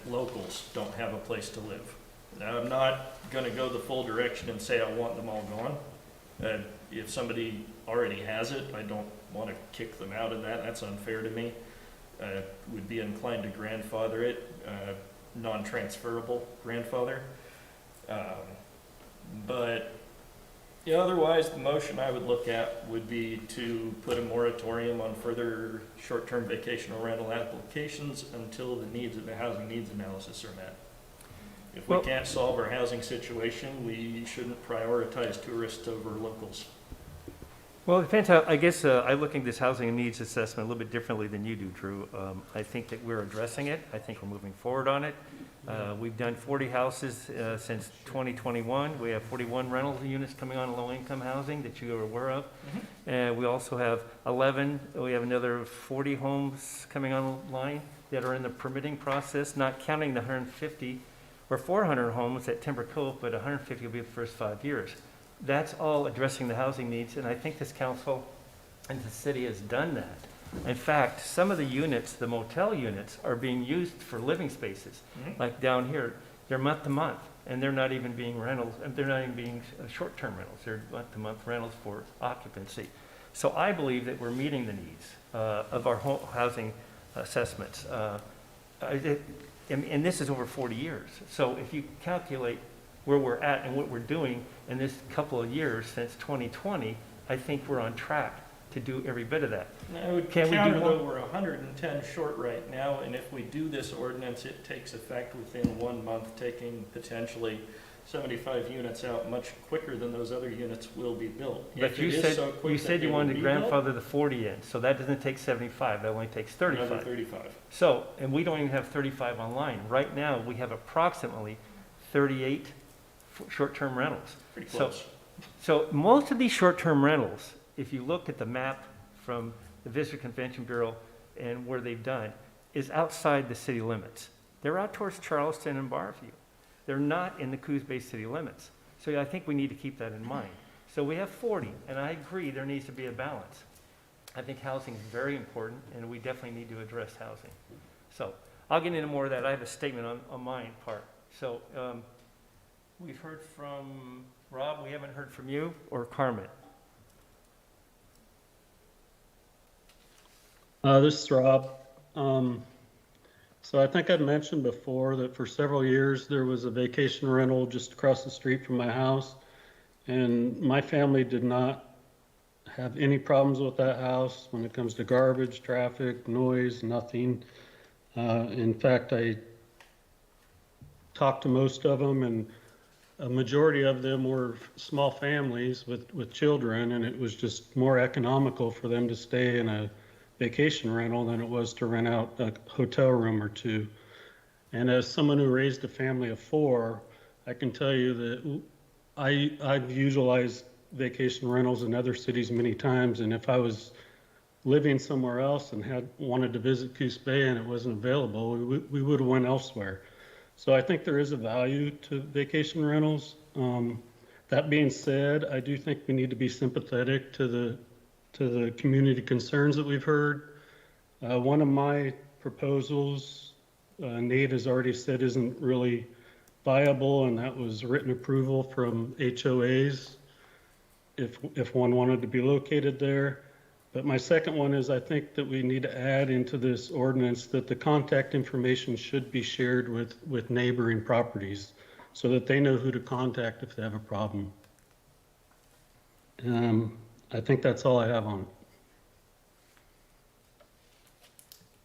Locals don't have a place to live. Now, I'm not going to go the full direction and say I want them all gone. If somebody already has it, I don't want to kick them out of that. That's unfair to me. Would be inclined to grandfather it, non-transferable grandfather. But yeah, otherwise, the motion I would look at would be to put a moratorium on further short-term vacational rental applications until the needs of the housing needs analysis are met. If we can't solve our housing situation, we shouldn't prioritize tourists over locals. Well, it depends how, I guess I look at this housing needs assessment a little bit differently than you do, Drew. I think that we're addressing it. I think we're moving forward on it. We've done 40 houses since 2021. We have 41 rental units coming on low-income housing that you are aware of. And we also have 11, we have another 40 homes coming online that are in the permitting process, not counting the 150 or 400 homes at Timber Cove, but 150 will be the first 5 years. That's all addressing the housing needs, and I think this council and the city has done that. In fact, some of the units, the motel units, are being used for living spaces. Like down here, they're month to month, and they're not even being rentals, and they're not even being short-term rentals. They're month to month rentals for occupancy. So I believe that we're meeting the needs of our housing assessments. And this is over 40 years. So if you calculate where we're at and what we're doing in this couple of years since 2020, I think we're on track to do every bit of that. I would counter though, we're 110 short right now, and if we do this ordinance, it takes effect within 1 month, taking potentially 75 units out much quicker than those other units will be built. But you said you wanted to grandfather the 40 in, so that doesn't take 75, that only takes 35. Another 35. So, and we don't even have 35 online. Right now, we have approximately 38 short-term rentals. Pretty close. So most of these short-term rentals, if you look at the map from the Visitor Convention Bureau and where they've done, is outside the city limits. They're out towards Charleston and Barview. They're not in the Coos Bay city limits. So I think we need to keep that in mind. So we have 40, and I agree there needs to be a balance. I think housing is very important, and we definitely need to address housing. So I'll get into more of that. I have a statement on my part. So we've heard from Rob. We haven't heard from you or Carmen. This is Rob. So I think I'd mentioned before that for several years there was a vacation rental just across the street from my house, and my family did not have any problems with that house when it comes to garbage, traffic, noise, nothing. In fact, I talked to most of them, and a majority of them were small families with children, and it was just more economical for them to stay in a vacation rental than it was to rent out a hotel room or two. And as someone who raised a family of 4, I can tell you that I've utilized vacation rentals in other cities many times, and if I was living somewhere else and wanted to visit Coos Bay and it wasn't available, we would have went elsewhere. So I think there is a value to vacation rentals. That being said, I do think we need to be sympathetic to the community concerns that we've heard. One of my proposals, Nate has already said isn't really viable, and that was written approval from HOAs if one wanted to be located there. But my second one is I think that we need to add into this ordinance that the contact information should be shared with neighboring properties so that they know who to contact if they have a problem. I think that's all I have on it.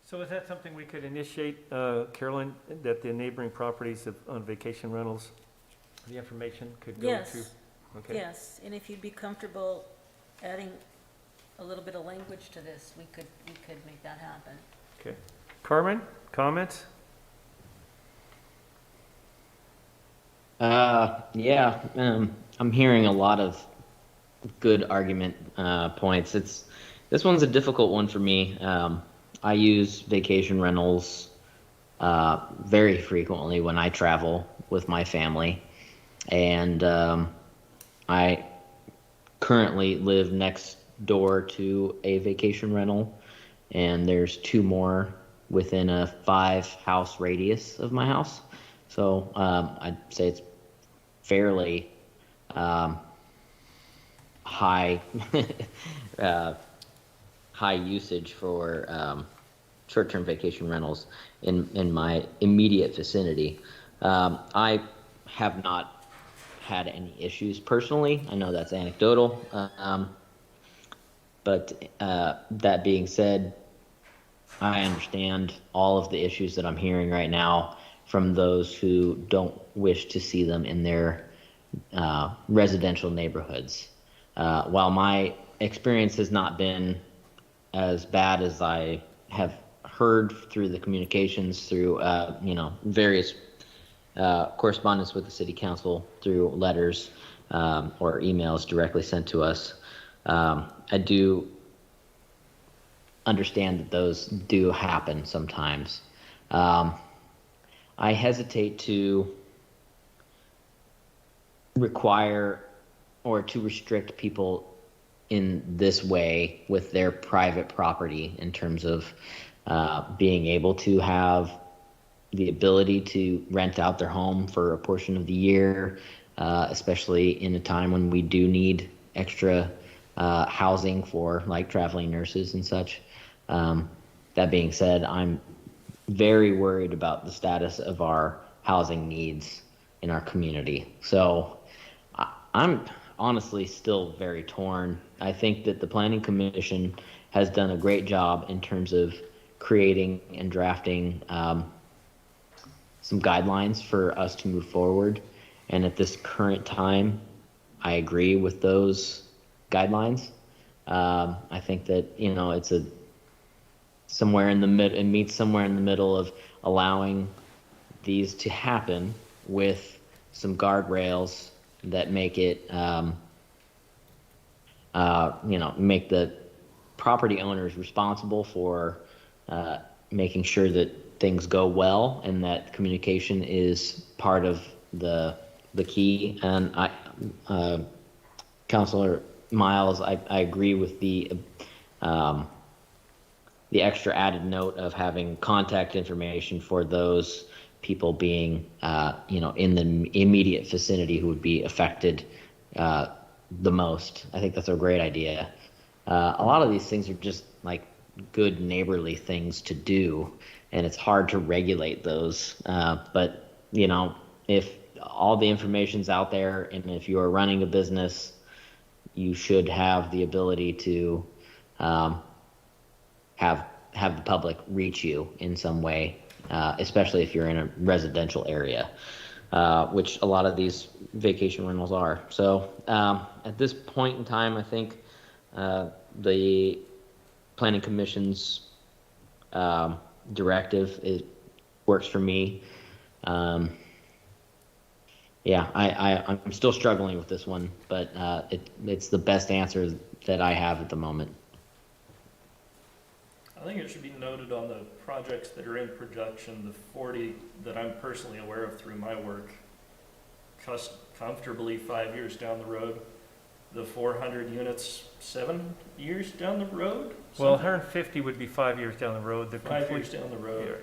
So is that something we could initiate, Carolyn, that the neighboring properties on vacation rentals, the information could go to? Yes. Okay. Yes, and if you'd be comfortable adding a little bit of language to this, we could make that happen. Okay. Carmen, comments? Yeah, I'm hearing a lot of good argument points. This one's a difficult one for me. I use vacation rentals very frequently when I travel with my family, and I currently live next door to a vacation rental, and there's 2 more within a 5-house radius of my house. So I'd say it's fairly high high usage for short-term vacation rentals in my immediate vicinity. I have not had any issues personally. I know that's anecdotal, but that being said, I understand all of the issues that I'm hearing right now from those who don't wish to see them in their residential neighborhoods. While my experience has not been as bad as I have heard through the communications, through various correspondence with the city council, through letters or emails directly sent to us, I do understand that those do happen sometimes. I hesitate to require or to restrict people in this way with their private property in terms of being able to have the ability to rent out their home for a portion of the year, especially in a time when we do need extra housing for like traveling nurses and such. That being said, I'm very worried about the status of our housing needs in our community. So I'm honestly still very torn. I think that the Planning Commission has done a great job in terms of creating and drafting some guidelines for us to move forward. And at this current time, I agree with those guidelines. I think that, it's somewhere in the mid, it meets somewhere in the middle of allowing these to happen with some guardrails that make it, make the property owners responsible for making sure that things go well and that communication is part of the key. And Councilor Miles, I agree with the extra added note of having contact information for those people being, in the immediate vicinity who would be affected the most. I think that's a great idea. A lot of these things are just like good neighborly things to do, and it's hard to regulate those. But, if all the information's out there and if you're running a business, you should have the ability to have the public reach you in some way, especially if you're in a residential area, which a lot of these vacation rentals are. So at this point in time, I think the Planning Commission's directive works for me. I'm still struggling with this one, but it's the best answer that I have at the moment. I think it should be noted on the projects that are in production, the 40 that I'm personally aware of through my work, comfortably 5 years down the road. The 400 units, 7 years down the road? Well, 150 would be 5 years down the road. 5 years down the road.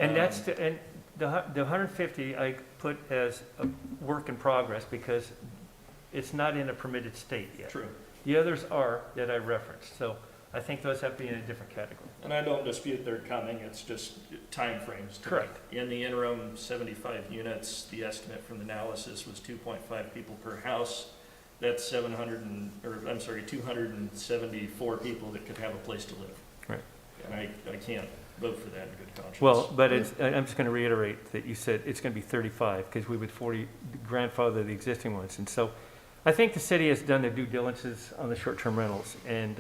And the 150 I put as a work in progress because it's not in a permitted state yet. True. The others are that I referenced, so I think those have to be in a different category. And I don't dispute they're coming, it's just timeframes. to Correct. me. In the interim, 75 units, the estimate from the analysis was 2.5 people per house. That's 274 people that could have a place to live. Right. And I can't vote for that in good conscience. Well, but I'm just going to reiterate that you said it's going to be 35, because we would grandfather the existing ones. And so I think the city has done their due diligence on the short-term rentals. And,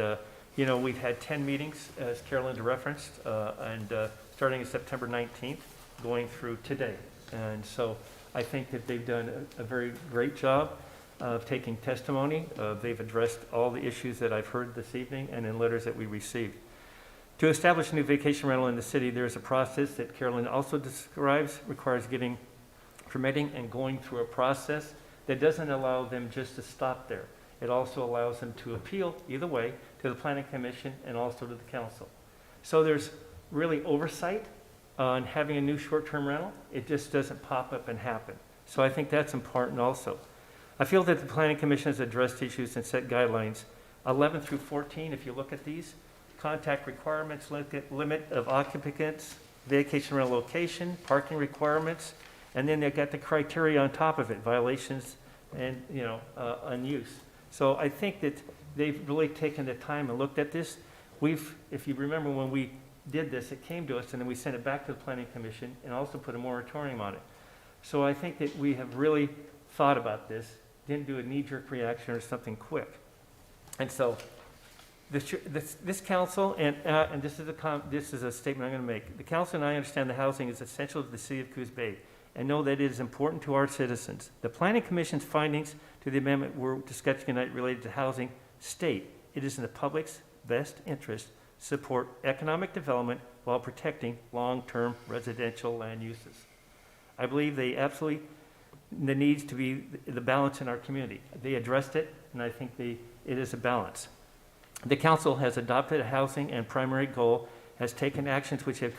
we've had 10 meetings, as Carolyn referenced, starting in September 19th, going through today. And so I think that they've done a very great job of taking testimony. They've addressed all the issues that I've heard this evening and in letters that we received. To establish a new vacation rental in the city, there's a process that Carolyn also describes, requires getting permitting and going through a process that doesn't allow them just to stop there. It also allows them to appeal either way to the Planning Commission and also to the council. So there's really oversight on having a new short-term rental. It just doesn't pop up and happen. So I think that's important also. I feel that the Planning Commission has addressed issues and set guidelines. 11 through 14, if you look at these, contact requirements, limit of occupants, vacation rental location, parking requirements, and then they've got the criteria on top of it, violations and, unuse. So I think that they've really taken the time and looked at this. If you remember when we did this, it came to us and then we sent it back to the Planning Commission and also put a moratorium on it. So I think that we have really thought about this, didn't do a knee-jerk reaction or something quick. And so this council, and this is a statement I'm going to make. The council and I understand the housing is essential to the city of Coos Bay and know that it is important to our citizens. The Planning Commission's findings to the amendment we're discussing tonight related to housing state it is in the public's best interest to support economic development while protecting long-term residential land uses. I believe there needs to be the balance in our community. They addressed it, and I think it is a balance. The council has adopted a housing and primary goal, has taken actions which have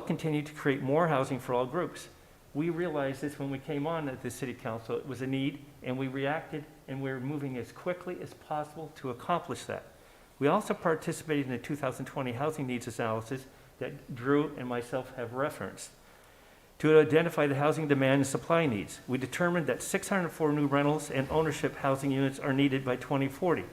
continue to create more housing for all groups. We realized this when we came on at the city council. It was a need, and we reacted, and we're moving as quickly as possible to accomplish that. We also participated in the 2020 housing needs analysis that Drew and myself have referenced to identify the housing demand and supply needs. We determined that 604 new rentals and ownership housing units are needed by 2040.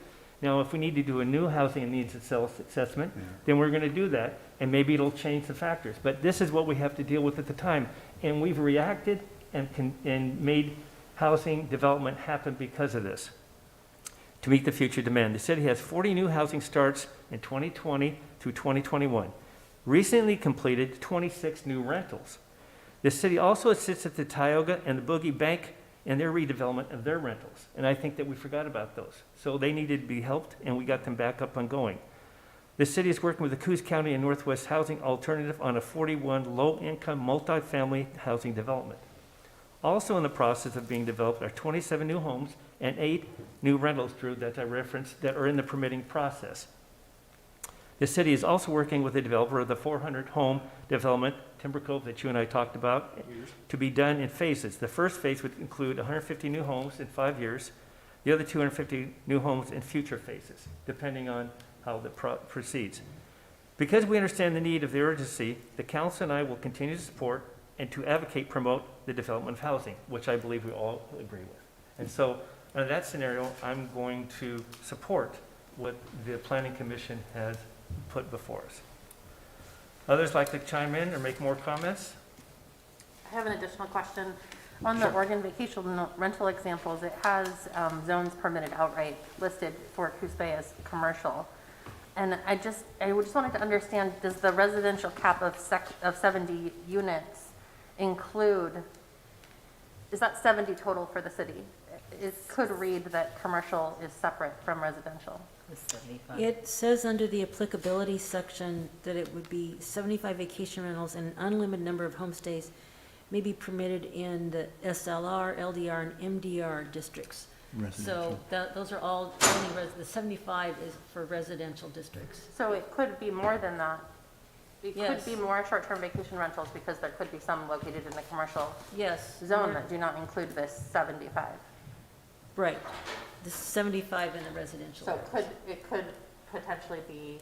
Now, if we need to do a new housing and needs assessment, then we're going to do that, and maybe it'll change the factors. But this is what we have to deal with at the time, and we've reacted and made housing development happen because of this. To meet the future demand, the city has 40 new housing starts in 2020 through 2021. Recently completed 26 new rentals. The city also assists at the Tioga and the Boogie Bank in their redevelopment of their rentals. And I think that we forgot about those. So they needed to be helped, and we got them back up and going. The city is working with the Coos County and Northwest Housing Alternative on a 41 low-income multifamily housing development. Also in the process of being developed are 27 new homes and 8 new rentals, Drew, that I referenced, that are in the permitting process. The city is also working with the developer of the 400-home development, Timber Cove, that you and I talked about, to be done in phases. The first phase would include 150 new homes in 5 years, the other 250 new homes in future phases, depending on how the proceeds. Because we understand the need of the urgency, the council and I will continue to support and to promote the development of housing, which I believe we all agree with. And so, in that scenario, I'm going to support what the Planning Commission has put before us. Others like to chime in or make more comments? I have an additional question. On the Oregon vacation rental examples, it has zones permitted outright listed for Coos Bay as commercial. And I just wanted to understand, does the residential cap of 70 units include, is that 70 total for the city? It could read that commercial is separate from residential. It says under the applicability section that it would be 75 vacation rentals and an unlimited number of homestays may be permitted in the SLR, LDR, and MDR districts. So those are all, the 75 is for residential districts. So it could be more than that. It could be more short-term vacation rentals because there could be some located in the commercial zone that do not include this 75. Right. The 75 in the residential. So it could potentially be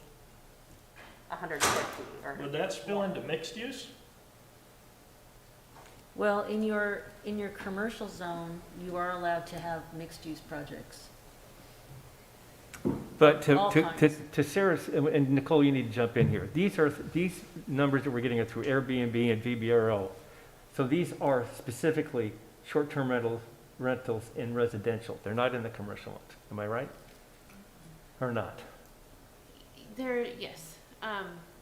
150 or. Would that spill into mixed use? Well, in your commercial zone, you are allowed to have mixed-use projects. But All kinds. to Sarah's, and Nicole, you need to jump in here. These numbers that we're getting are through Airbnb and VBRO. So these are specifically short-term rentals in residential. They're not in the commercial ones. Am I right? Or not? Yes.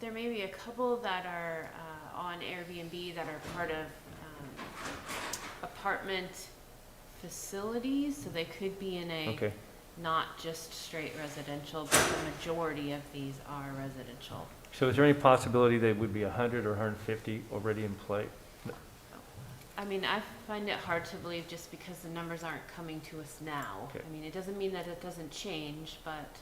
There may be a couple that are on Airbnb that are part of apartment facilities, so they could be in a Okay. not just straight residential, but the majority of these are residential. So is there any possibility they would be 100 or 150 already in play? I mean, I find it hard to believe just because the numbers aren't coming to us now. Okay. I mean, it doesn't mean that it doesn't change, but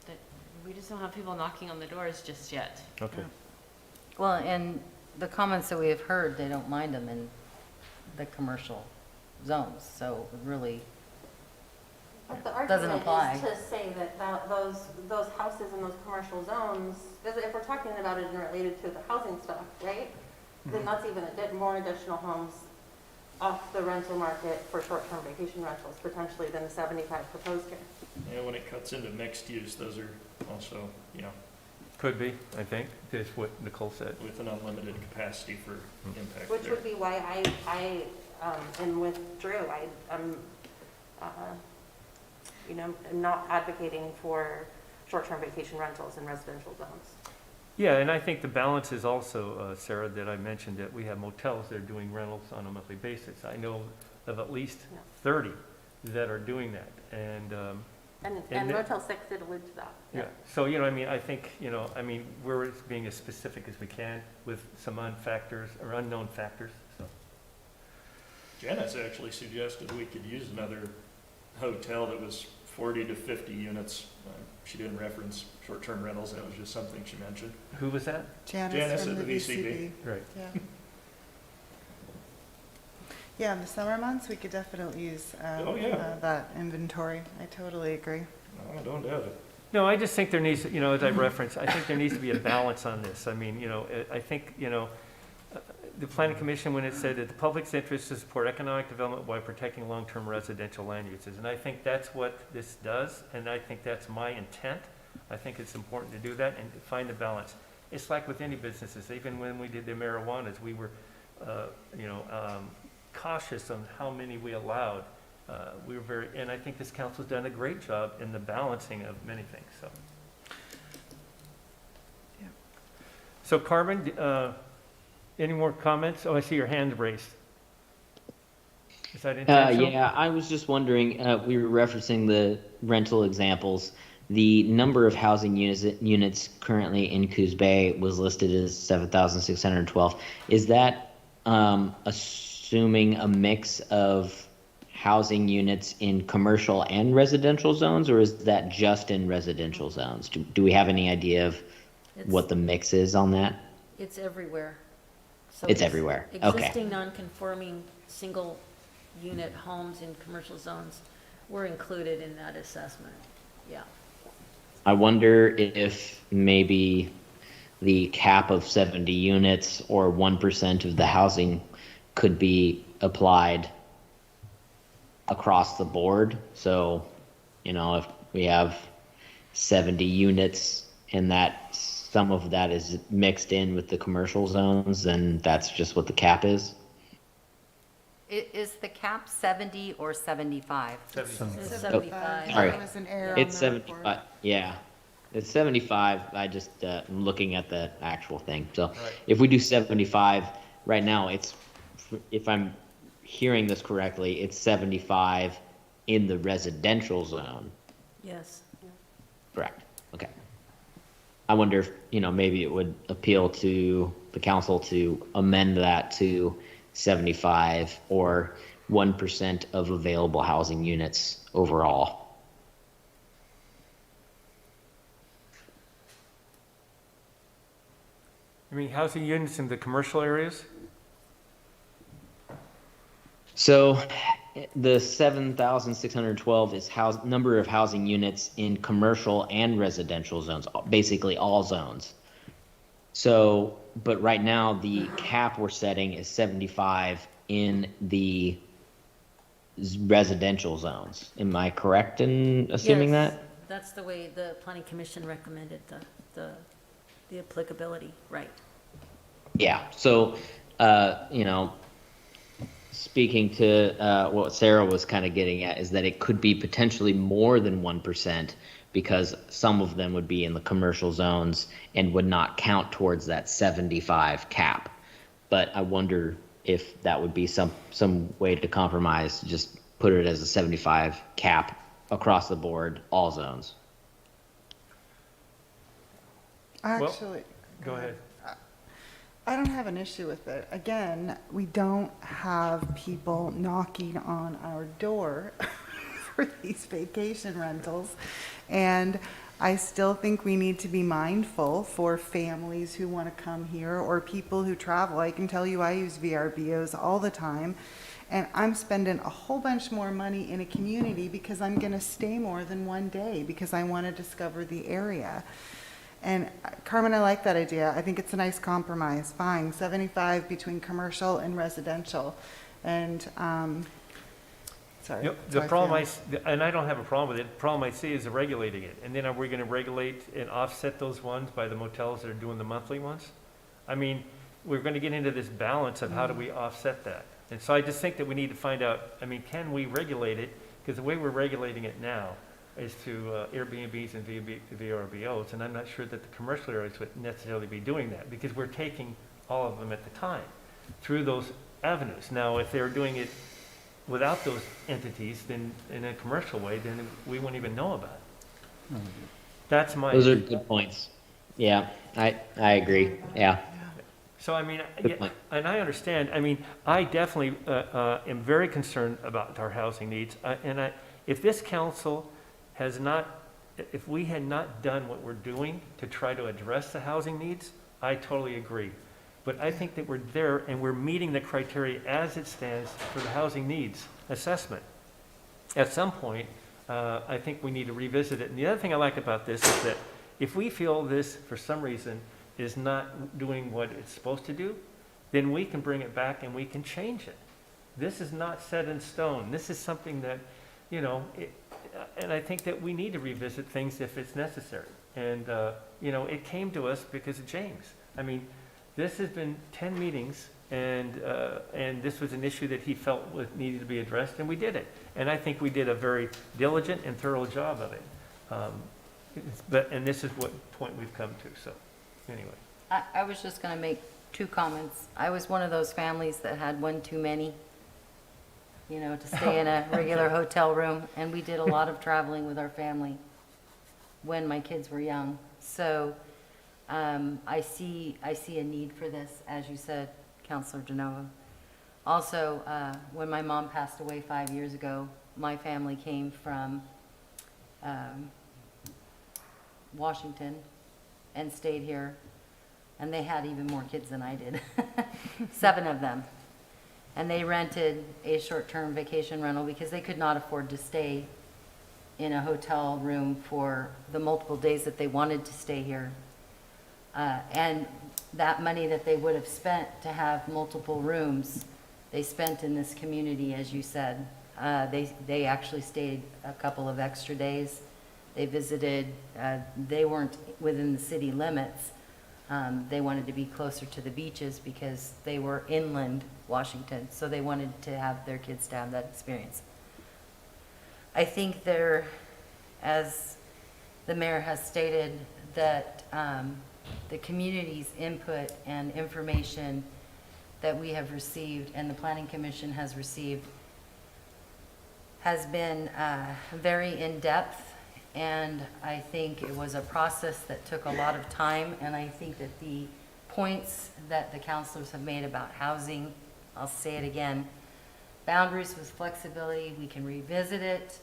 that we just don't have people knocking on the doors just yet. Okay. Well, and the comments that we have heard, they don't mind them in the commercial zones, so it really But the doesn't argument apply. is to say that those houses in those commercial zones, because if we're talking about it and related to the housing stuff, right? Then that's even more additional homes off the rental market for short-term vacation rentals, potentially than the 75 proposed here. Yeah, when it cuts into mixed use, those are also, Could be, I think, is what Nicole said. with an unlimited capacity for impact Which there. would be why I am with Drew. I'm not advocating for short-term vacation rentals in residential zones. Yeah, and I think the balance is also, Sarah, that I mentioned that we have motels that are doing rentals on a monthly basis. I know of at least 30 that are doing that, and And And the- Motel 6 did allude to that. yeah. So, I think, we're being as specific as we can with some unknown factors, so. Janice actually suggested we could use another hotel that was 40 to 50 units. She didn't reference short-term rentals, that was just something she mentioned. Who was that? Janice from at the VCB. Right. Yeah. Yeah, in the summer months, we could definitely use that inventory. I totally agree. I don't doubt it. No, I just think there needs, as I referenced, I think there needs to be a balance on this. I think, the planning commission, when it said that the public's interest is to support economic development while protecting long-term residential land uses. And I think that's what this does, and I think that's my intent. I think it's important to do that and to find the balance. It's like with any businesses, even when we did the marijuanas, we were, cautious on how many we allowed. We were and I think this council's done a great job in the balancing of many things, so. Yeah. So Carmen, any more comments? Oh, I see your hand raised. Is that intentional? Yeah, I was just wondering, we were referencing the rental examples. The number of housing units currently in Coos Bay was listed as 7,612. Is that assuming a mix of housing units in commercial and residential zones, or is that just in residential zones? Do we have any idea of what the mix is on that? It's everywhere. So It's everywhere. Okay. Existing non-conforming single-unit homes in commercial zones were included in that assessment, yeah. I wonder if maybe the cap of 70 units or 1% of the housing could be applied across the board. So, if we have 70 units and that some of that is mixed in with the commercial zones, then that's just what the cap is. Is the cap 70 or 75? 75. Sorry. There was an error It's on the report. 75. Yeah. It's 75. I just am looking at the actual thing. So if we do 75 right now, if I'm hearing this correctly, it's 75 in the residential zone. Yes. Correct. Okay. I wonder if, maybe it would appeal to the council to amend that to 75 or 1% of available housing units overall. Housing units in the commercial areas? So the 7,612 is number of housing units in commercial and residential zones, basically all zones. So, but right now the cap we're setting is 75 in the residential zones. Am I correct in assuming Yes, that? that's the way the planning commission recommended the applicability, right? Yeah, so, you know, speaking to what Sarah was kind of getting at is that it could be potentially more than 1% because some of them would be in the commercial zones and would not count towards that 75 cap. But I wonder if that would be some way to compromise, just put it as a 75 cap across the board, all zones. Actually, Go ahead. I don't have an issue with it. Again, we don't have people knocking on our door for these vacation rentals. And I still think we need to be mindful for families who want to come here or people who travel. I can tell you I use VRBOs all the time, and I'm spending a whole bunch more money in a community because I'm going to stay more than one day because I want to discover the area. And Carmen, I like that idea. I think it's a nice compromise. Fine, 75 between commercial and residential. And, sorry. Yep, the problem and I don't have a problem with it, the problem I see is regulating it. And then are we going to regulate and offset those ones by the motels that are doing the monthly ones? I mean, we're going to get into this balance of how do we offset that? And so I just think that we need to find out, I mean, can we regulate it? Because the way we're regulating it now is to Airbnbs and VRBOs, and I'm not sure that the commercial areas would necessarily be doing that because we're taking all of them at the time through those avenues. Now, if they're doing it without those entities, then in a commercial way, then we won't even know about it. That's my. Those are good points. Yeah, I agree. Yeah. So, I mean, yeah, and I understand, I mean, I definitely am very concerned about our housing needs. If this council has not, if we had not done what we're doing to try to address the housing needs, I totally agree. But I think that we're there and we're meeting the criteria as it stands for the housing needs assessment. At some point, I think we need to revisit it. And the other thing I like about this is that if we feel this, for some reason, is not doing what it's supposed to do, then we can bring it back and we can change it. This is not set in stone. This is something that, you know, and I think that we need to revisit things if it's necessary. And, you know, it came to us because of James. I mean, this has been 10 meetings, and this was an issue that he felt needed to be addressed, and we did it. And I think we did a very diligent and thorough job of it. And this is what point we've come to, so anyway. I was just going to make 2 comments. I was one of those families that had one too many, you know, to stay in a regular hotel room, and we did a lot of traveling with our family when my kids were young. So I see a need for this, as you said, Councilor DeNova. Also, when my mom passed away 5 years ago, my family came from Washington and stayed here, and they had even more kids than I did, 7 of them. And they rented a short-term vacation rental because they could not afford to stay in a hotel room for the multiple days that they wanted to stay here. And that money that they would have spent to have multiple rooms, they spent in this community, as you said. They actually stayed a couple of extra days. They visited, they weren't within the city limits. They wanted to be closer to the beaches because they were inland Washington, so they wanted to have their kids to have that experience. I think there, as the mayor has stated, that the community's input and information that we have received and the Planning Commission has received has been very in-depth, and I think it was a process that took a lot of time, and I think that the points that the councilors have made about housing, I'll say it again, boundaries with flexibility, we can revisit it.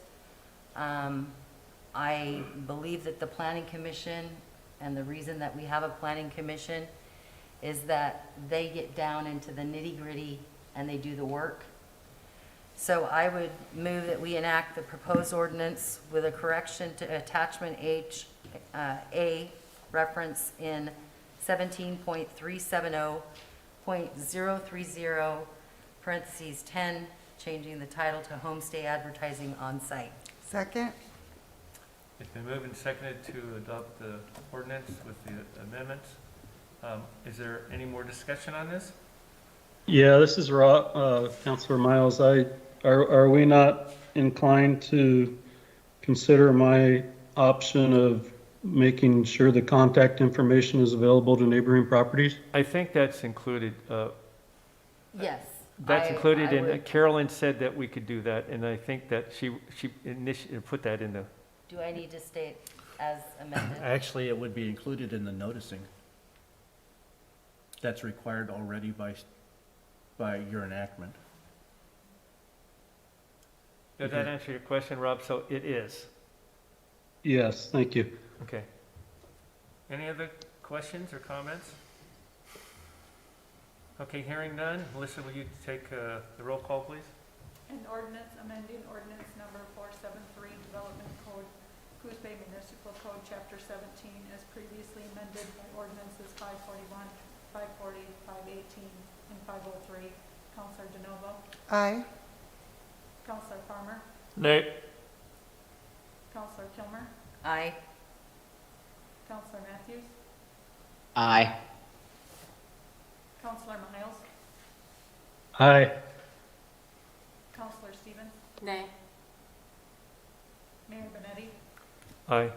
I believe that the Planning Commission, and the reason that we have a Planning Commission is that they get down into the nitty-gritty and they do the work. So I would move that we enact the proposed ordinance with a correction to attachment H, A, reference in 17.370.030, parentheses 10, changing the title to Homestay Advertising on Site. Second? It's been moved and seconded to adopt the ordinance with the amendments. Is there any more discussion on this? Yeah, this is Councilor Miles. Are we not inclined to consider my option of making sure the contact information is available to neighboring properties? I think that's included. Yes. That's included in, would- Carolyn said that we could do that, and I think that she initially put that in the, Do I need to state as amended? Actually, it would be included in the noticing. That's required already by your enactment. does that answer your question, Rob? So it is. Yes, thank you. Okay. Any other questions or comments? Okay, hearing none. Melissa, will you take the roll call, please? An ordinance amending ordinance number 473, Development Code, Coos Bay Municipal Code, Chapter 17, as previously amended by ordinances 541, 540, 518, and 503. Counselor DeNovo? Aye. Counselor Farmer? Nay. Counselor Kilmer? Aye. Counselor Matthews? Aye. Counselor Miles? Aye. Counselor Stevens? Nay. Mayor Benetti? Aye.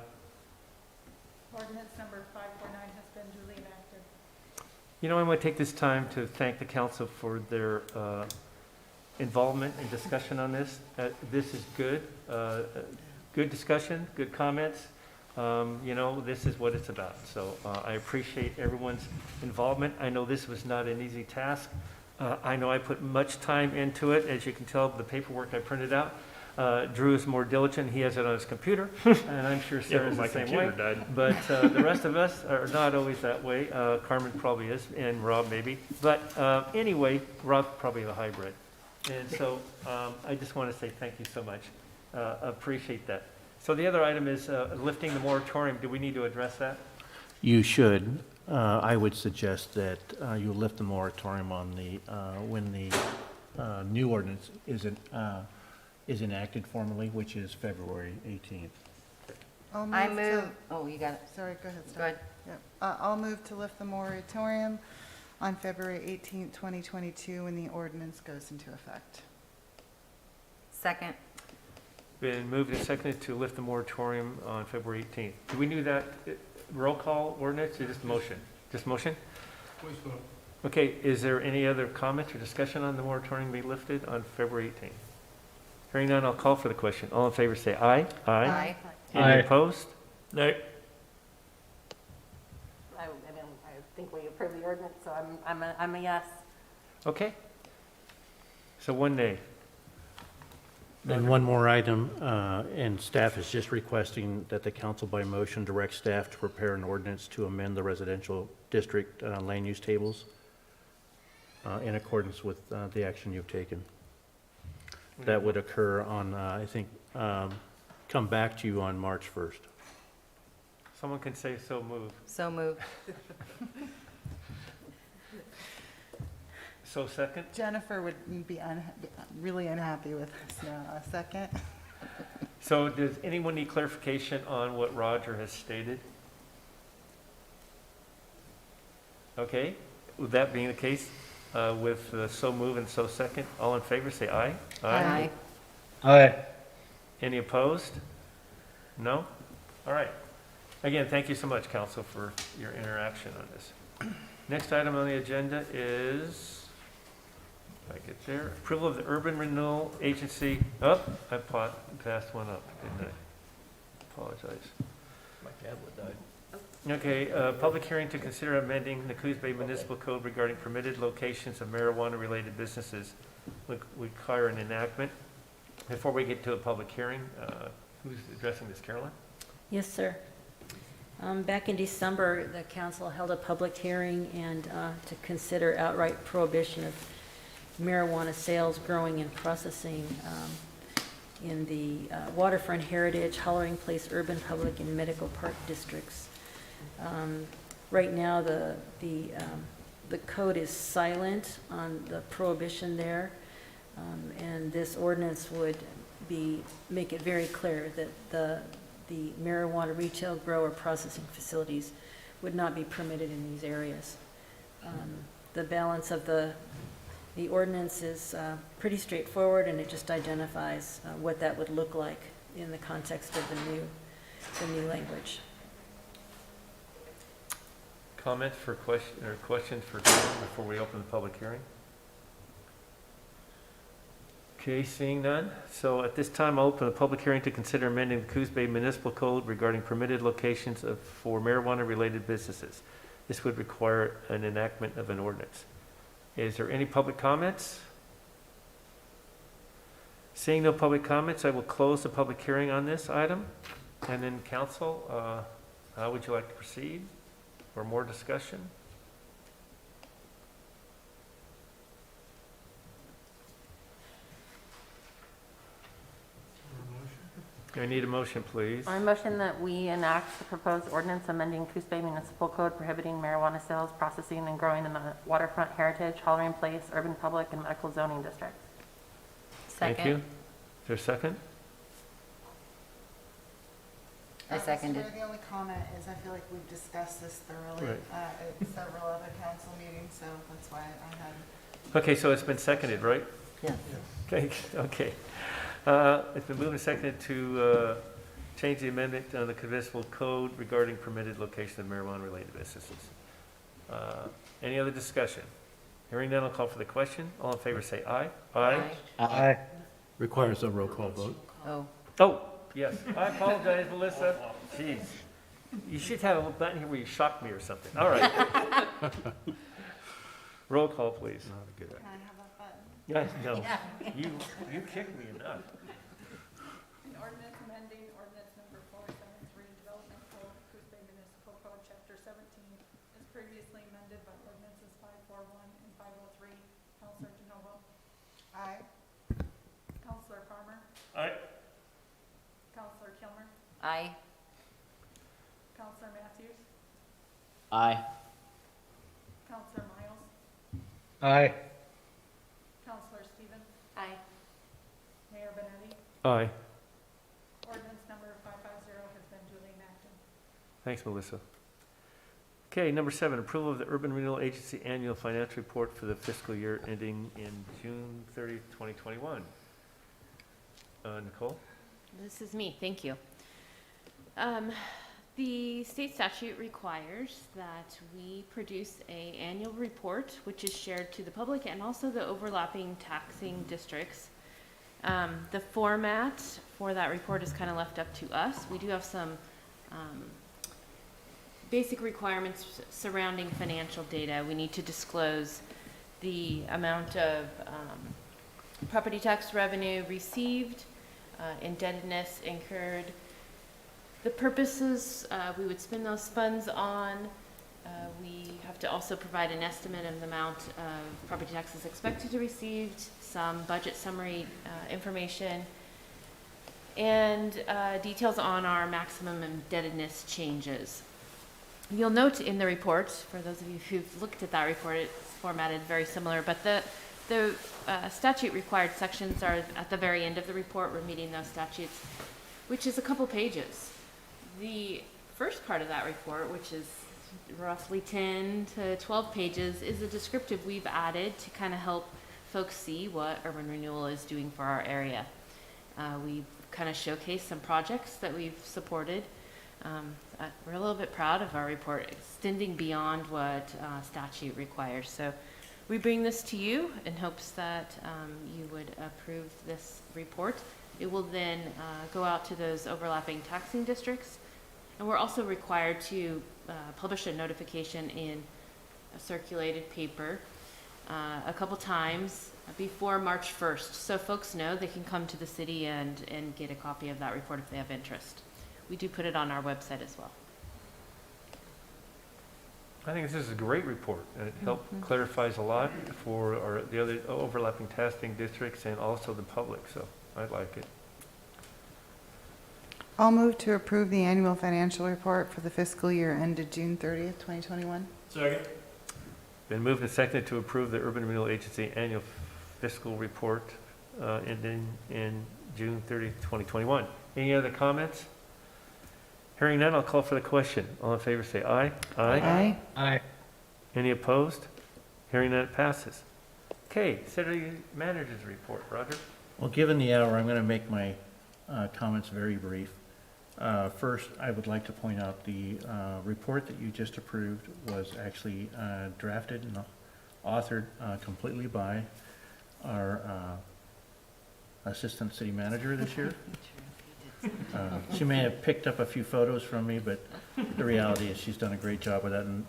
Ordinance number 549 has been duly enacted. You know, I want to take this time to thank the council for their involvement and discussion on this. This is good. Good discussion, good comments. You know, this is what it's about. So I appreciate everyone's involvement. I know this was not an easy task. I know I put much time into it. As you can tell, the paperwork I printed out. Drew is more diligent. He has it on his computer, and I'm sure Sarah's the same way. Died. But the rest of us are not always that way. Carmen probably is, and Rob maybe. But anyway, Rob's probably a hybrid. And so I just want to say thank you so much. Appreciate that. So the other item is lifting the moratorium. Do we need to address that? You should. I would suggest that you lift the moratorium on the, when the new ordinance is enacted formally, which is February 18th. I move, oh, you got it. Sorry, go ahead. Go ahead. Yep. I'll move to lift the moratorium on February 18th, 2022, when the ordinance goes into effect. Second. Been moved and seconded to lift the moratorium on February 18th. Do we do that roll call ordinance or just motion? Just motion? Please vote. Okay, is there any other comments or discussion on the moratorium being lifted on February 18th? Hearing none, I'll call for the question. All in favor say aye. Aye. Any Aye. opposed? Nay. I think we approve the ordinance, so I'm a yes. Okay. So one nay. And one more item, and staff is just requesting that the council by motion direct staff to prepare an ordinance to amend the residential district land use tables in accordance with the action you've taken. That would occur on, I think, come back to you on March 1st. Someone can say so moved. So moved. So second? Jennifer would be really unhappy with this now. A second? So does anyone need clarification on what Roger has stated? Okay, with that being the case, with so move and so second, all in favor say aye. Aye. Aye. Any opposed? No? All right. Again, thank you so much, council, for your interaction on this. Next item on the agenda is, if I get there, approval of the urban renewal agency. Oh, I passed one up, didn't I? Apologize. My tablet died. Okay, public hearing to consider amending the Coos Bay Municipal Code regarding permitted locations of marijuana-related businesses would require an enactment. Before we get to a public hearing, who's addressing this, Carolyn? Yes, sir. Back in December, the council held a public hearing and to consider outright prohibition of marijuana sales, growing, and processing in the waterfront heritage, Hollering Place, urban, public, and medical park districts. Right now, the code is silent on the prohibition there, and this ordinance would make it very clear that the marijuana retail, grow, or processing facilities would not be permitted in these areas. The balance of the ordinance is pretty straightforward, and it just identifies what that would look like in the context of the new language. Comments for questions for Karen before we open the public hearing? Okay, seeing none. So at this time, I'll open the public hearing to consider amending the Coos Bay Municipal Code regarding permitted locations for marijuana-related businesses. This would require an enactment of an ordinance. Is there any public comments? Seeing no public comments, I will close the public hearing on this item. And then council, how would you like to proceed? For more discussion? I need a motion, please. I motion that we enact the proposed ordinance amending Coos Bay Municipal Code prohibiting marijuana sales, processing, and growing in the waterfront heritage, Hollering Place, urban, public, and medical zoning districts. Thank you. Is there a second? I seconded. The only comment is I feel like we've discussed this thoroughly at several other council meetings, so that's why I had. Okay, so it's been seconded, right? Yeah. Okay. It's been moved and seconded to change the amendment on the municipal code regarding permitted location of marijuana-related businesses. Any other discussion? Hearing none, I'll call for the question. All in favor say aye. Aye. Aye. Requires a roll call vote. Oh, yes. I apologize, Melissa. Jeez. You should have a button here where you shock me or something. All right. Roll call, please. Can I have that button? Yeah, no. You kicked me enough. An ordinance amending ordinance number 473, Development Code, Coos Bay Municipal Code, Chapter 17, as previously amended by ordinances 541 and 503. Counselor Genova? Aye. Counselor Farmer? Aye. Counselor Kilmer? Aye. Counselor Matthews? Aye. Counselor Miles? Aye. Counselor Stevens? Aye. Mayor Benetti? Aye. Ordinance number 550 has been duly enacted. Thanks, Melissa. Okay, number 7, approval of the Urban Renewal Agency Annual Financial Report for the fiscal year ending in June 30th, 2021. Nicole? This is me, thank you. The state statute requires that we produce an annual report, which is shared to the public and also the overlapping taxing districts. The format for that report is kind of left up to us. We do have some basic requirements surrounding financial data. We need to disclose the amount of property tax revenue received, indebtedness incurred, the purposes we would spend those funds on. We have to also provide an estimate of the amount of property taxes expected to receive, some budget summary information, and details on our maximum indebtedness changes. You'll note in the report, for those of you who've looked at that report, it's formatted very similar, but the statute required sections are at the very end of the report. We're meeting those statutes, which is a couple pages. The first part of that report, which is roughly 10 to 12 pages, is a descriptive we've added to kind of help folks see what urban renewal is doing for our area. We've kind of showcased some projects that we've supported. We're a little bit proud of our report, extending beyond what statute requires. So we bring this to you in hopes that you would approve this report. It will then go out to those overlapping taxing districts. And we're also required to publish a notification in a circulated paper a couple times before March 1st. So folks know they can come to the city and get a copy of that report if they have interest. We do put it on our website as well. I think this is a great report, and it clarifies a lot for the other overlapping testing districts and also the public, so I like it. I'll move to approve the annual financial report for the fiscal year ended June 30th, 2021. Second. Been moved and seconded to approve the Urban Renewal Agency annual fiscal report ending in June 30th, 2021. Any other comments? Hearing none, I'll call for the question. All in favor say aye. Aye. Aye. Any opposed? Hearing none, it passes. Okay, city manager's report, Roger. Well, given the hour, I'm going to make my comments very brief. First, I would like to point out the report that you just approved was actually drafted and authored completely by our assistant city manager this year. She may have picked up a few photos from me, but the reality is she's done a great job with that. And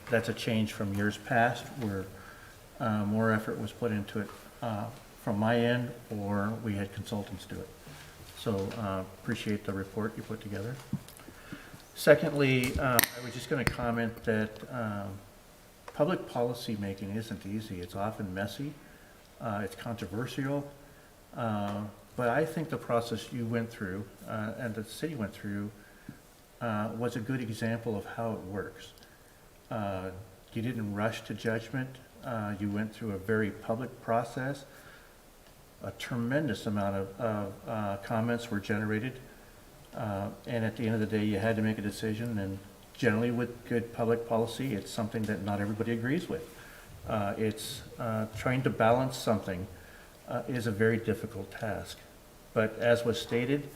that's a change from years past where more effort was put into it from my end, or we had consultants do it. So appreciate the report you put together. Secondly, I was just going to comment that public policy making isn't easy. It's often messy. It's controversial. But I think the process you went through and the city went through was a good example of how it works. You didn't rush to judgment. You went through a very public process. A tremendous amount of comments were generated. And at the end of the day, you had to make a decision. And generally with good public policy, it's something that not everybody agrees with. It's trying to balance something is a very difficult task. But as was stated,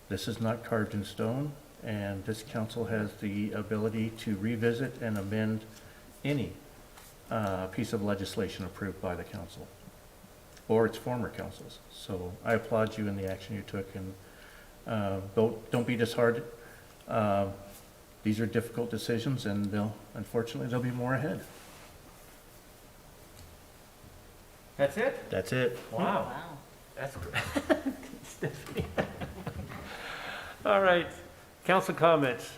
this is not carved in stone, and this council has the ability to revisit and amend any piece of legislation approved by the council or its former councils. So I applaud you in the action you took, and don't be disheartened. These are difficult decisions, and unfortunately there'll be more ahead. That's it? That's it. Wow. That's great. Stephanie. All right. Council comments.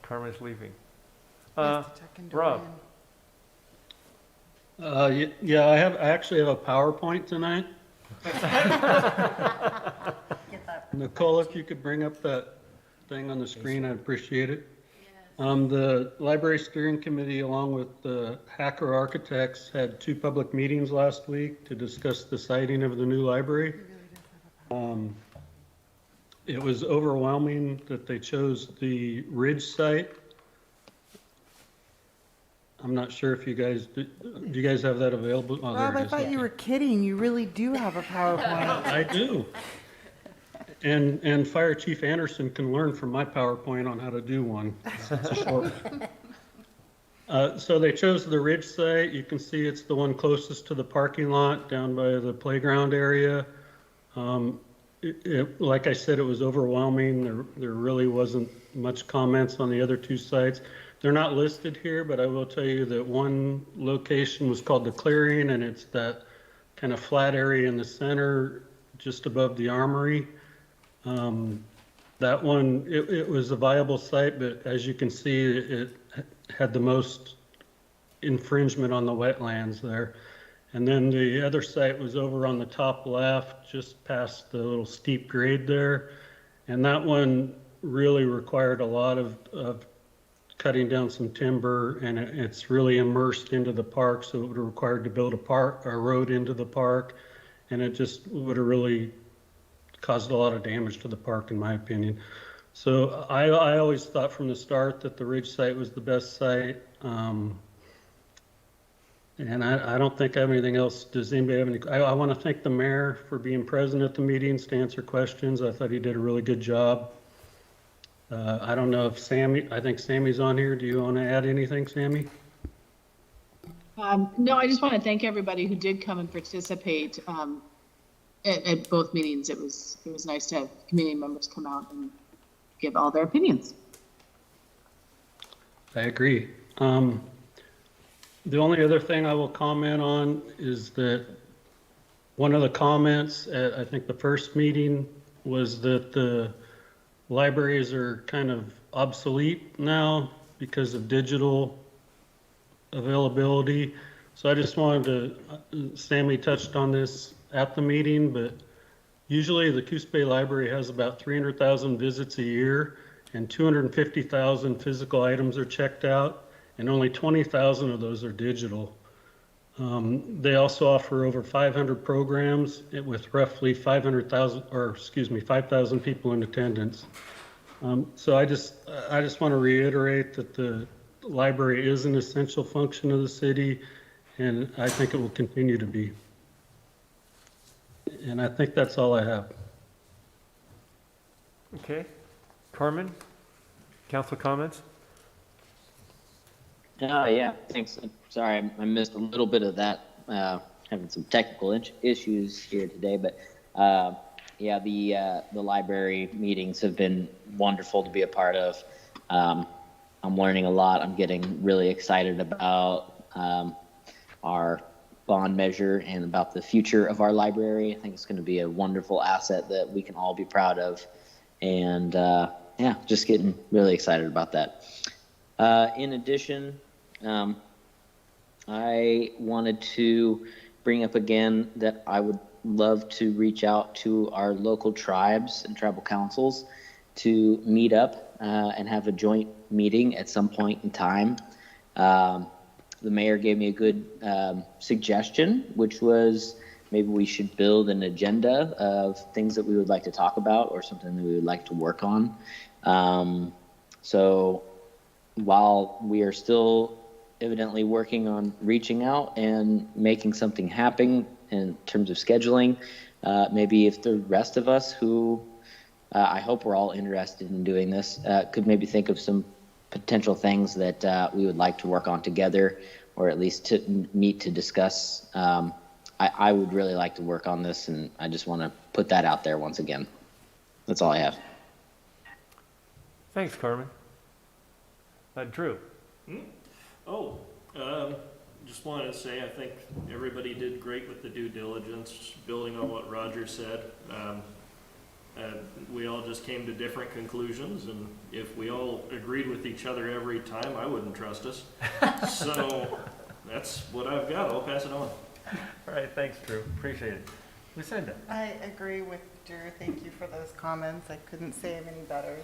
Carmen's leaving. Rob. Yeah, I actually have a PowerPoint tonight. Nicole, if you could bring up that thing on the screen, I'd appreciate it. The Library Steering Committee, along with the Hacker Architects, had 2 public meetings last week to discuss the siting of the new library. It was overwhelming that they chose the Ridge site. I'm not sure if you guys, do you guys have that available? Oh, Rob, there it I is. thought you were kidding. You really do have a PowerPoint. I do. And Fire Chief Anderson can learn from my PowerPoint on how to do one. It's a short one. So they chose the Ridge site. You can see it's the one closest to the parking lot down by the playground area. Like I said, it was overwhelming. There really wasn't much comments on the other 2 sites. They're not listed here, but I will tell you that one location was called the Clearing, and it's that kind of flat area in the center just above the armory. That one, it was a viable site, but as you can see, it had the most infringement on the wetlands there. And then the other site was over on the top left, just past the little steep grade there. And that one really required a lot of cutting down some timber, and it's really immersed into the park, so it would have required to build a road into the park, and it just would have really caused a lot of damage to the park, in my opinion. So I always thought from the start that the Ridge site was the best site. And I don't think I have anything else. Does anybody have any? I want to thank the mayor for being present at the meetings to answer questions. I thought he did a really good job. I don't know if I think Sammy's on here. Do you want to add anything, Sammy? No, I just want to thank everybody who did come and participate at both meetings. It was nice to have community members come out and give all their opinions. I agree. The only other thing I will comment on is that one of the comments at, I think, the first meeting was that the libraries are kind of obsolete now because of digital availability. So I just wanted to, Sammy touched on this at the meeting, but usually the Coos Bay Library has about 300,000 visits a year, and 250,000 physical items are checked out, and only 20,000 of those are digital. They also offer over 500 programs with roughly 5,000 people in attendance. So I just want to reiterate that the library is an essential function of the city, and I think it will continue to be. And I think that's all I have. Okay. Carmen, council comments? Yeah, thanks. Sorry, I missed a little bit of that. Having some technical issues here today, but yeah, the library meetings have been wonderful to be a part of. I'm learning a lot. I'm getting really excited about our bond measure and about the future of our library. I think it's going to be a wonderful asset that we can all be proud of, and yeah, just getting really excited about that. In addition, I wanted to bring up again that I would love to reach out to our local tribes and tribal councils to meet up and have a joint meeting at some point in time. The mayor gave me a good suggestion, which was maybe we should build an agenda of things that we would like to talk about or something that we would like to work on. So while we are still evidently working on reaching out and making something happen in terms of scheduling, maybe if the rest of us who I hope we're all interested in doing this, could maybe think of some potential things that we would like to work on together, or at least to meet to discuss. I would really like to work on this, and I just want to put that out there once again. That's all I have. Thanks, Carmen. Drew. Just wanted to say I think everybody did great with the due diligence, building on what Roger said. We all just came to different conclusions, and if we all agreed with each other every time, I wouldn't trust us. So that's what I've got. I'll pass it on. All right, thanks, Drew. Appreciate it. Lucinda. I agree with Drew. Thank you for those comments. I couldn't say them any better.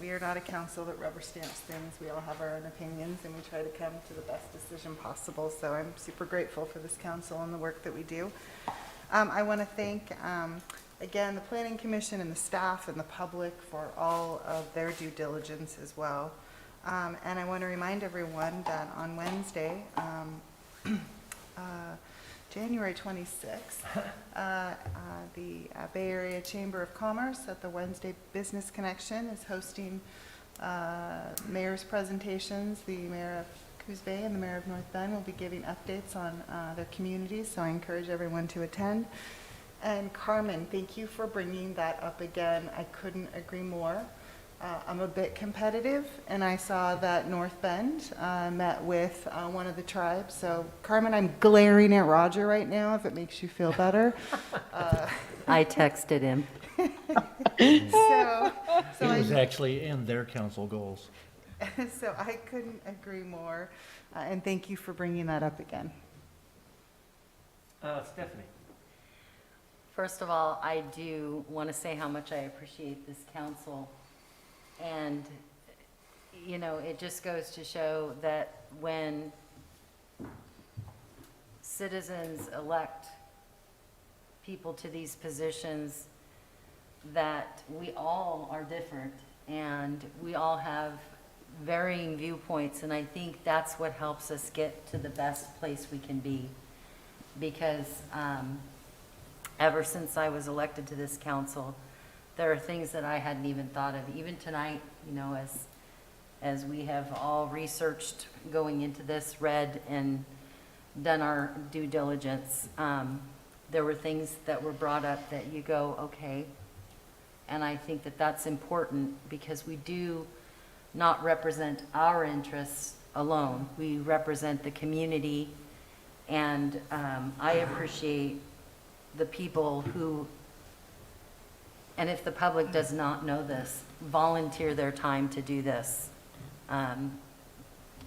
We are not a council that rubber stamps things. We all have our own opinions, and we try to come to the best decision possible. So I'm super grateful for this council and the work that we do. I want to thank, again, the Planning Commission and the staff and the public for all of their due diligence as well. And I want to remind everyone that on Wednesday, January 26th, the Bay Area Chamber of Commerce at the Wednesday Business Connection is hosting mayor's presentations. The mayor of Coos Bay and the mayor of North Bend will be giving updates on their communities, so I encourage everyone to attend. And Carmen, thank you for bringing that up again. I couldn't agree more. I'm a bit competitive, and I saw that North Bend met with one of the tribes. So, Carmen, I'm glaring at Roger right now, if it makes you feel better. I texted him. He was actually in their council goals. So I couldn't agree more, and thank you for bringing that up again. Stephanie. First of all, I do want to say how much I appreciate this council. And, you know, it just goes to show that when citizens elect people to these positions, that we all are different and we all have varying viewpoints. And I think that's what helps us get to the best place we can be. Because ever since I was elected to this council, there are things that I hadn't even thought of. Even tonight, you know, as we have all researched going into this, read and done our due diligence, there were things that were brought up that you go, okay. And I think that that's important because we do not represent our interests alone. We represent the community, and I appreciate the people who And if the public does not know this, volunteer their time to do this.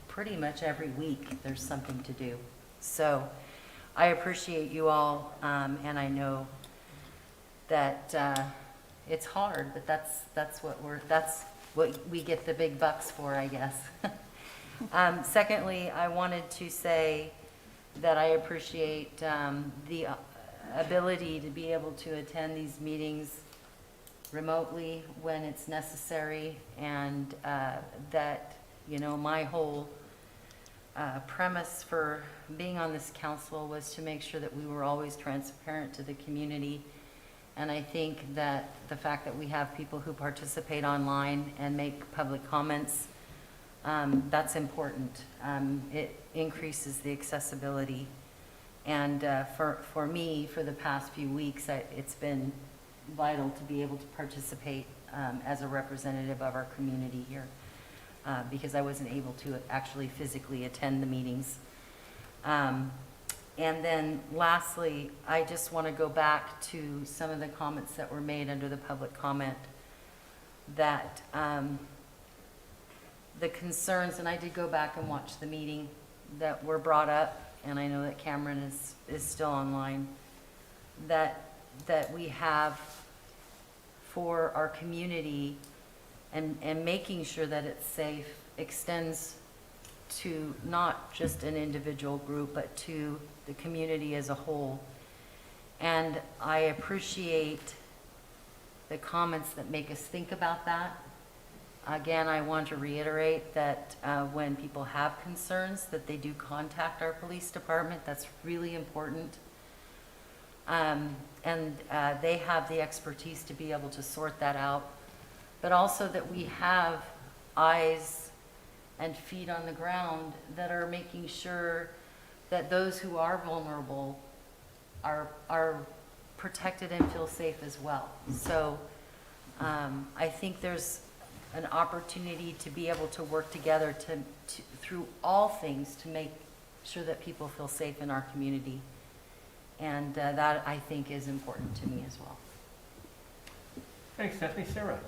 Pretty much every week, there's something to do. So I appreciate you all, and I know that it's hard, but that's what we get the big bucks for, I guess. Secondly, I wanted to say that I appreciate the ability to be able to attend these meetings remotely when it's necessary, and that, you know, my whole premise for being on this council was to make sure that we were always transparent to the community. And I think that the fact that we have people who participate online and make public comments, that's important. It increases the accessibility. And for me, for the past few weeks, it's been vital to be able to participate as a representative of our community here, because I wasn't able to actually physically attend the meetings. And then lastly, I just want to go back to some of the comments that were made under the public comment, that the concerns, and I did go back and watch the meeting that were brought up, and I know that Cameron is still online, that we have for our community, and making sure that it's safe extends to not just an individual group, but to the community as a whole. And I appreciate the comments that make us think about that. Again, I want to reiterate that when people have concerns, that they do contact our police department. That's really important. And they have the expertise to be able to sort that out. But also that we have eyes and feet on the ground that are making sure that those who are vulnerable are protected and feel safe as well. So I think there's an opportunity to be able to work together to through all things to make sure that people feel safe in our community. And that, I think, is important to me as well. Thanks, Stephanie. Sarah?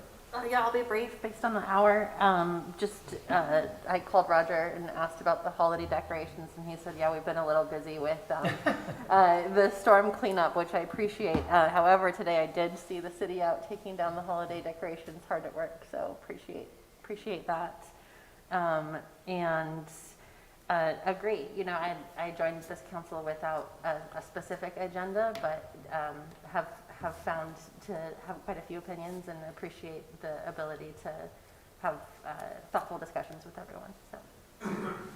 Yeah, I'll be brief based on the hour. I called Roger and asked about the holiday decorations, and he said, yeah, we've been a little busy with the storm cleanup, which I appreciate. However, today I did see the city out taking down the holiday decorations hard at work, so appreciate that. Agree. You know, I joined this council without a specific agenda, but have found to have quite a few opinions and appreciate the ability to have thoughtful discussions with everyone. So.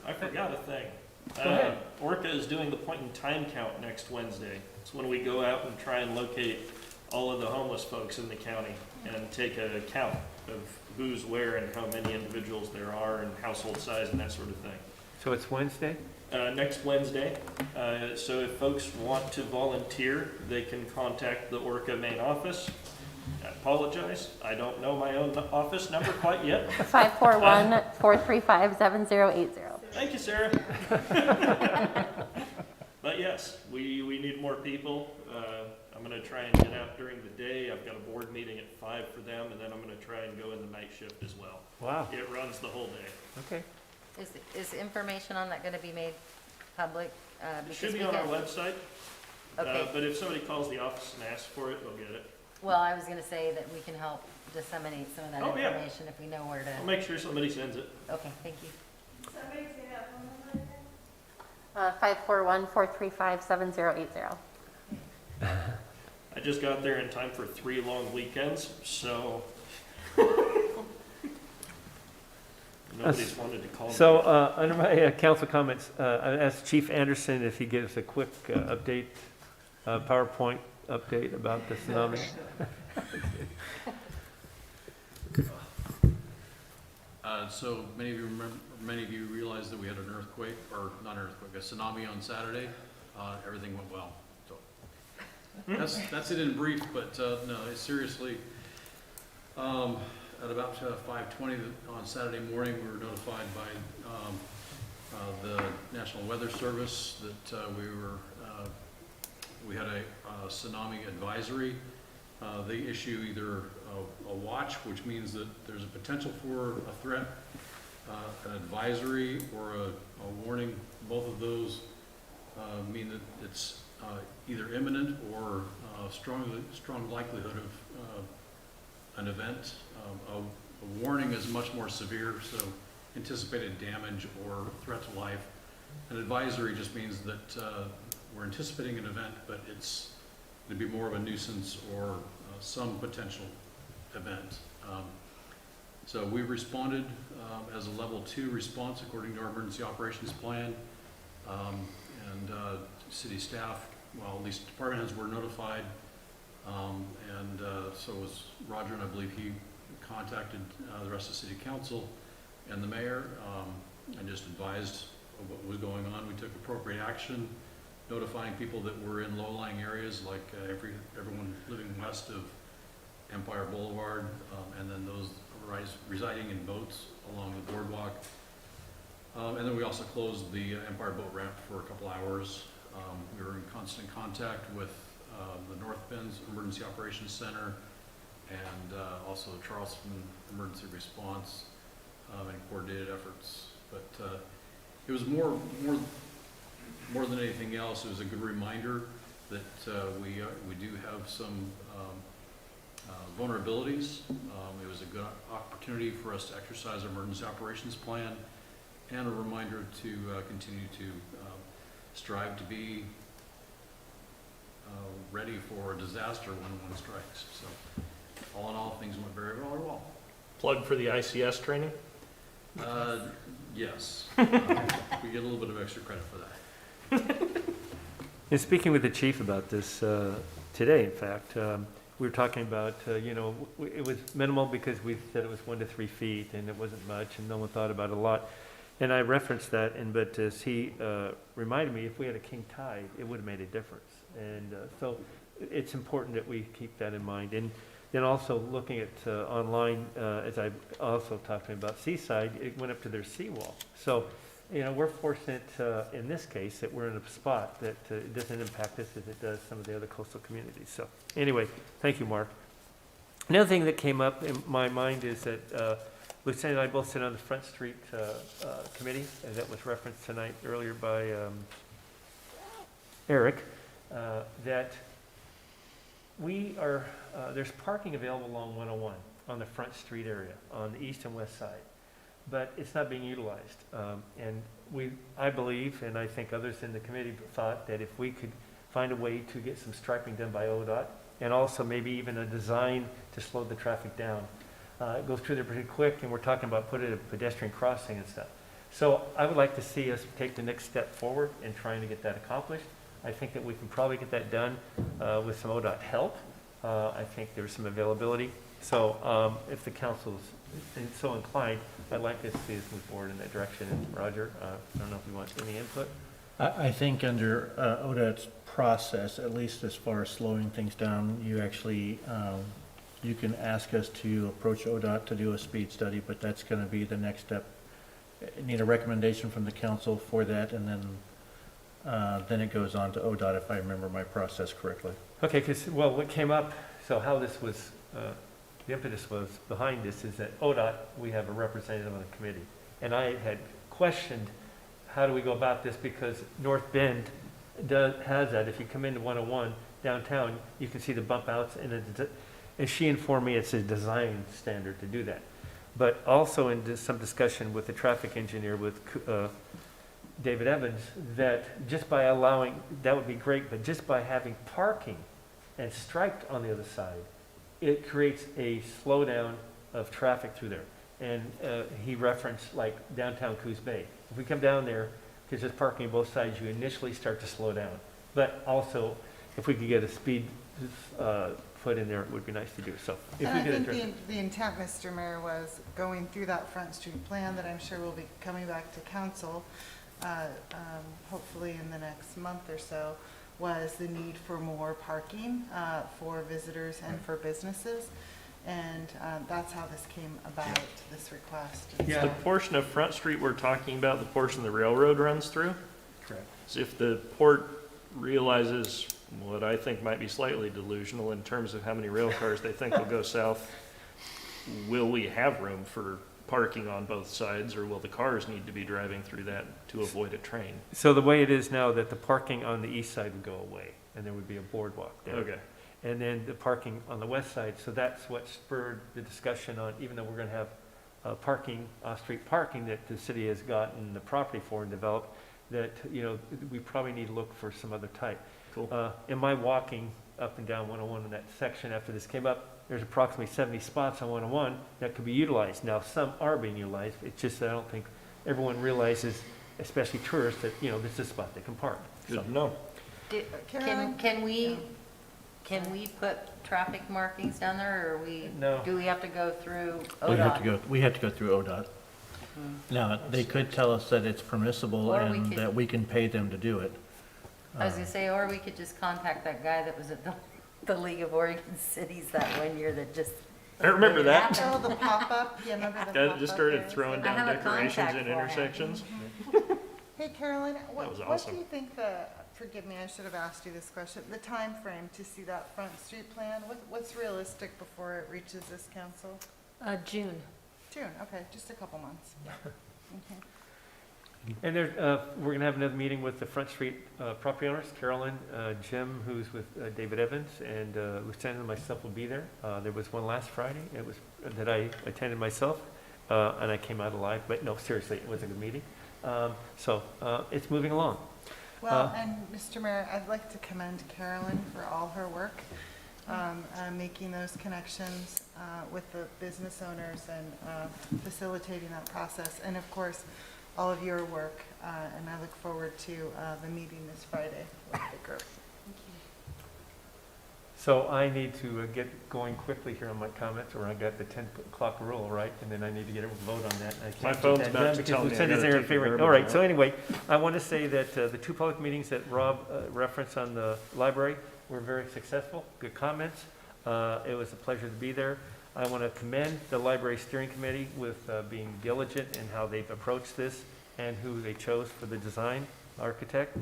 I forgot a thing. Go ahead. Orca is doing the point in time count next Wednesday. It's when we go out and try and locate all of the homeless folks in the county and take a count of who's where and how many individuals there are and household size and that sort of thing. So it's Wednesday? Next Wednesday. So if folks want to volunteer, they can contact the Orca main office. I apologize, I don't know my own office number quite yet. 541-435-7080. Thank you, Sarah. But yes, we need more people. I'm going to try and get out during the day. I've got a board meeting at 5 for them, and then I'm going to try and go in the night shift as well. Wow. It runs the whole day. Okay. Is information on that going to be made public? It should be on our website. Okay. But if somebody calls the office and asks for it, they'll get it. Well, I was going to say that we can help disseminate some of that information if we know where to. I'll make sure somebody sends it. Okay, thank you. 541-435-7080. I just got there in time for 3 long weekends, so nobody's wanted to call me. So under my council comments, I asked Chief Anderson if he gives a quick update, PowerPoint update about the tsunami. So many of you realize that we had an earthquake, or not an earthquake, a tsunami on Saturday. Everything went well. So that's it in brief, but no, seriously. At about 5:20 on Saturday morning, we were notified by the National Weather Service that we had a tsunami advisory they issue either a watch, which means that there's a potential for a threat, an advisory, or a warning. Both of those mean that it's either imminent or strong likelihood of an event. A warning is much more severe, so anticipated damage or threat to life. An advisory just means that we're anticipating an event, but it's going to be more of a nuisance or some potential event. So we responded as a level 2 response according to our emergency operations plan. And city staff, well, at least department heads were notified. And so was Roger, and I believe he contacted the rest of city council and the mayor, and just advised of what was going on. We took appropriate action, notifying people that were in low-lying areas, like everyone living west of Empire Boulevard, and then those residing in boats along the boardwalk. And then we also closed the Empire Boat Ramp for a couple hours. We were in constant contact with the North Bend's Emergency Operations Center, and also the Charleston Emergency Response, and coordinated efforts. But it was more than anything else, it was a good reminder that we do have some vulnerabilities. It was a good opportunity for us to exercise our emergency operations plan, and a reminder to continue to strive to be ready for a disaster when one strikes. So all in all, things went very, very well. Plug for the ICS training? Yes. We get a little bit of extra credit for that. In speaking with the chief about this today, in fact, we were talking about, it was minimal because we said it was 1 to 3 feet and it wasn't much and no one thought about it a lot. And I referenced that, but as he reminded me, if we had a king tide, it would have made a difference. And so it's important that we keep that in mind. And then also looking at online, as I also talked to him about Seaside, it went up to their seawall. So, we're fortunate in this case that we're in a spot that it doesn't impact us as it does some of the other coastal communities. So anyway, thank you, Mark. Another thing that came up in my mind is that Lieutenant and I both sit on the Front Street Committee, and that was referenced tonight earlier by Eric, that we are, there's parking available along 101 on the Front Street area, on the east and west side, but it's not being utilized. And I believe, and I think others in the committee thought that if we could find a way to get some striping done by ODOT, and also maybe even a design to slow the traffic down. It goes through there pretty quick, and we're talking about putting a pedestrian crossing and stuff. So I would like to see us take the next step forward in trying to get that accomplished. I think that we can probably get that done with some ODOT help. I think there's some availability. So if the council's so inclined, I'd like to see us move forward in that direction. And Roger, I don't know if you want any input. I think under ODOT's process, at least as far as slowing things down, you actually, you can ask us to approach ODOT to do a speed study, but that's going to be the next step. Need a recommendation from the council for that, and then it goes on to ODOT, if I remember my process correctly. Okay, because, well, what came up, so how this was, the impetus was behind this is that ODOT, we have a representative on the committee. And I had questioned, how do we go about this? Because North Bend has that. If you come into 101 downtown, you can see the bump outs, and she informed me it's a design standard to do that. But also in some discussion with the traffic engineer, with David Evans, that just by allowing, that would be great, but just by having parking and striped on the other side, it creates a slowdown of traffic through there. And he referenced like downtown Coos Bay. If we come down there, because there's parking on both sides, you initially start to slow down. But also, if we could get a speed foot in there, it would be nice to do. So if And we I could think address the intent, Mr. Mayor, was going through that Front Street plan that I'm sure will be coming back to council, hopefully in the next month or so, was the need for more parking for visitors and for businesses. And that's how this came about, this request. Yeah. The portion of Front Street we're talking about, the portion the railroad runs through? Correct. So if the port realizes what I think might be slightly delusional in terms of how many rail cars they think will go south. Will we have room for parking on both sides, or will the cars need to be driving through that to avoid a train? So the way it is now, that the parking on the east side would go away, and there would be a boardwalk there. Okay. And then the parking on the west side, so that's what spurred the discussion on, even though we're gonna have parking, off-street parking that the city has gotten the property for and developed, that, you know, we probably need to look for some other type. Cool. In my walking up and down 101 in that section after this came up, there's approximately 70 spots on 101 that could be utilized. Now, some are being utilized, it's just that I don't think everyone realizes, especially tourists, that, you know, this is a spot they can park. Good to know. Carolyn? Can we put traffic markings down there, or No. do we have to go through We have to ODOT? go, we have to go through ODOT. Now, they could tell us that it's permissible Or we and could- that we can pay them to do it. I was gonna say, or we could just contact that guy that was at the League of Oregon Cities that one year that just. I remember that. Oh, the pop-up, you remember the Guy pop-up just started there? throwing I down have a decorations contact in for him. intersections. Hey, Carolyn, what was do awesome. you think forgive me, I should have asked you this question, the time frame to see that front street plan, what's realistic before it reaches this council? June. June, okay, just a couple months. Okay. And there, we're gonna have another meeting with the Front Street property owners, Carolyn, Jim, who's with David Evans, and Lieutenant and myself will be there. There was one last Friday, it was, that I attended myself, and I came out alive, but no, seriously, it was a good meeting. So, it's moving along. Well, and Mr. Mayor, I'd like to commend Carolyn for all her work, making those connections with the business owners and facilitating that process. And of course, all of your work, and I look forward to the meeting this Friday with the group. So I need to get going quickly here on my comments, or I got the 10 o'clock rule, right? And then I need to get a vote on that. And I can't My get phone's that about done to because tell me I Lieutenant's gotta there take the favoring. garbage All right, out. so anyway, I want to say that the two public meetings that Rob referenced on the library were very successful, good comments. It was a pleasure to be there. I want to commend the library steering committee with being diligent in how they've approached this and who they chose for the design architect.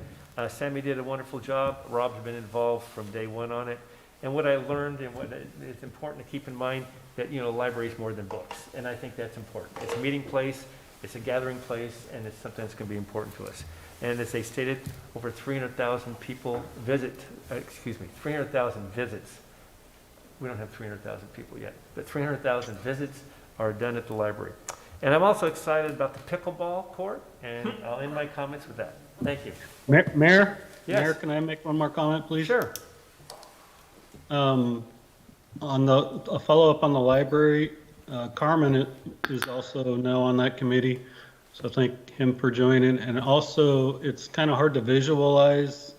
Sammy did a wonderful job. Rob's been involved from day one on it. And what I learned, and what it's important to keep in mind, that, you know, the library is more than books. And I think that's important. It's a meeting place, it's a gathering place, and it's something that's going to be important to us. And as they stated, over 300,000 people visit, 300,000 visits. We don't have 300,000 people yet, but 300,000 visits are done at the library. And I'm also excited about the pickleball court, and I'll end my comments with that. Thank you. Mayor? Yes. Mayor, can I make one more comment, please? Sure. On a follow-up on the library, Carmen is also now on that committee, so thank him for joining. And also, it's kind of hard to visualize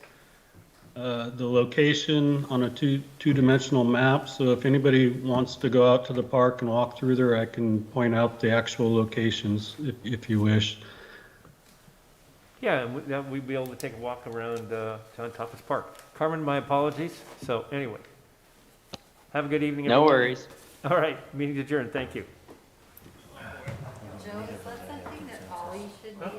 the location on a two-dimensional map. So if anybody wants to go out to the park and walk through there, I can point out the actual locations if you wish. Yeah, and we'd be able to take a walk around John Thomas Park. Carmen, my apologies. So anyway, have a good evening. No everyone. worries. All right, meeting's adjourned. Thank you. Joe, is that something that Ollie should be at?